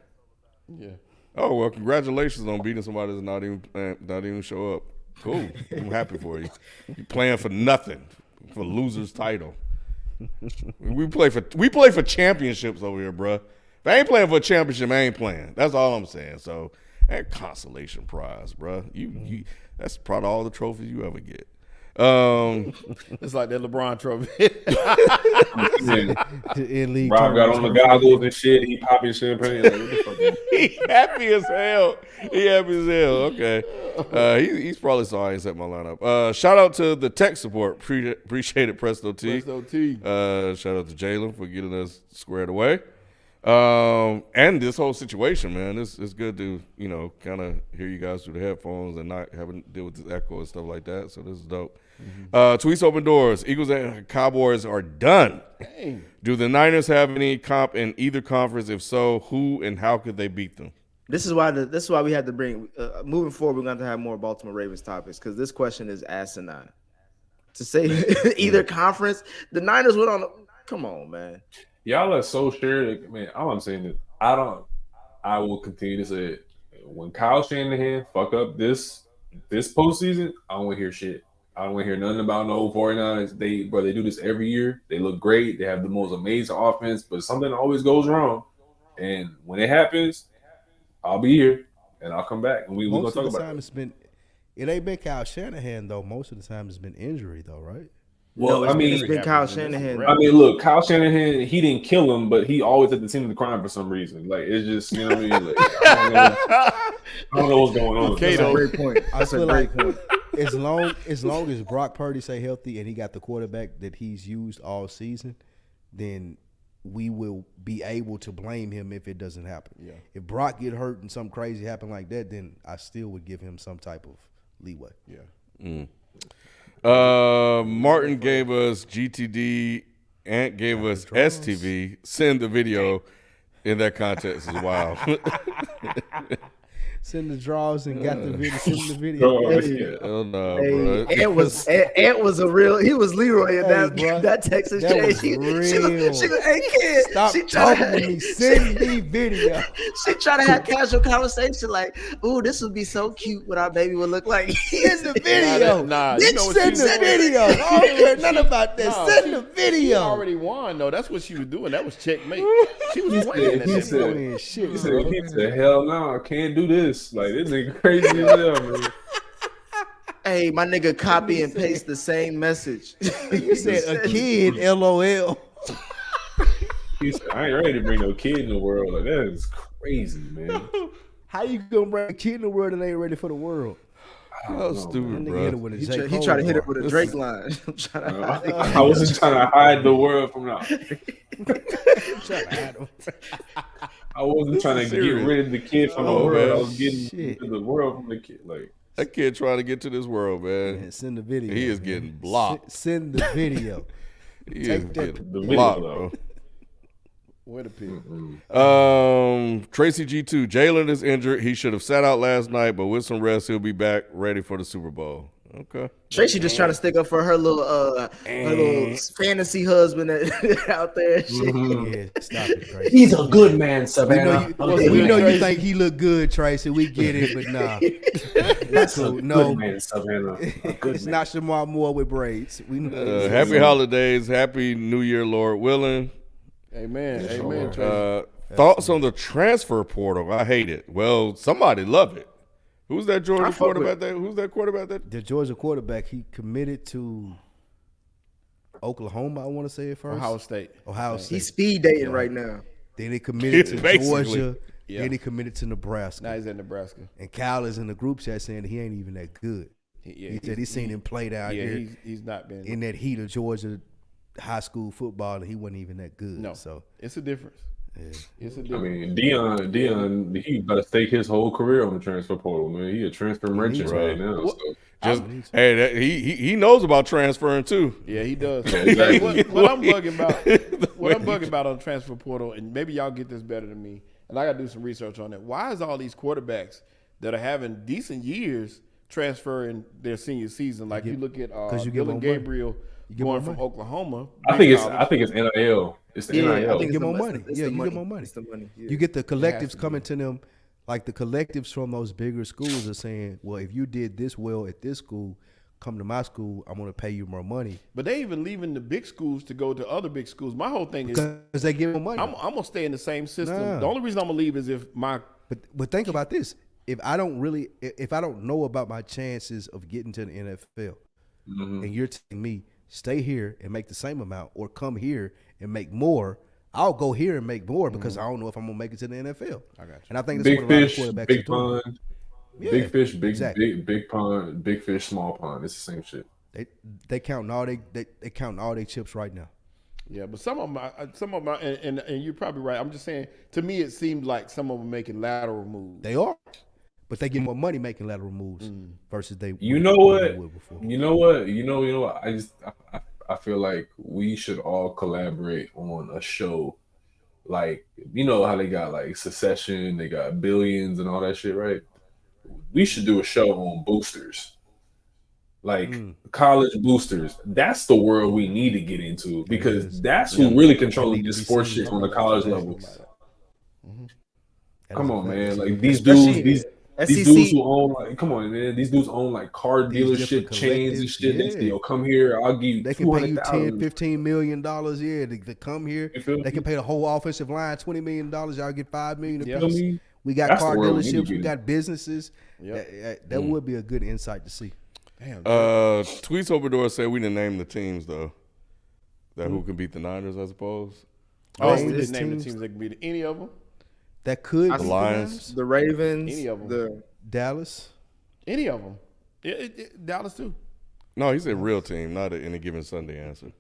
Yeah. Oh well, congratulations on beating somebody that's not even show up. Cool. I'm happy for you. You playing for nothing, for loser's title. We play for championships over here, bruh. If I ain't playing for a championship, I ain't playing. That's all I'm saying. So that consolation prize, bruh. You that's probably all the trophies you ever get. It's like that LeBron trophy. Rob got on the goggles and shit. He popping champagne. Like, what the fuck? He happy as hell. Okay. He's probably sorry I ain't set my lineup. Shout out to the tech support. Appreciate it, Presto T. Presto T. Shout out to Jalen for getting us squared away. And this whole situation, man, it's good to, kind of hear you guys through the headphones and not having to deal with this echo and stuff like that. So this is dope. Tweets open doors. Eagles and Cowboys are done. Dang. Do the Niners have any comp in either conference? If so, who and how could they beat them? This is why we had to bring moving forward. We're going to have more Baltimore Ravens topics because this question is asinine. To say either conference, the Niners went on. Come on, man. Y'all are so sure. Man, all I'm saying is I will continue to say it. When Kyle Shanahan fuck up this postseason, I don't want to hear shit. I don't want to hear nothing about no 49ers. They do this every year. They look great. They have the most amazing offense, but something always goes wrong. And when it happens, I'll be here and I'll come back and we're gonna talk about it. It ain't been Kyle Shanahan though. Most of the time it's been injury though, right? Well, it's been Kyle Shanahan. I mean, look, Kyle Shanahan, he didn't kill him, but he always had the team to crime for some reason. Like, it's just, you know what I mean? Like, I don't know what's going on. That's a great point. That's a great point. As long as Brock Purdy stay healthy and he got the quarterback that he's used all season, then we will be able to blame him if it doesn't happen. Yeah. If Brock get hurt and something crazy happen like that, then I still would give him some type of leeway. Yeah. Martin gave us GTD, Ant gave us STV. Send the video in that context as well. Send the draws and got the video. Send the video. Oh no, bro. Ant was a real. He was Leroy in that Texas that change. was real. She was, hey kid, Stop talking to me. Send me video. She try to have casual conversation like, "Ooh, this would be so cute. What our baby would look like." Send the video. Send the video. I don't care nothing about that. Send the video. She already won though. That's what she was doing. That was checkmate. She was winning. He said, "Hell no, I can't do this." Like, this nigga crazy as hell, man. Hey, my nigga, copy and paste the same message. You said a kid, LOL. He said, I ain't ready to bring no kid in the world. Like, that is crazy, man. How you gonna bring a kid in the world and ain't ready for the world? How stupid, bro. He tried to hit it with a Drake line. I wasn't trying to hide the world from now. I wasn't trying to get rid of the kid from the world. Man. I was getting the world from the kid. Like, that kid trying to get to this world, man. Yeah, send the video. He is getting blocked. Send the video. He is getting the blocked, video, bro. What a pig. Tracy G2. Jalen is injured. He should have sat out last night, but with some rest, he'll be back ready for the Super Bowl. Okay. Tracy just trying to stick up for her little fantasy husband out there. Yeah, stop it, Tracy. He's a good man, Savannah. We know you think he look good, Tracy. We get it, but nah. That's a good man, Savannah. It's not Shamar Moore with braids. We know. Happy holidays. Happy New Year, Lord willing. Amen. Amen. Tracy. Thoughts on the transfer portal? I hate it. Well, somebody love it. Who's that Georgia quarterback? Who's that quarterback? The Georgia quarterback. He committed to Oklahoma. I want to say it first. Ohio State. He's speed dating right now. Then he committed to Georgia. Yeah. Then he committed to Nebraska. Now he's at Nebraska. And Kyle is in the group chat saying that he ain't even that good. He said he's seen him play down here. He's not been in that heat of Georgia high school football, and he wasn't even that good. No, so it's a difference. Yeah. It's a difference. I mean, Deion, he got to stake his whole career on the transfer portal, man. He a transfer merchant right now. So. He knows about transferring too. Yeah, he does. Exactly. What I'm bugging about on the transfer portal, and maybe y'all get this better than me, and I got to do some research on it. Why is all these quarterbacks that are having decent years transferring their senior season? Like you look at Dylan Gabriel going from Oklahoma. I think it's NIL. It's the NIL. You get more money. It's Yeah, the you money. get more money. It's the money. Yeah. You get the collectives coming to them, like the collectives from those bigger schools are saying, well, if you did this well at this school, come to my school, I'm going to pay you more money. But they even leaving the big schools to go to other big schools. My whole thing is Because they give them money. I'm going to stay in the same system. Nah. The only reason I'm going to leave is if my But think about this. If I don't know about my chances of getting to the NFL, and you're telling me stay here and make the same amount, or come here and make more, I'll go here and make more because I don't know if I'm gonna make it to the NFL. I got you. And I think that's Big what a lot of fish, quarterbacks big are doing. pond. Yeah, Big fish, exactly. big pond, big fish, small pond. It's the same shit. They counting all they counting all their chips right now. Yeah, but some of them, and you're probably right. I'm just saying, to me, it seemed like some of them making lateral moves. They are, but they get more money making lateral moves versus they. You know what? You know what? I feel like we should all collaborate on a show. Like, you know how they got like Succession, they got Billions and all that shit, right? We should do a show on boosters. Like college boosters. That's the world we need to get into because that's who really controlling this sports shit on the college level. Come on, man. Like these dudes, these dudes who own like, come on, man. These dudes own like car dealership chains and shit. They say, yo, come here. I'll give you. They can pay you $10-15 million a year to come here. They can pay the whole offensive line $20 million. Y'all get $5 million a piece. We got car dealerships. We got businesses. That would be a good insight to see. Damn. Tweets Obrador said we didn't name the teams though. That who can beat the Niners, I suppose. Oh, we didn't name the teams that can beat any of them. That could the Lions, the Ravens, any of them, the Dallas, any of them. Dallas too. No, he said real team, not an any given Sunday answer.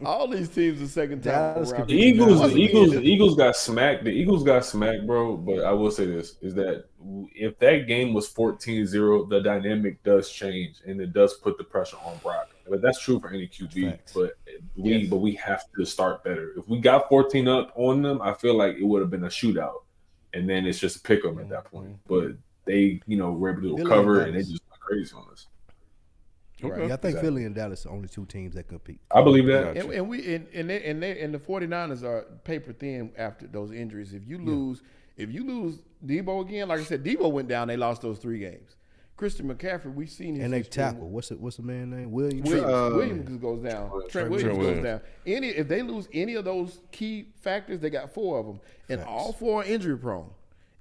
All these teams are second time. The Eagles got smacked. The Eagles got smacked, bro. But I will say this, is that if that game was 14-0, the dynamic does change and it does put the pressure on Brock. But that's true for any QB. Facts. But we have to start better. If we got 14 up on them, I feel like it would have been a shootout. And then it's just a pick 'em at that point. But they, were able to recover and they just went crazy on us. Okay. Yeah, I think Philly and Dallas are the only two teams that compete. I believe that. And the 49ers are paper thin after those injuries. If you lose Debo again, like I said, Debo went down. They lost those 3 games. Christian McCaffrey, we've seen his and they tackle. What's the man's name? Williams goes down. Trent Williams goes down. If they lose any of those key factors, they got 4 of them, and all 4 are injury prone.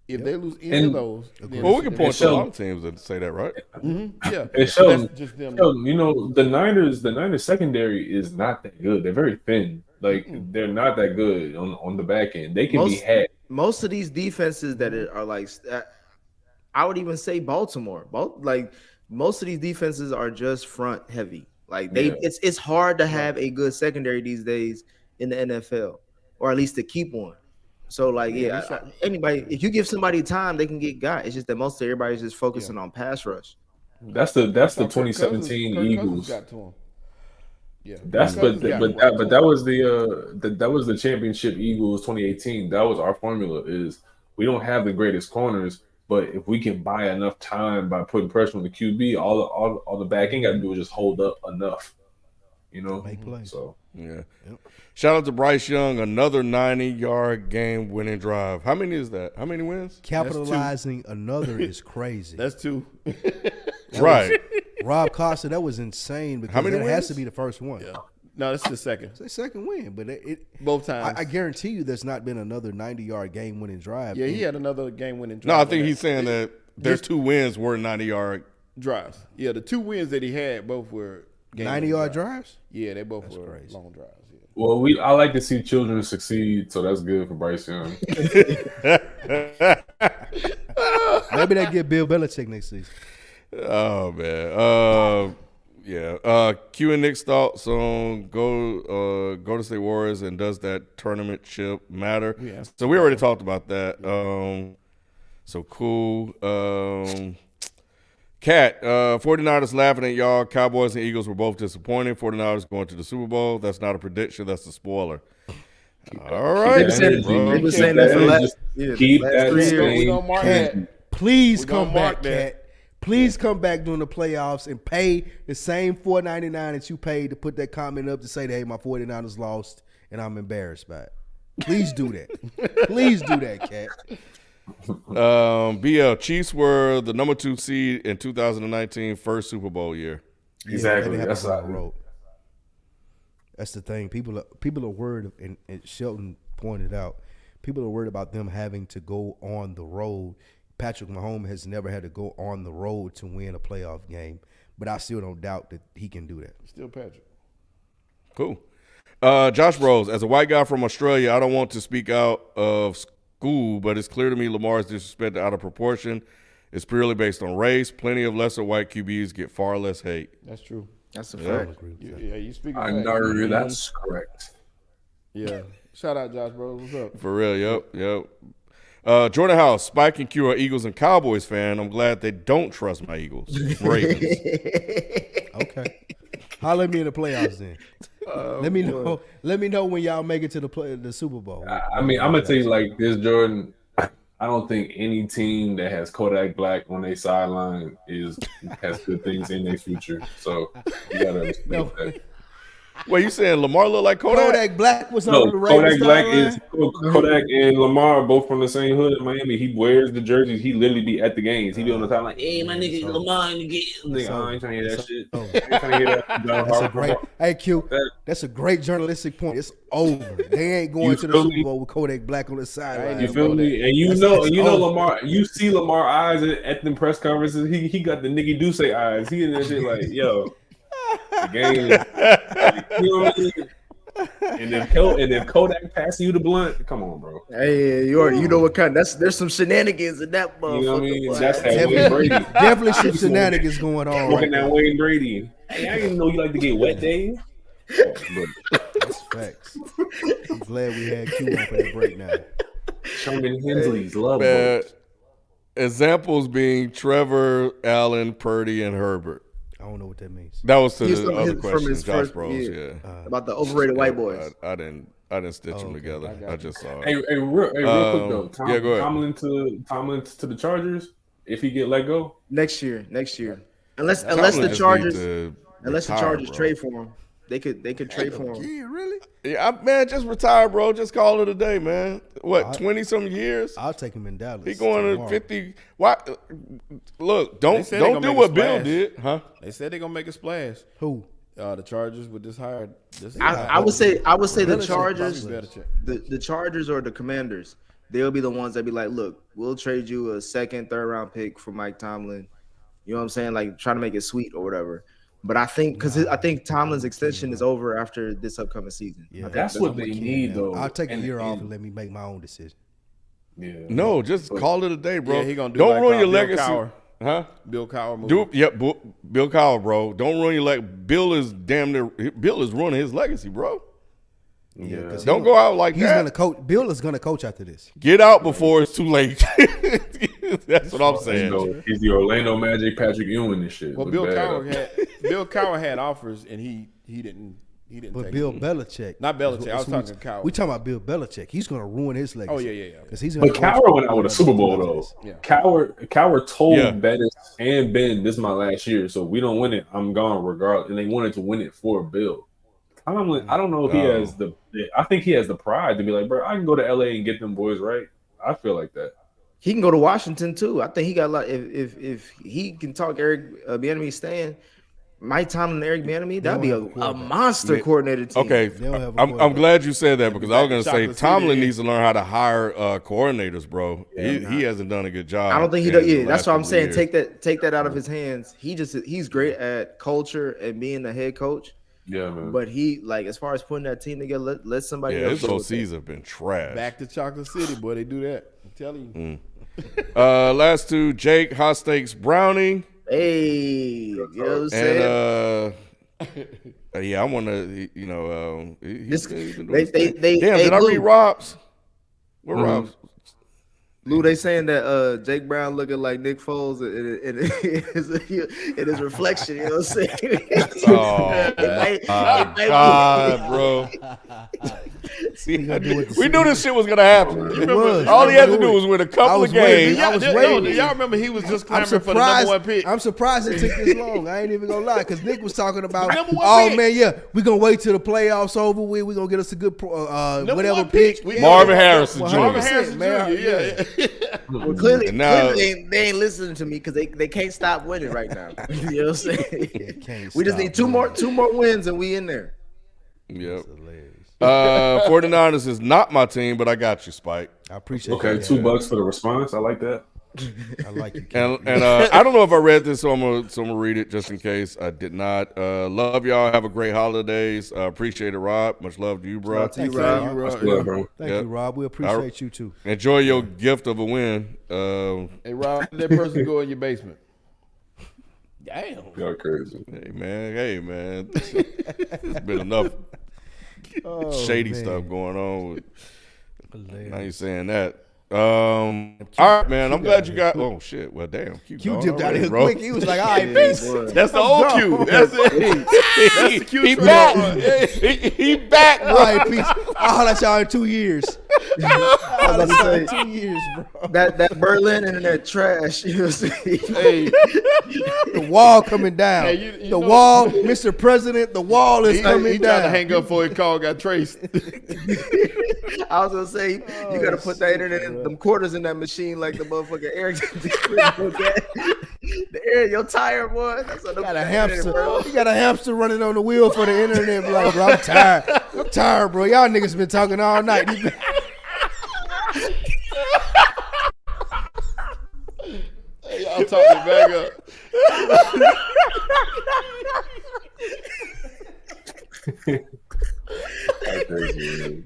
If they lose any of those, well, we can point to a lot of teams that say that, right? Yeah, it's just them. The Niners secondary is not that good. They're very thin. Like they're not that good on the back end. They can be had. Most of these defenses that are like, I would even say Baltimore. Most of these defenses are just front heavy. Like it's hard to have a good secondary these days in the NFL, or at least to keep one. So anybody, if you give somebody time, they can get got. It's just that most of everybody's just focusing on pass rush. That's the 2017 Eagles. Got to him. Yeah, that was the championship Eagles 2018. That was our formula. Is we don't have the greatest corners, but if we can buy enough time by putting pressure on the QB, all the back end got to do is just hold up enough. Make plays. So Yep. Shout out to Bryce Young, another 90-yard game-winning drive. How many is that? How many wins? Capitalizing another is crazy. That's 2. Right. Rob Costa, that was insane because that has to be the first one. Yeah. No, that's the second. It's the second win, but both times. I guarantee you there's not been another 90-yard game-winning drive. Yeah, he had another game-winning drive. No, I think he's saying that their 2 wins were 90-yard drives. Yeah, the 2 wins that he had both were 90-yard drives? Yeah, they both were long drives. Yeah. Well, I like to see children succeed, so that's good for Bryce Young. Maybe they get Bill Belichick next season. Oh man, Q and Nick's thoughts on go to State Warriors and does that tournament chip matter? Yeah. So we already talked about that. So cool. Cat, 49ers laughing at y'all. Cowboys and Eagles were both disappointing. 49ers going to the Super Bowl. That's not a prediction. That's a spoiler. All right. They were saying that for last year. Keep that same. Please come back, Cat. Please come back during the playoffs and pay the same $4.99 that you paid to put that comment up to say that, hey, my 49ers lost and I'm embarrassed by it. Please do that. Please do that, Cat. BL, Chiefs were the number 2 seed in 2019 first Super Bowl year. Exactly. Yeah, That's the thing. People are worried, and Shelton pointed out, people are worried about them having to go on the road. Patrick Mahomes has never had to go on the road to win a playoff game, but I still don't doubt that he can do that. Still Patrick. Cool. Josh Rose, as a white guy from Australia, I don't want to speak out of school, but it's clear to me Lamar's disrespect out of proportion. It's purely based on race. Plenty of lesser white QBs get far less hate. That's true. That's a fact. Yeah, you speak. I know that's correct. Yeah. Shout out Josh Rose. What's up? For real, yep. Jordan House, Spike and Q are Eagles and Cowboys fan. I'm glad they don't trust my Eagles. Ravens. Okay. Holler at me in the playoffs then. Let me know. Let me know when y'all make it to the Super Bowl. I mean, I'm gonna tell you like this, Jordan. I don't think any team that has Kodak Black on their sideline has good things in their future. So you gotta respect that. Wait, you saying Lamar look like Kodak? Kodak Black was No, on the Ravens Kodak Black sideline? Kodak and Lamar are both from the same hood in Miami. He wears the jerseys. He literally be at the games. He be on the sideline. Hey, my nigga, Lamar in the game. Nigga, I ain't trying to hear that shit. I ain't trying to hear that. That's a great. Hey, Q. That's a great journalistic point. It's over. They ain't going to the Super Bowl with Kodak Black on the sideline. You feel me? And you know Lamar. You see Lamar eyes at them press conferences. He got the Nicky Duce eyes. He in that shit like, yo, the game. You know what I mean? And then Kodak passing you the blunt. Come on, bro. Hey, you know what kind? There's some shenanigans in that motherfucker. You know what I mean? That's that Wayne Brady. Definitely some shenanigans going on. Smoking that Wayne Brady. Hey, I didn't know you like to get wet, Dave. That's facts. I'm glad we had Q on for that break now. Sherman Hensley's love boat. Examples being Trevor, Allen, Purdy, and Herbert. I don't know what that means. That was to the other question, Josh Rose. About the overrated white boys. I didn't stitch them together. I just saw it. Hey, real quick though. Go ahead. Tomlin to the Chargers if he get let go next year. Unless the Chargers trade for him. They could trade for him. Yeah, really? Yeah, man, just retire, bro. Just call it a day, man. What, 20-some years? I'll take him in Dallas. He going to 50. Why? Look, don't do what Bill did, huh? They said they're gonna make a splash. Who? The Chargers with this hire. I would say the Chargers, the Chargers or the Commanders. They'll be the ones that be like, look, we'll trade you a second, third round pick for Mike Tomlin. You know what I'm saying? Like trying to make it sweet or whatever. But I think I think Tomlin's extension is over after this upcoming season. Yeah, that's what they need, though. I'll take a year off and let me make my own decision. Yeah. No, just call it a day, bro. Yeah, he gonna do Don't like ruin your Bill legacy. Cowher. Huh? Bill Cowher movie. Bill Cowher, bro. Don't ruin your legacy. Bill is ruining his legacy, bro. Yeah. Don't go out like He's that. gonna coach. Bill is gonna coach after this. Get out before it's too late. That's what I'm saying. He's the Orlando Magic Patrick Ewing and shit. Well, Bill Cowher had offers and he didn't. But take Bill it. Belichick. Not Belichick. I was talking Cowher. We talking about Bill Belichick. He's gonna ruin his legacy. Oh yeah. Because he's. But Cowher went out with a Super Bowl though. Yeah. Cowher told Bettis and Ben, "This is my last year, so we don't win it, I'm gone regardless." And they wanted to win it for Bill. I don't know if he has the. I think he has the pride to be like, bro, I can go to LA and get them boys right. I feel like that. He can go to Washington too. I think he got a lot. If he can talk Eric Bieniemy staying, Mike Tomlin and Eric Bieniemy, that'd be a monster coordinator team. Okay, I'm glad you said that because I was going to say Tomlin needs to learn how to hire coordinators, bro. He hasn't done a good job. I don't think he does. Yeah, that's what I'm saying. Take that out of his hands. He's great at culture and being the head coach. Yeah, man. But he, like, as far as putting that team together, let somebody else. His OCs have been trash. Back to Chocolate City, boy. They do that. I'm telling you. Last two, Jake, Hot Steaks Browning. Hey, you know what I'm saying? And I want to, he's been doing they damn, did I read Rob's? Where Rob's? Lou, they saying that Jake Brown looking like Nick Foles in his reflection. You know what I'm saying? Oh, God, bro. See, we knew this shit was gonna happen. You remember, all he had to do was win a couple of games. Y'all remember he was just clamoring for the number one pick. I'm surprised it took this long. I ain't even gonna lie, because Nick was talking about, oh man, yeah, we gonna wait till the playoffs over with. We gonna get us a good whatever pick. Marvin Harrison Jr. Marvin Harrison Jr. Yeah. Well, clearly they ain't listening to me because they can't stop winning right now. You know what I'm saying? We just need two more wins and we in there. Yep. 49ers is not my team, but I got you, Spike. I appreciate Okay, $2 for the response. I like that. I like you. And I don't know if I read this, so I'm gonna read it just in case I did not. Love y'all. Have a great holidays. Appreciate it, Rob. Much love to you, bro. Thank you, Bro. Rob. We appreciate you too. Enjoy your gift of a win. Hey, Rob, that person go in your basement. Damn. Y'all crazy. Hey man. It's been enough shady stuff going on. Now you saying that. All right, man. I'm glad you got. Oh shit. Well, damn. Q dipped out of here quick. He was like, "All right, peace." That's the old Q. That's it. That's the Q. He back. He back. Bro. All right, peace. I'll holler at y'all in 2 years. I was about to say, 2 years, bro. that Berlin internet trash. You know what I'm saying? Hey, The wall coming down. Hey, you the know- wall, Mr. President. The wall is coming he down. tried to hang up before his call got traced. I was gonna say you gotta put that internet in them quarters in that machine like the motherfucker Eric. The air, your tire, boy. That's what You got a hamster. You got a hamster running on the wheel for the internet. Be like, bro, I'm tired. I'm tired, bro. Y'all niggas been talking all night. Hey, y'all talking back up. Y'all crazy, man.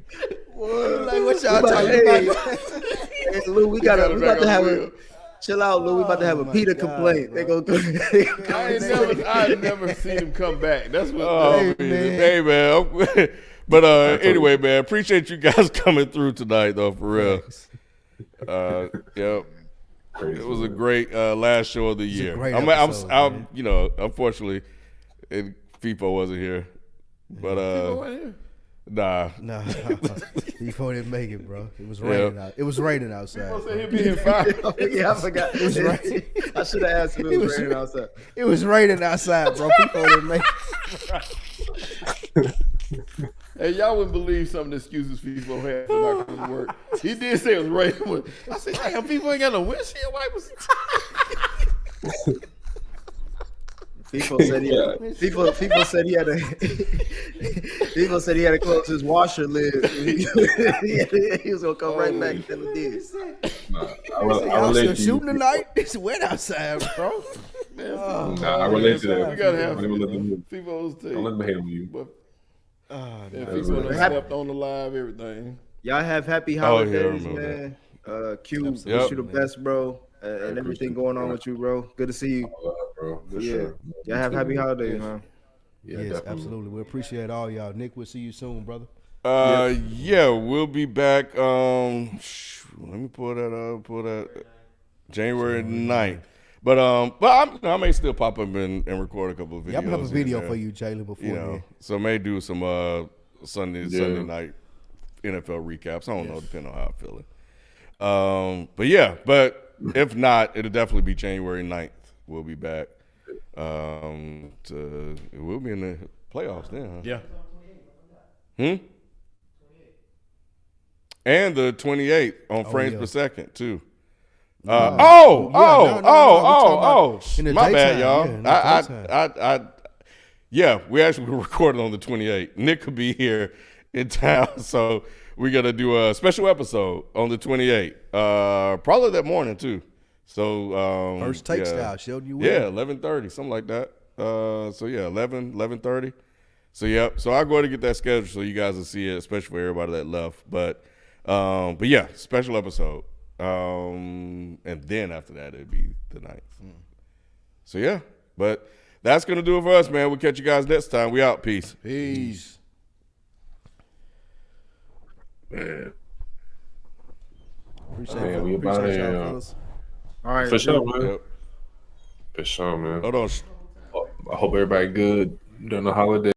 Like, what y'all talking about? Hey, Lou, we about to have a chill out, Lou. We about to have a PETA complaint. They go. I never seen him come back. That's what. Hey man. But anyway, man, appreciate you guys coming through tonight, though, for real. Yep. It was a great last show of the year. Episode, Unfortunately, FIFO wasn't here, but nah. Before didn't make it, bro. It was raining out. It was raining outside. He'll be in 5. Yeah, I forgot. It was raining. I should have asked if it was raining outside. It was raining outside, bro. People didn't make it. Hey, y'all wouldn't believe some of the excuses people had for not coming to work. He did say it was raining. I said, damn, people ain't got no windshield wipers. People said he had. People said he had to. People said he had to close his washer lid. He was gonna come right back. He never did. Y'all still shooting tonight? It's wet outside, bro. I relate to that. You gotta have Don't people too. let them hate on you. But people that slept on the live, everything. Y'all have happy holidays, remember man. Q, wish Yep. you the best, bro, and everything going on with you, bro. Good to see you. Bro, for Yeah, sure. y'all have happy holidays, man. Yes, definitely. absolutely. We appreciate all y'all. Nick, we'll see you soon, brother. Yeah, we'll be back. Let me pull that up. January 9th. But I may still pop up and record a couple of videos. Yeah, I'm gonna have a video here. for you, Jalen, before then. So I may do some Sunday night NFL recaps. I don't know, depending on how I'm feeling. But if not, it'll definitely be January 9th. We'll be back. We'll be in the playoffs then, huh? Yeah. And the 28th on frames per second too. In the My bad, daytime, y'all. yeah, in the We actually recorded on the 28th. Nick could be here in town, so we're gonna do a special episode on the 28th. Probably that morning too. So First take style, Sheldon, you will. Yeah, 11:30, something like that. 11:30. So so I'll go ahead and get that scheduled so you guys will see it, especially for everybody that left. But yeah, special episode. And then after that it'd be the 9th. So yeah, but that's gonna do it for us, man. We'll catch you guys next time. We out. Peace. Peace. Man. Man, we about appreciate y'all, here. fellas. All right. For sure, man. Yep. For sure, man. Hold on. I hope everybody good during the holiday.